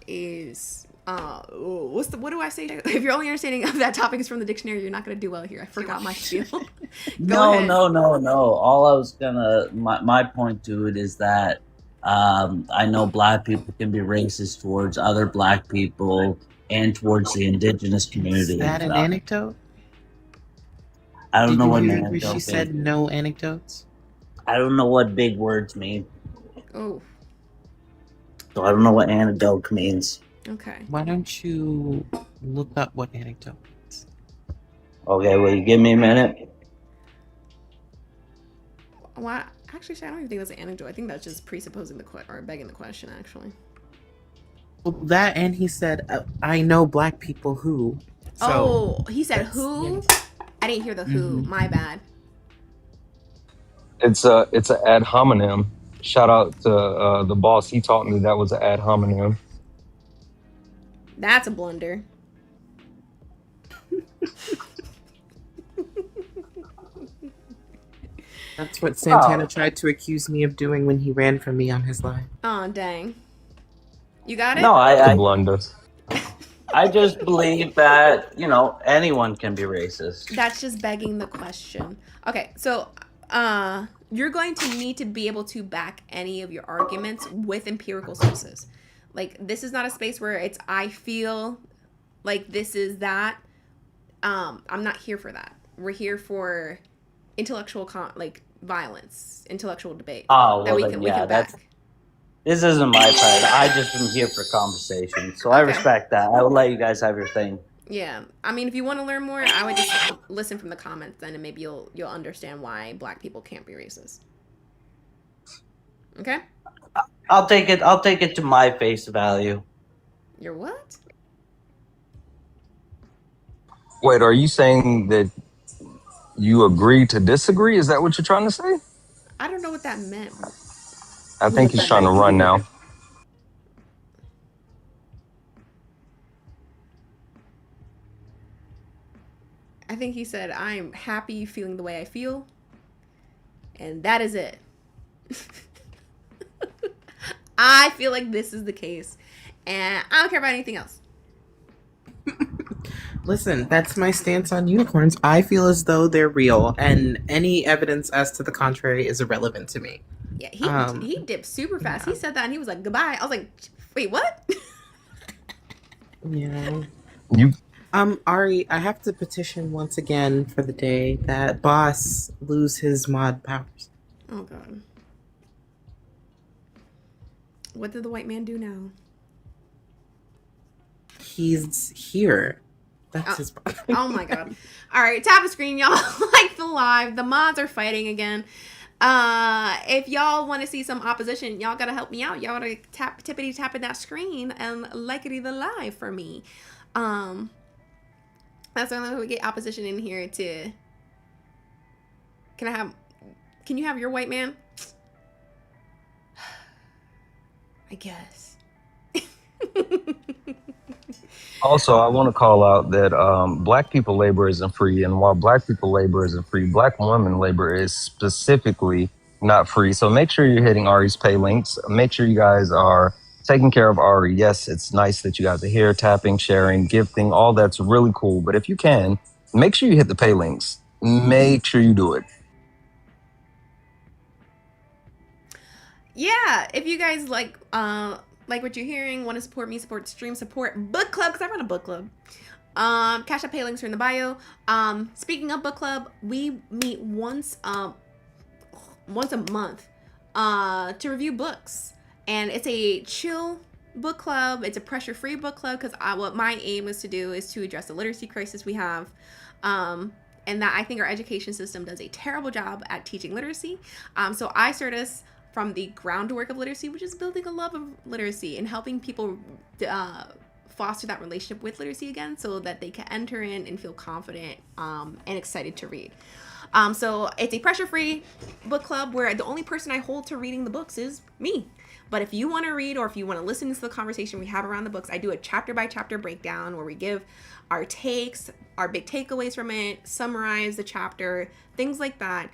is what do I say? If your only understanding of that topic is from the dictionary, you're not gonna do well here. I forgot my spiel. No. All I was my point to it is that I know black people can be racist towards other black people and towards the indigenous community. Is that an anecdote? I don't know what an anecdote anecdote she said no anecdotes? I don't know what big words mean. Oh. So I don't know what anecdote means. Okay. Why don't you look up what anecdote means? Okay, will you give me a minute? Well, actually, I don't even think that's an anecdote. I think that's just presupposing or begging the question, actually. Well, that, and he said, I know black people who. So he said who? I didn't hear the who. My bad. It's a ad hominem. Shout out to the boss. He taught me that was an ad hominem. That's a blunder. That's what Santana tried to accuse me of doing when he ran from me on his line. Oh, dang. You got it? No, I blunder. I just believe that, anyone can be racist. That's just begging the question. Okay, so you're going to need to be able to back any of your arguments with empirical sources. Like, this is not a space where it's I feel like this is that. I'm not here for that. We're here for intellectual violence, intellectual debate. Oh, that well, we can back. This isn't my part. I just am here for conversation. So I respect that. I will let you guys have your thing. Yeah. I mean, if you want to learn more, I would just listen from the comments then, and maybe you'll understand why black people can't be racist. Okay? I'll take it to my face value. Your what? Wait, are you saying that you agree to disagree? Is that what you're trying to say? I don't know what that meant. I think he's trying to run now. I think he said, I'm happy feeling the way I feel. And that is it. I feel like this is the case. And I don't care about anything else. Listen, that's my stance on unicorns. I feel as though they're real, and any evidence as to the contrary is irrelevant to me. Yeah, he dipped super fast. Yeah. He said that and he was like, goodbye. I was like, wait, what? Yeah. You Ari, I have to petition once again for the day that Boss lose his mod powers. Oh god. What did the white man do now? He's here. That's his problem. Oh my god. All right, tap the screen, y'all. Like the live. The mods are fighting again. If y'all want to see some opposition, y'all gotta help me out. Y'all gotta tippity tapping that screen and likety the live for me. That's the only way we get opposition in here to. Can you have your white man? I guess. Also, I want to call out that black people labor isn't free. And while black people labor isn't free, black women labor is specifically not free. So make sure you're hitting Ari's pay links. Make sure you guys are taking care of Ari. Yes, it's nice that you guys are here, tapping, sharing, gifting, all that's really cool. But if you can, make sure you hit the pay links. Make sure you do it. Yeah, if you guys like what you're hearing, want to support me, support the stream, support book club, because I run a book club. Cash App pay links are in the bio. Speaking of book club, we meet once a month to review books, and it's a chill book club. It's a pressure-free book club because what my aim is to do is to address the literacy crisis we have, and that I think our education system does a terrible job at teaching literacy. So I start us from the groundwork of literacy, which is building a love of literacy and helping people foster that relationship with literacy again so that they can enter in and feel confident and excited to read. So it's a pressure-free book club where the only person I hold to reading the books is me. But if you want to read or if you want to listen to the conversation we have around the books, I do a chapter-by-chapter breakdown where we give our takes, our big takeaways from it, summarize the chapter, things like that.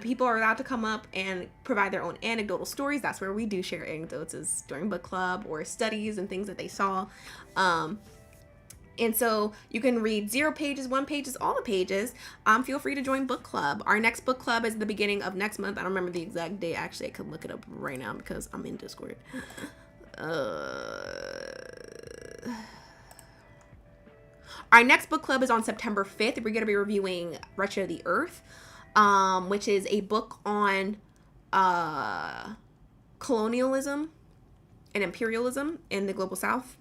People are allowed to come up and provide their own anecdotal stories. That's where we do share anecdotes, is during book club or studies and things that they saw. And so you can read 0 pages, 1 pages, all the pages. Feel free to join book club. Our next book club is the beginning of next month. I don't remember the exact date. Actually, I could look it up right now because I'm in Discord. Our next book club is on September 5th. We're going to be reviewing Wretched of the Earth, which is a book on colonialism and imperialism in the global south.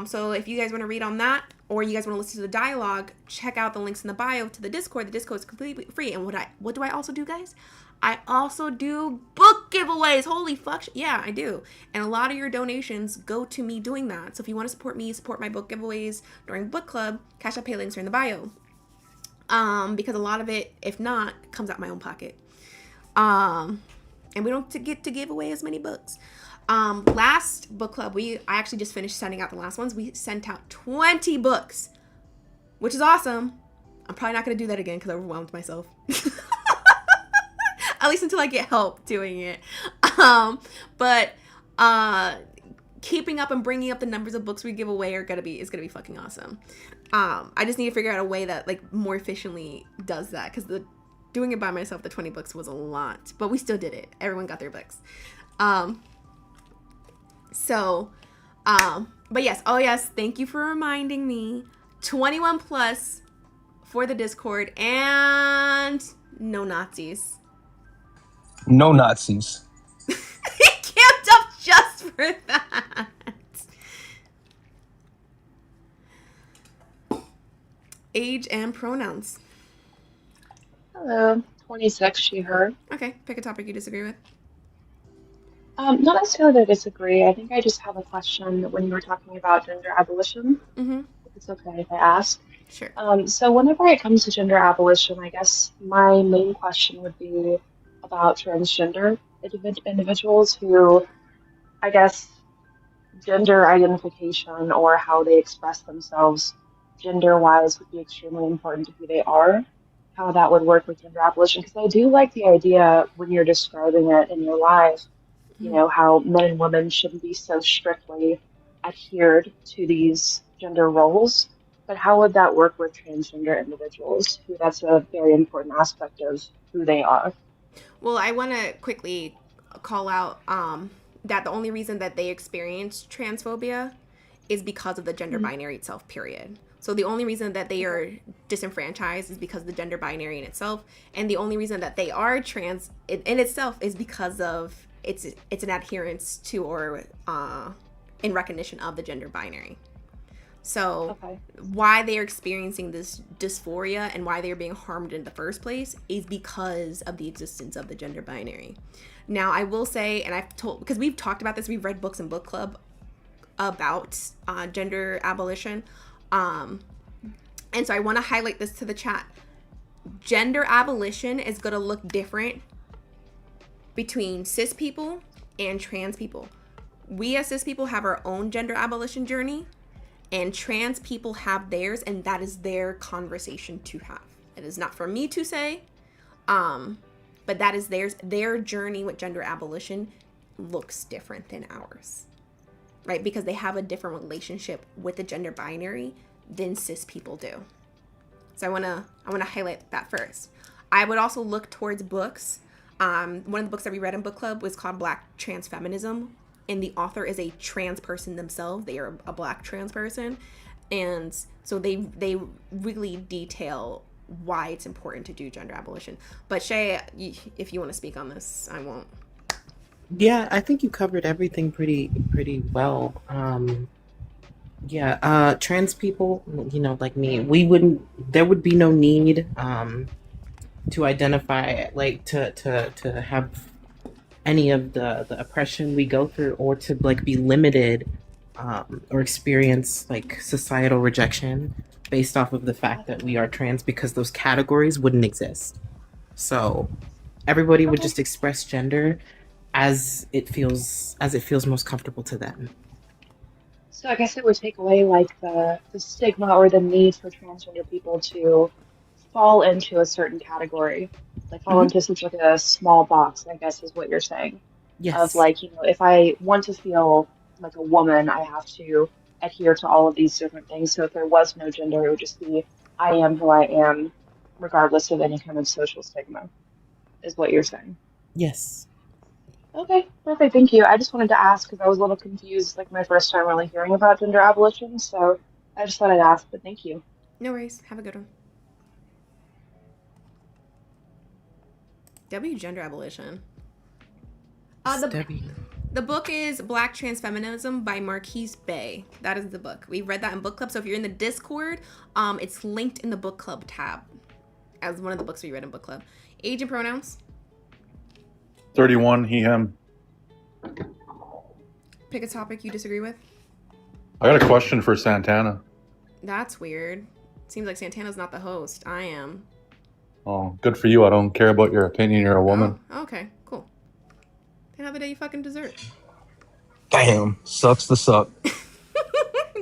So if you guys want to read on that, or you guys want to listen to the dialogue, check out the links in the bio to the Discord. The Discord is completely free. And what do I also do, guys? I also do book giveaways. Holy fuck. Yeah, I do. And a lot of your donations go to me doing that. So if you want to support me, support my book giveaways during book club, Cash App pay links are in the bio. Because a lot of it, if not, comes out my own pocket. And we don't get to give away as many books. Last book club, I actually just finished sending out the last ones. We sent out 20 books, which is awesome. I'm probably not going to do that again because I overwhelmed myself. At least until I get help doing it. But keeping up and bringing up the numbers of books we give away is gonna be fucking awesome. I just need to figure out a way that like more efficiently does that, because doing it by myself, the 20 books was a lot, but we still did it. Everyone got their books. But yes, oh yes, thank you for reminding me. 21 plus for the Discord, and no Nazis. No Nazis. He camped up just for that. Age and pronouns. Hello, 26, she, her. Okay, pick a topic you disagree with. Not necessarily that I disagree. I think I just have a question when you were talking about gender abolition. Mm-hmm. If it's okay if I ask. Sure. So whenever it comes to gender abolition, I guess my main question would be about transgender individuals who, I guess, gender identification or how they express themselves gender-wise would be extremely important to who they are, how that would work with gender abolition. Because I do like the idea when you're describing it in your life, you know, how men and women shouldn't be so strictly adhered to these gender roles. But how would that work with transgender individuals, who that's a very important aspect of who they are? Well, I want to quickly call out that the only reason that they experience transphobia is because of the gender binary itself, period. So the only reason that they are disenfranchised is because of the gender binary in itself. And the only reason that they are trans in itself is because of it's an adherence to or in recognition of the gender binary. So why they are experiencing this dysphoria and why they are being harmed in the first place is because of the existence of the gender binary. Now, I will say, and I've told, because we've talked about this, we've read books in book club about gender abolition. And so I want to highlight this to the chat. Gender abolition is going to look different between cis people and trans people. We as cis people have our own gender abolition journey, and trans people have theirs, and that is their conversation to have. It is not for me to say, but that is theirs. Their journey with gender abolition looks different than ours, right? Because they have a different relationship with the gender binary than cis people do. So I wanna highlight that first. I would also look towards books. One of the books that we read in book club was called Black Trans Feminism, and the author is a trans person themselves. They are a Black trans person, and so they really detail why it's important to do gender abolition. But Shay, if you want to speak on this, I won't. Yeah, I think you covered everything pretty well. Trans people, like me, there would be no need to identify, like to have any of the oppression we go through, or to like be limited or experience like societal rejection based off of the fact that we are trans, because those categories wouldn't exist. So everybody would just express gender as it feels most comfortable to them. So I guess it would take away like the stigma or the need for transgender people to fall into a certain category, like fall into such like a small box, I guess is what you're saying. Yes. Of like, if I want to feel like a woman, I have to adhere to all of these different things. So if there was no gender, it would just be I am who I am, regardless of any kind of social stigma, is what you're saying. Yes. Okay, perfect. Thank you. I just wanted to ask because I was a little confused, like my first time really hearing about gender abolition. So I just thought I'd ask, but thank you. No worries. Have a good one. Gender abolition. The book is Black Trans Feminism by Marquise Bay. That is the book. We read that in book club. So if you're in the Discord, it's linked in the book club tab as one of the books we read in book club. Age and pronouns. 31, he, him. Pick a topic you disagree with. I got a question for Santana. That's weird. Seems like Santana's not the host. I am. Oh, good for you. I don't care about your opinion. You're a woman. Oh, okay, cool. Then have the day you fucking deserve. Damn, sucks to suck.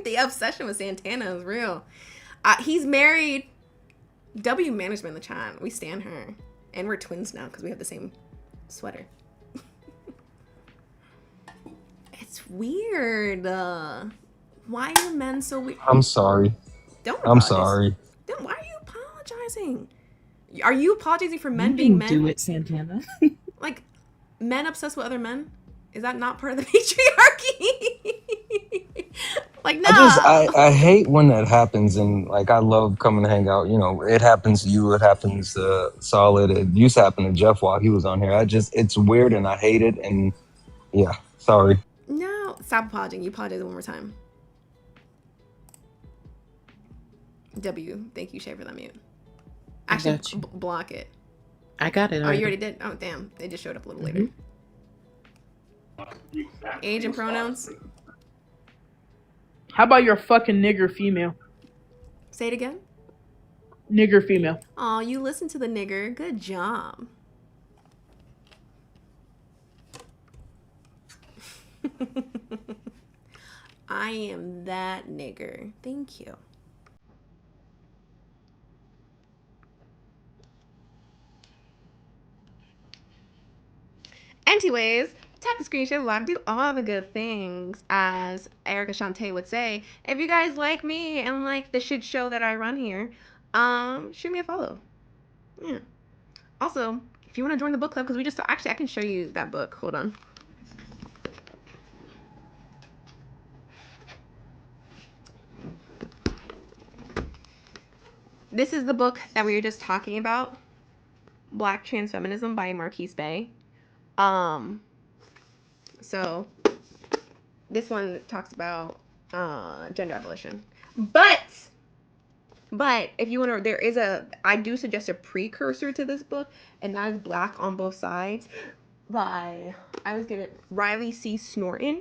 The obsession with Santana is real. He's married. W management in the chat. We stan her. And we're twins now because we have the same sweater. It's weird. Why are men so weird? I'm sorry. Don't I'm apologize. sorry. Then why are you apologizing? Are you apologizing for men being men? Do it, Santana. Like, men obsessed with other men? Is that not part of the patriarchy? Like, no. I hate when that happens, and like I love coming to hang out. It happens to you. It happens to Solid. It used to happen to Jeff while he was on here. It's weird, and I hate it. And yeah, sorry. No, stop apologizing. You apologize one more time. W, thank you, Shay, for that mute. Actually, block it. I got it. Oh, you already did? Oh, damn. They just showed up a little later. Age and pronouns. How about your fucking nigger female? Say it again. Nigger female. Oh, you listen to the nigger. Good job. I am that nigger. Thank you. Anyways, tap the screen, share the live, do all the good things, as Erica Shante would say. If you guys like me and like the shit show that I run here, shoot me a follow. Yeah. Also, if you want to join the book club, because I can show you that book. Hold on. This is the book that we were just talking about, Black Trans Feminism by Marquise Bay. So this one talks about gender abolition. But if you want to, I do suggest a precursor to this book, and that is Black on Both Sides by, I always get it, Riley C. Snorton,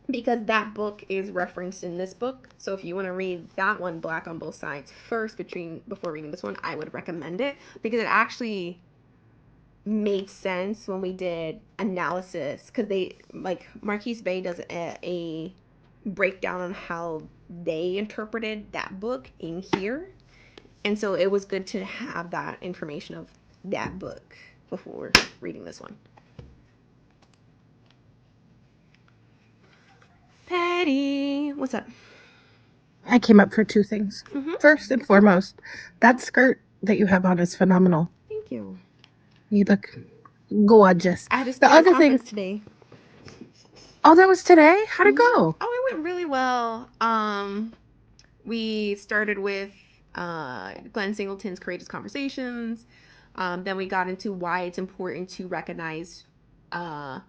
because that book is referenced in this book. So if you want to read that one, Black on Both Sides, first before reading this one, I would recommend it, because it actually made sense when we did analysis, because Marquise Bay does a breakdown on how they interpreted that book in here, and so it was good to have that information of that book before reading this one. Patty, what's up? I came up for two things. First and foremost, that skirt that you have on is phenomenal. Thank you. You look gorgeous. I just The did a other thing conference today. Oh, that was today? How'd it go? Oh, it went really well. We started with Glenn Singleton's Courageous Conversations. Then we got into why it's important to recognize and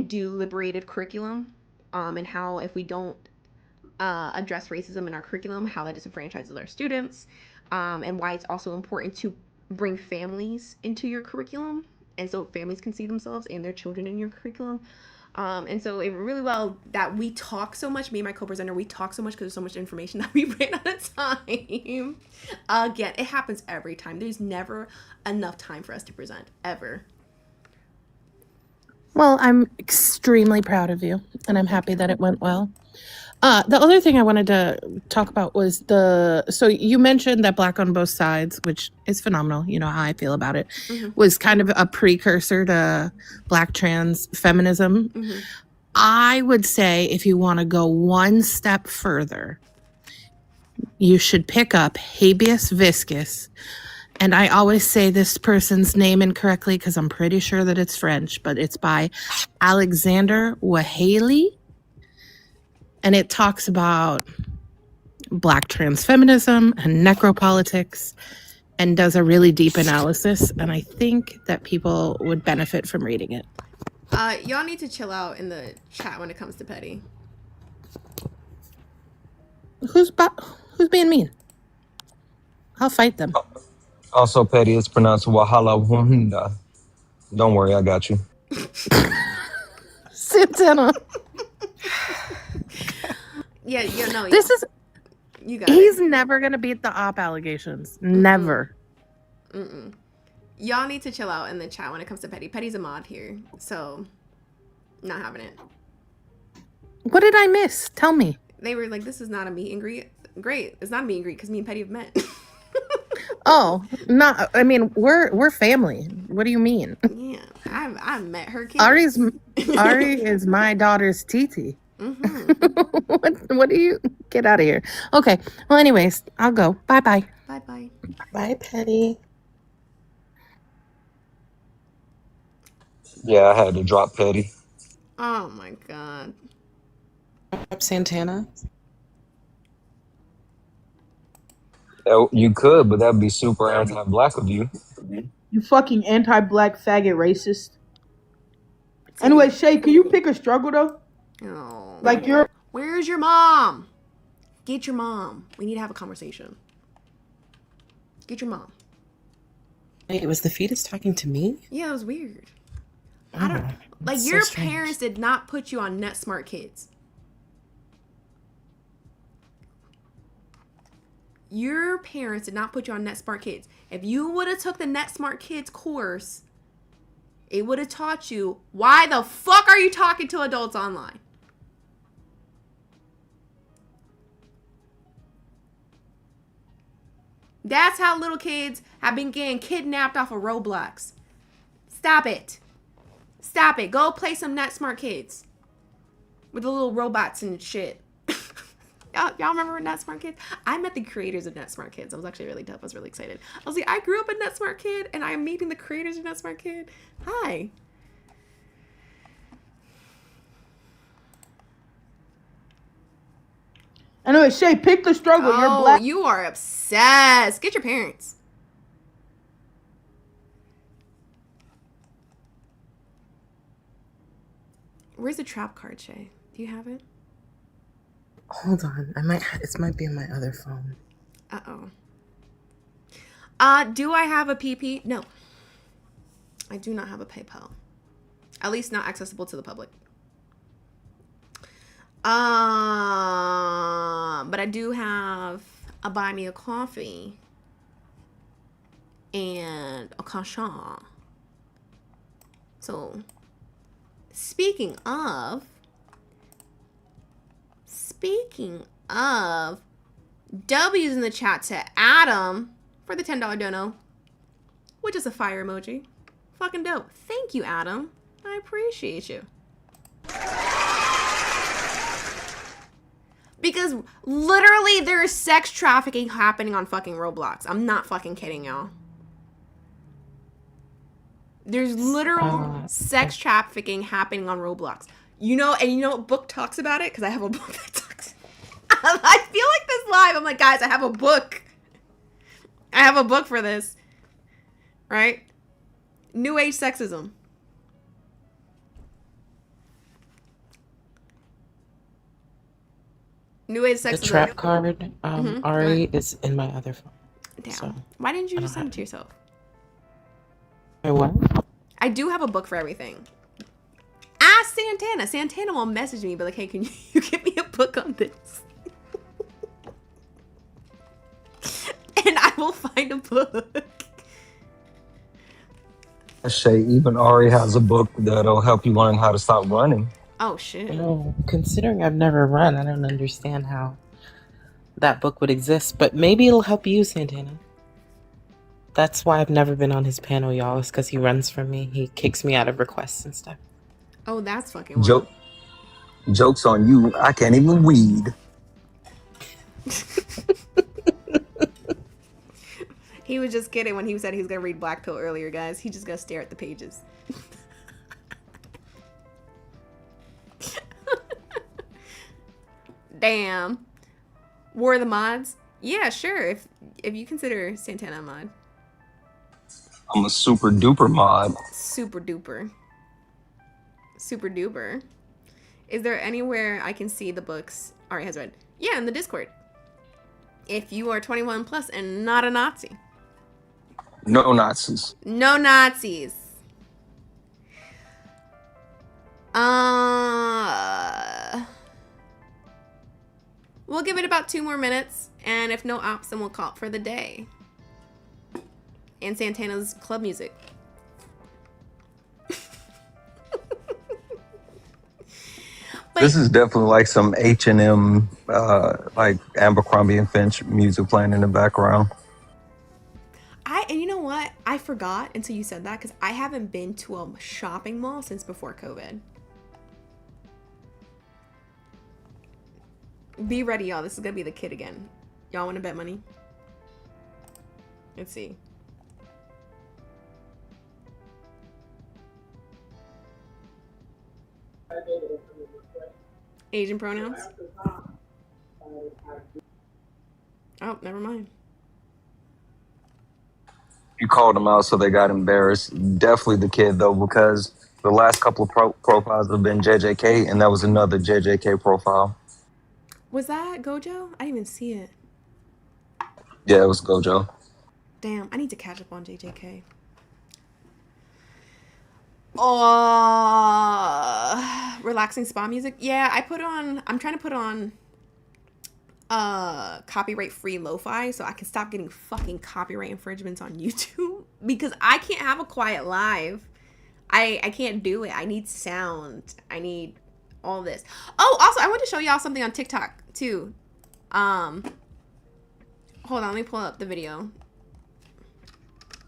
do liberated curriculum, and how if we don't address racism in our curriculum, how that disenfranchises our students, and why it's also important to bring families into your curriculum, and so families can see themselves and their children in your curriculum. And so it really well that we talk so much, me and my co-presenter, we talk so much because there's so much information that we ran out of time. Again, it happens every time. There's never enough time for us to present, ever. Well, I'm extremely proud of you, and I'm happy that it went well. The other thing I wanted to talk about was so you mentioned that Black on Both Sides, which is phenomenal, you know how I feel about it, was kind of a precursor to Black trans feminism. I would say if you want to go one step further, you should pick up Habeas Viscus. And I always say this person's name incorrectly because I'm pretty sure that it's French, but it's by Alexander Wahaley. And it talks about Black trans feminism and necropolitics and does a really deep analysis. And I think that people would benefit from reading it. Y'all need to chill out in the chat when it comes to Petty. Who's being mean? I'll fight them. Also, Petty, it's pronounced Wahala Wunda. Don't worry, I got you. Santana. Yeah, no. This is. You got He's it. never gonna beat the op allegations. Never. Y'all need to chill out in the chat when it comes to Petty. Petty's a mod here, so not having it. What did I miss? Tell me. They were like, "This is not a meet and greet." Great, it's not a meet and greet because me and Petty have met. Oh, not. I mean, we're family. What do you mean? Yeah, I've met her kids. Ari is my daughter's Titi. What do you get out of here? Okay. Well, anyways, I'll go. Bye. Bye. Bye, Petty. Yeah, I had to drop Petty. Oh my god. Santana. You could, but that'd be super anti-Black of you. You fucking anti-Black faggot racist. Anyway, Shay, can you pick a struggle though? Oh. Like you're. Where's your mom? Get your mom. We need to have a conversation. Get your mom. Wait, was the fetus talking to me? Yeah, it was weird. I don't like so your strange. parents did not put you on NetSmart Kids. Your parents did not put you on NetSmart Kids. If you would have took the NetSmart Kids course, it would have taught you why the fuck are you talking to adults online? That's how little kids have been getting kidnapped off of Roblox. Stop it. Stop it. Go play some NetSmart Kids with the little robots and shit. Y'all remember NetSmart Kids? I met the creators of NetSmart Kids. I was actually really tough. I was really excited. I was like, I grew up in NetSmart Kid, and I'm meeting the creators of NetSmart Kid. Hi. Anyway, Shay, pick the struggle. Oh, You're Black. you are obsessed. Get your parents. Where's the trap card, Shay? Do you have it? Hold on. It might be on my other phone. Uh-oh. Do I have a PP? No. I do not have a PayPal. At least not accessible to the public. But I do have a Buy Me a Coffee and a Kasha. So, speaking of W's in the chat to Adam for the $10 dono, which is a fire emoji. Fucking dope. Thank you, Adam. I appreciate you. Because literally there is sex trafficking happening on fucking Roblox. I'm not fucking kidding, y'all. There's literal sex trafficking happening on Roblox. You know, and you know what book talks about it? Because I have a book that talks. I feel like this live. I'm like, guys, I have a book. I have a book for this. Right? New age sexism. New age sexism. The trap card, Ari, is in my other phone. Damn. So why didn't you just send it to yourself? My what? I do have a book for everything. Ask Santana. Santana will message me, but like, hey, can you give me a book on this? And I will find a book. Shay, even Ari has a book that'll help you learn how to stop running. Oh shit. Considering I've never run, I don't understand how that book would exist, but maybe it'll help you, Santana. That's why I've never been on his panel, y'all. It's because he runs from me. He kicks me out of requests and stuff. Oh, that's fucking wild. Joke's on you. I can't even weed. He was just kidding when he said he was gonna read Black Pill earlier, guys. He just gotta stare at the pages. Damn. War of the Mods? Yeah, sure. If you consider Santana a mod. I'm a super duper mod. Super duper. Super duper. Is there anywhere I can see the books Ari has read? Yeah, in the Discord. If you are 21 plus and not a Nazi. No Nazis. No Nazis. We'll give it about 2 more minutes, and if no ops, then we'll call it for the day. And Santana's club music. This is definitely like some H&M, like Abercrombie and Finch music playing in the background. And you know what? I forgot until you said that, because I haven't been to a shopping mall since before COVID. Be ready, y'all. This is gonna be the kid again. Y'all want to bet money? Let's see. Asian pronouns? Oh, never mind. You called them out, so they got embarrassed. Definitely the kid, though, because the last couple of profiles have been JJK, and that was another JJK profile. Was that Gojo? I didn't even see it. Yeah, it was Gojo. Damn, I need to catch up on JJK. Relaxing spa music. Yeah, I'm trying to put on copyright free lo-fi so I can stop getting fucking copyright infringements on YouTube, because I can't have a quiet live. I can't do it. I need sound. I need all this. Oh, also I want to show y'all something on TikTok too. Hold on, let me pull up the video.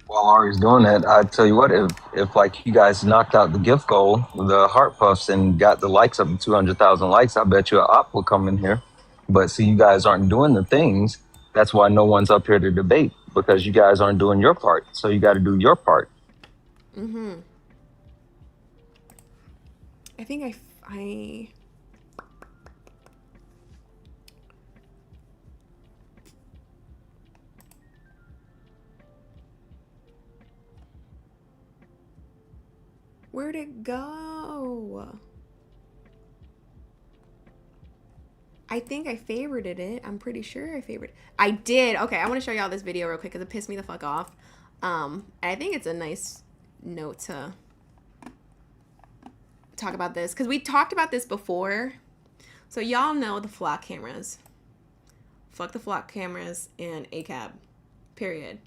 While Ari's doing that, I tell you what, if like you guys knocked out the gift goal, the heart puffs, and got the likes up to 200,000 likes, I bet you an op will come in here. But see, you guys aren't doing the things. That's why no one's up here to debate, because you guys aren't doing your part. So you got to do your part. I think I where'd it go? I think I favorited it. I'm pretty sure I favorited. I did. Okay, I want to show y'all this video real quick because it pissed me the fuck off. I think it's a nice note to talk about this because we talked about this before. So y'all know the flock cameras. Fuck the flock cameras and ACAB. Period.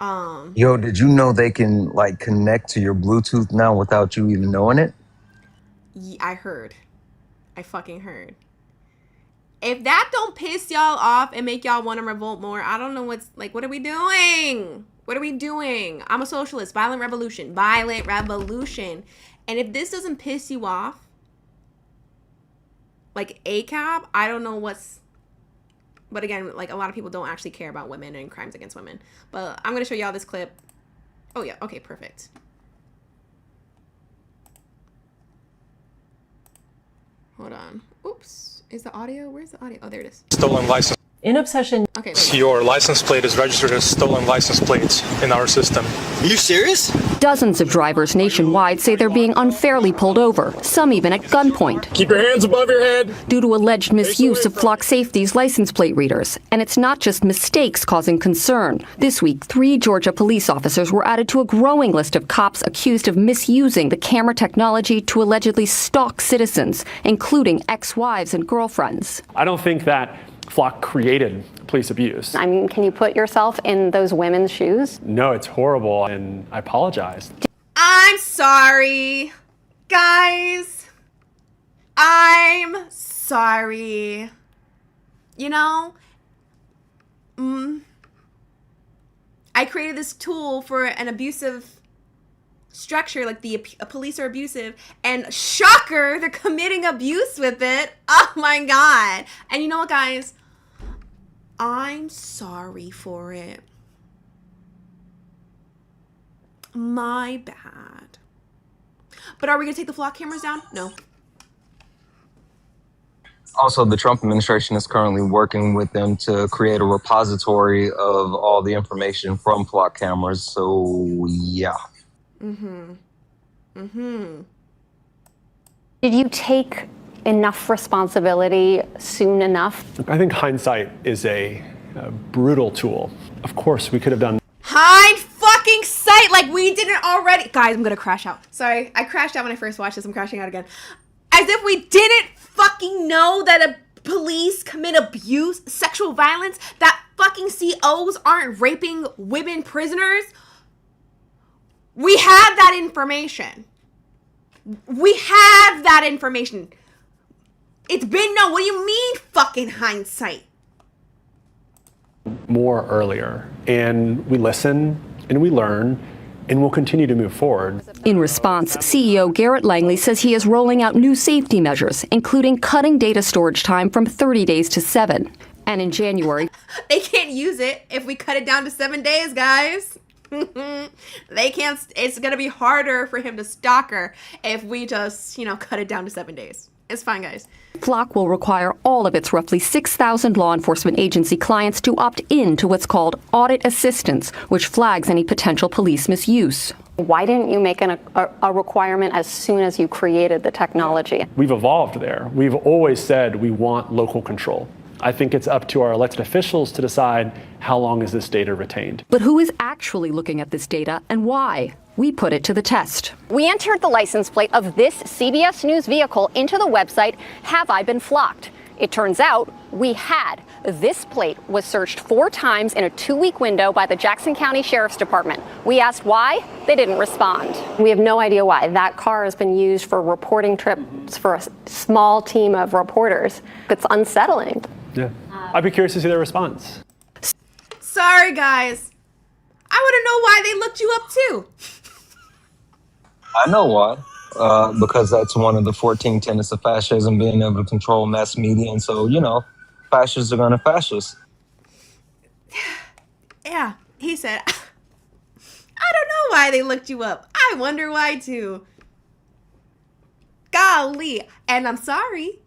Yo, did you know they can like connect to your Bluetooth now without you even knowing it? I heard. I fucking heard. If that don't piss y'all off and make y'all want to revolt more, I don't know what's like. What are we doing? What are we doing? I'm a socialist. Violent revolution. Violent revolution. And if this doesn't piss you off, like ACAB, I don't know what's. But again, like a lot of people don't actually care about women and crimes against women. But I'm gonna show y'all this clip. Oh yeah. Okay. Perfect. Hold on. Oops. Is the audio? Where's the audio? Oh, there it is. Stolen license. In Obsession. Okay. Your license plate is registered as stolen license plates in our system. Are you serious? Dozens of drivers nationwide say they're being unfairly pulled over, some even at gunpoint. Keep your hands above your head. Due to alleged misuse of Flock Safety's license plate readers. And it's not just mistakes causing concern. This week, 3 Georgia police officers were added to a growing list of cops accused of misusing the camera technology to allegedly stalk citizens, including ex-wives and girlfriends. I don't think that Flock created police abuse. I mean, can you put yourself in those women's shoes? No, it's horrible, and I apologize. I'm sorry, guys. I'm sorry. You know, I created this tool for an abusive structure, like the police are abusive, and shocker, they're committing abuse with it. Oh my God. And you know what, guys? I'm sorry for it. My bad. But are we gonna take the flock cameras down? No. Also, the Trump administration is currently working with them to create a repository of all the information from flock cameras. So, yeah. Did you take enough responsibility soon enough? I think hindsight is a brutal tool. Of course, we could have done. Fucking sight, like we didn't already. Guys, I'm gonna crash out. Sorry, I crashed out when I first watched this. I'm crashing out again. As if we didn't fucking know that a police commit abuse, sexual violence, that fucking COs aren't raping women prisoners. We have that information. We have that information. It's been known. What do you mean fucking hindsight? More earlier, and we listen and we learn and we'll continue to move forward. In response, CEO Garrett Langley says he is rolling out new safety measures, including cutting data storage time from 30 days to 7. And in January, they can't use it if we cut it down to 7 days, guys. They can't. It's gonna be harder for him to stalk her if we just, cut it down to 7 days. It's fine, guys. Flock will require all of its roughly 6,000 law enforcement agency clients to opt in to what's called audit assistance, which flags any potential police misuse. Why didn't you make a requirement as soon as you created the technology? We've evolved there. We've always said we want local control. I think it's up to our elected officials to decide how long is this data retained. But who is actually looking at this data and why? We put it to the test. We entered the license plate of this CBS News vehicle into the website, Have I Been Flocked? It turns out we had. This plate was searched 4 times in a 2-week window by the Jackson County Sheriff's Department. We asked why, they didn't respond. We have no idea why. That car has been used for reporting trips for a small team of reporters. It's unsettling. Yeah, I'd be curious to see their response. Sorry, guys. I want to know why they looked you up too. I know why. Because that's one of the 14 tenets of fascism, being able to control mass media. And so, fascists are going to fascist. Yeah, he said, I don't know why they looked you up. I wonder why too. Golly. And I'm sorry.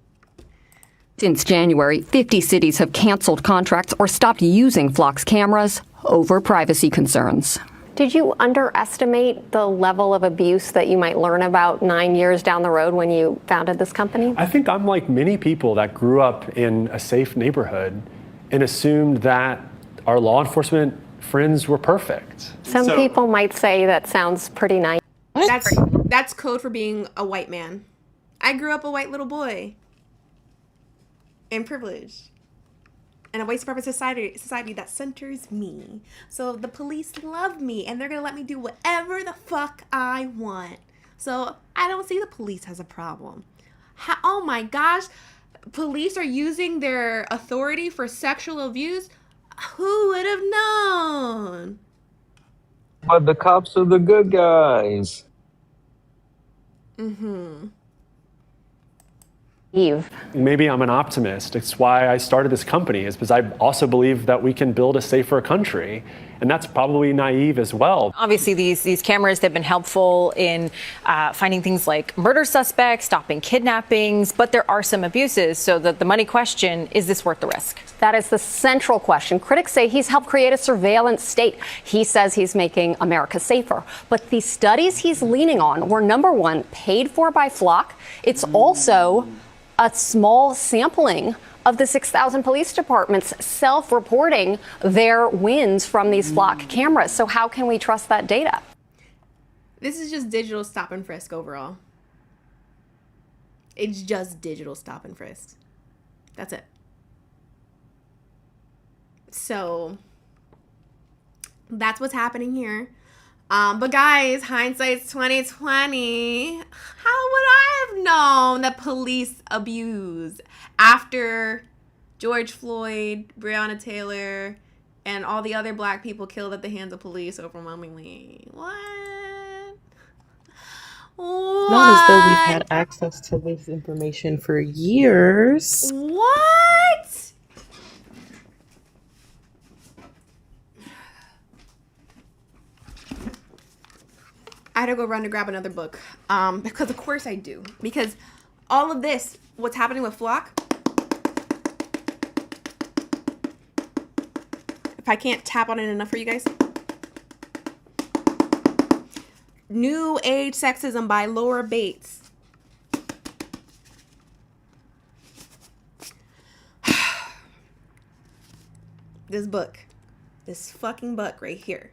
Since January, 50 cities have canceled contracts or stopped using Flock's cameras over privacy concerns. Did you underestimate the level of abuse that you might learn about 9 years down the road when you founded this company? I think I'm like many people that grew up in a safe neighborhood and assumed that our law enforcement friends were perfect. Some people might say that sounds pretty nice. That's code for being a white man. I grew up a white little boy. And privileged. And a white supremacist society that centers me. So the police love me and they're gonna let me do whatever the fuck I want. So I don't see the police as a problem. Oh my gosh, police are using their authority for sexual abuse? Who would have known? But the cops are the good guys. Mm-hmm. Eve. Maybe I'm an optimist. It's why I started this company, is because I also believe that we can build a safer country. And that's probably naive as well. Obviously, these cameras have been helpful in finding things like murder suspects, stopping kidnappings, but there are some abuses. So the money question, is this worth the risk? That is the central question. Critics say he's helped create a surveillance state. He says he's making America safer. But the studies he's leaning on were, number one, paid for by Flock. It's also a small sampling of the 6,000 police departments self-reporting their wins from these Flock cameras. So how can we trust that data? This is just digital stop and frisk overall. It's just digital stop and frisk. That's it. So that's what's happening here. But guys, hindsight's 2020. How would I have known that police abuse after George Floyd, Breonna Taylor, and all the other black people killed at the hands of police overwhelmingly? What? Not as though we've had access to this information for years. What? I had to go run to grab another book. Because of course I do. Because all of this, what's happening with Flock, if I can't tap on it enough for you guys. New Age Sexism by Laura Bates. This book. This fucking book right here.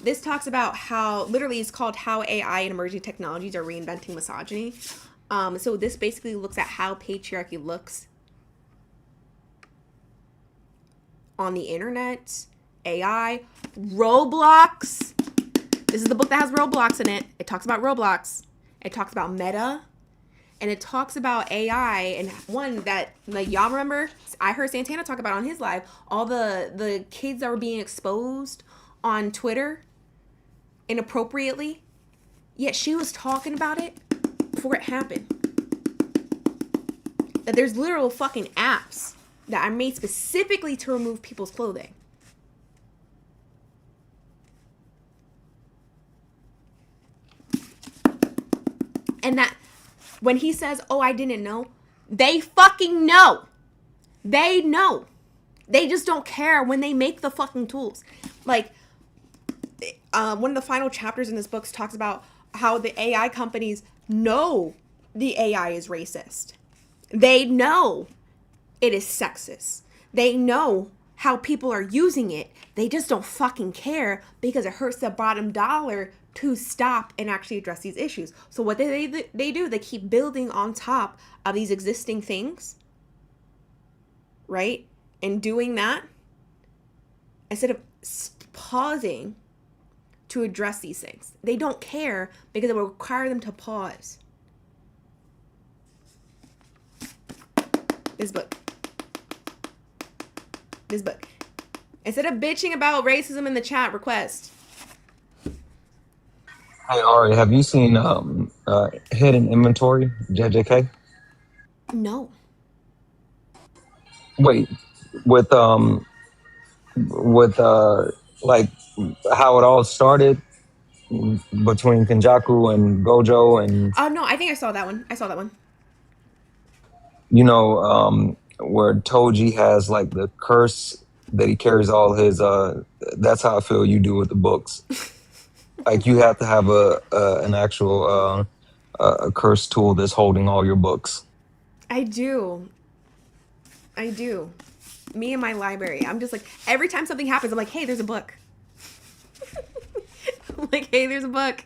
This talks about how, literally it's called How AI and Emerging Technologies Are Reinventing Misogyny. So this basically looks at how patriarchy looks on the internet, AI, Roblox. This is the book that has Roblox in it. It talks about Roblox. It talks about Meta. And it talks about AI, and one that, like, y'all remember, I heard Santana talk about on his live, all the kids that were being exposed on Twitter inappropriately, yet she was talking about it before it happened. That there's literal fucking apps that are made specifically to remove people's clothing. And that when he says, oh, I didn't know, they fucking know. They know. They just don't care when they make the fucking tools. Like, one of the final chapters in this book talks about how the AI companies know the AI is racist. They know it is sexist. They know how people are using it. They just don't fucking care because it hurts the bottom dollar to stop and actually address these issues. So what they do, they keep building on top of these existing things, right? And doing that instead of pausing to address these things. They don't care because it will require them to pause. This book. Instead of bitching about racism in the chat, request. Hey Ari, have you seen Hidden Inventory, JJK? No. Wait, with like how it all started between Kenjaku and Gojo and Oh no, I think I saw that one. where Toji has like the curse that he carries all his. That's how I feel you do with the books. Like you have to have an actual a curse tool that's holding all your books. I do. Me and my library. I'm just like, every time something happens, I'm like, hey, there's a book. I'm like, hey, there's a book.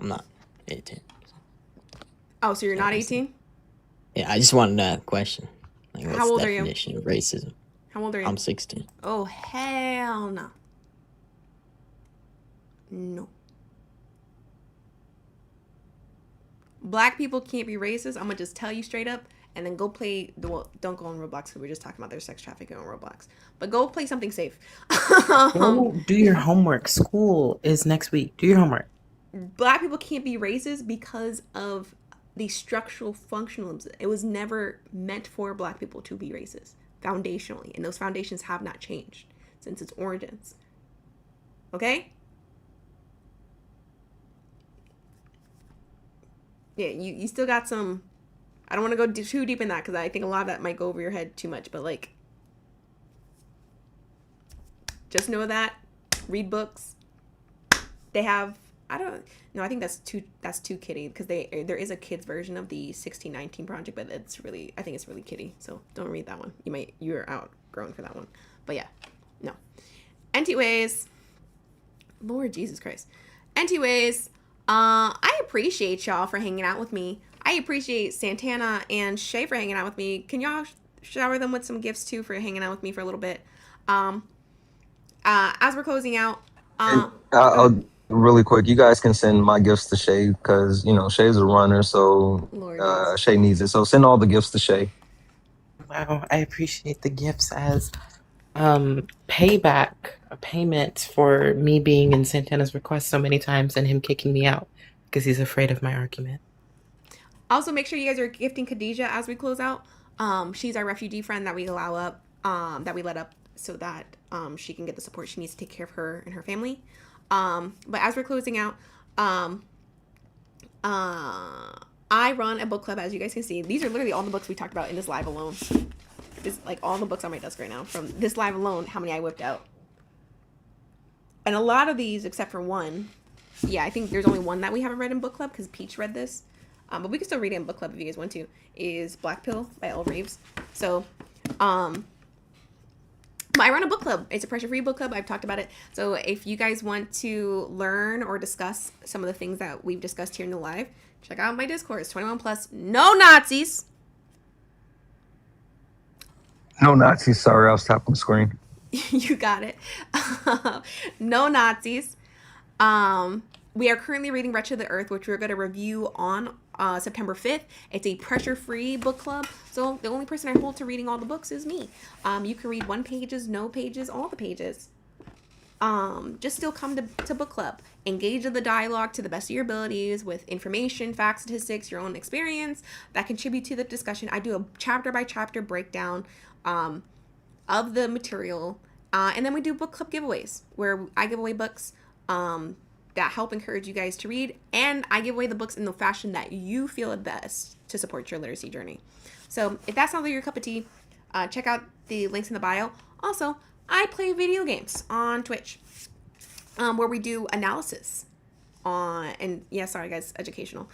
I'm not 18. Oh, so you're not 18? Yeah, I just wanted to ask a question. Like, what's How old the are you? definition of racism? How old are you? I'm 16. Oh, hell no. No. Black people can't be racist. I'm gonna just tell you straight up, and then go play. Well, don't go on Roblox because we were just talking about their sex trafficking on Roblox. But go play something safe. Go do your homework. School is next week. Do your homework. Black people can't be racist because of the structural functionalism. It was never meant for Black people to be racist foundationally, and those foundations have not changed since its origins. Okay? Yeah, you still got some. I don't want to go too deep in that because I think a lot of that might go over your head too much. But like, just know that read books. They have. I don't know. I think that's too kiddie because there is a kids version of the 1619 Project, but I think it's really kiddie. So don't read that one. You're outgrown for that one. But yeah, no. Anyways, Lord Jesus Christ. Anyways, I appreciate y'all for hanging out with me. I appreciate Santana and Shay for hanging out with me. Can y'all shower them with some gifts too for hanging out with me for a little bit? As we're closing out, I'll really quick. You guys can send my gifts to Shay because Shay's a runner, so Shay needs it. So send all the gifts to Shay. Wow, I appreciate the gifts as payback, a payment for me being in Santana's request so many times and him kicking me out because he's afraid of my argument. also make sure you guys are gifting Khadijah as we close out. She's our refugee friend that we allow up, that we let up so that she can get the support she needs to take care of her and her family. But as we're closing out, I run a book club, as you guys can see. These are literally all the books we talked about in this live alone. This, like, all the books on my desk right now. From this live alone, how many I whipped out. And a lot of these, except for one, yeah, I think there's only one that we haven't read in book club because Peach read this. But we can still read it in book club if you guys want to, is Black Pill by Elle Raves. So, but I run a book club. It's a pressure-free book club. I've talked about it. So if you guys want to learn or discuss some of the things that we've discussed here in the live, check out my Discord. It's 21 plus. No Nazis. No Nazis. Sorry, I was tapping the screen. You got it. No Nazis. We are currently reading Wretched of the Earth, which we're going to review on September 5th. It's a pressure-free book club, so the only person I hold to reading all the books is me. You can read one pages, no pages, all the pages. Just still come to book club. Engage in the dialogue to the best of your abilities with information, facts, statistics, your own experience that contribute to the discussion. I do a chapter-by-chapter breakdown of the material, and then we do book club giveaways where I give away books that help encourage you guys to read, and I give away the books in the fashion that you feel it best to support your literacy journey. So if that sounds like your cup of tea, check out the links in the bio. Also, I play video games on Twitch, where we do analysis on, and yeah, sorry guys, educational,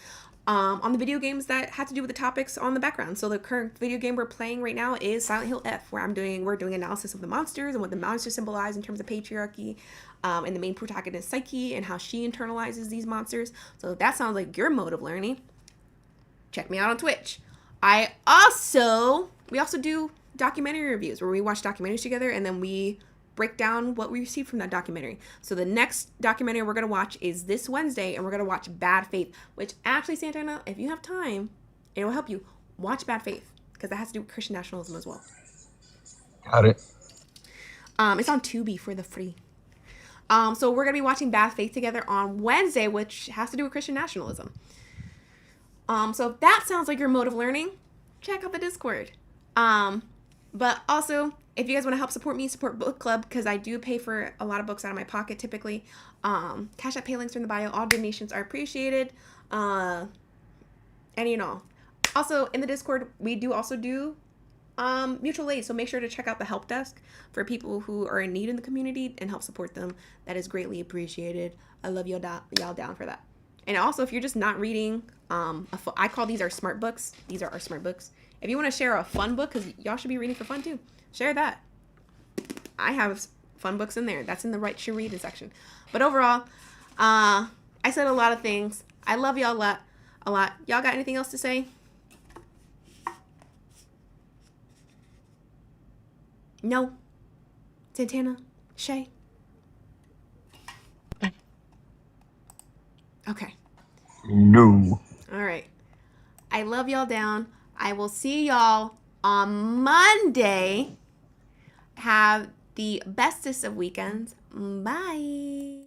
on the video games that have to do with the topics on the background. So the current video game we're playing right now is Silent Hill F, where we're doing analysis of the monsters and what the monsters symbolize in terms of patriarchy, and the main protagonist's psyche and how she internalizes these monsters. So if that sounds like your mode of learning, check me out on Twitch. We also do documentary reviews where we watch documentaries together and then we break down what we received from that documentary. So the next documentary we're going to watch is this Wednesday, and we're going to watch Bad Faith, which actually, Santana, if you have time, it will help you watch Bad Faith because that has to do with Christian nationalism as well. Got it. It's on Tubi for the free. So we're going to be watching Bad Faith together on Wednesday, which has to do with Christian nationalism. So if that sounds like your mode of learning, check out the Discord. But also, if you guys want to help support me, support book club, because I do pay for a lot of books out of my pocket typically. Cash App, pay links are in the bio. All donations are appreciated. any and all. Also, in the Discord, we do also do mutual aid, so make sure to check out the help desk for people who are in need in the community and help support them. That is greatly appreciated. I love y'all down for that. And also, if you're just not reading, I call these our smart books. These are our smart books. If you want to share a fun book, because y'all should be reading for fun too, share that. I have fun books in there. That's in the Right Should Reading section. But overall, I said a lot of things. I love y'all a lot. Y'all got anything else to say? No? Santana? Shay? Okay. No. All right. I love y'all down. I will see y'all on Monday. Have the bestest of weekends. Bye.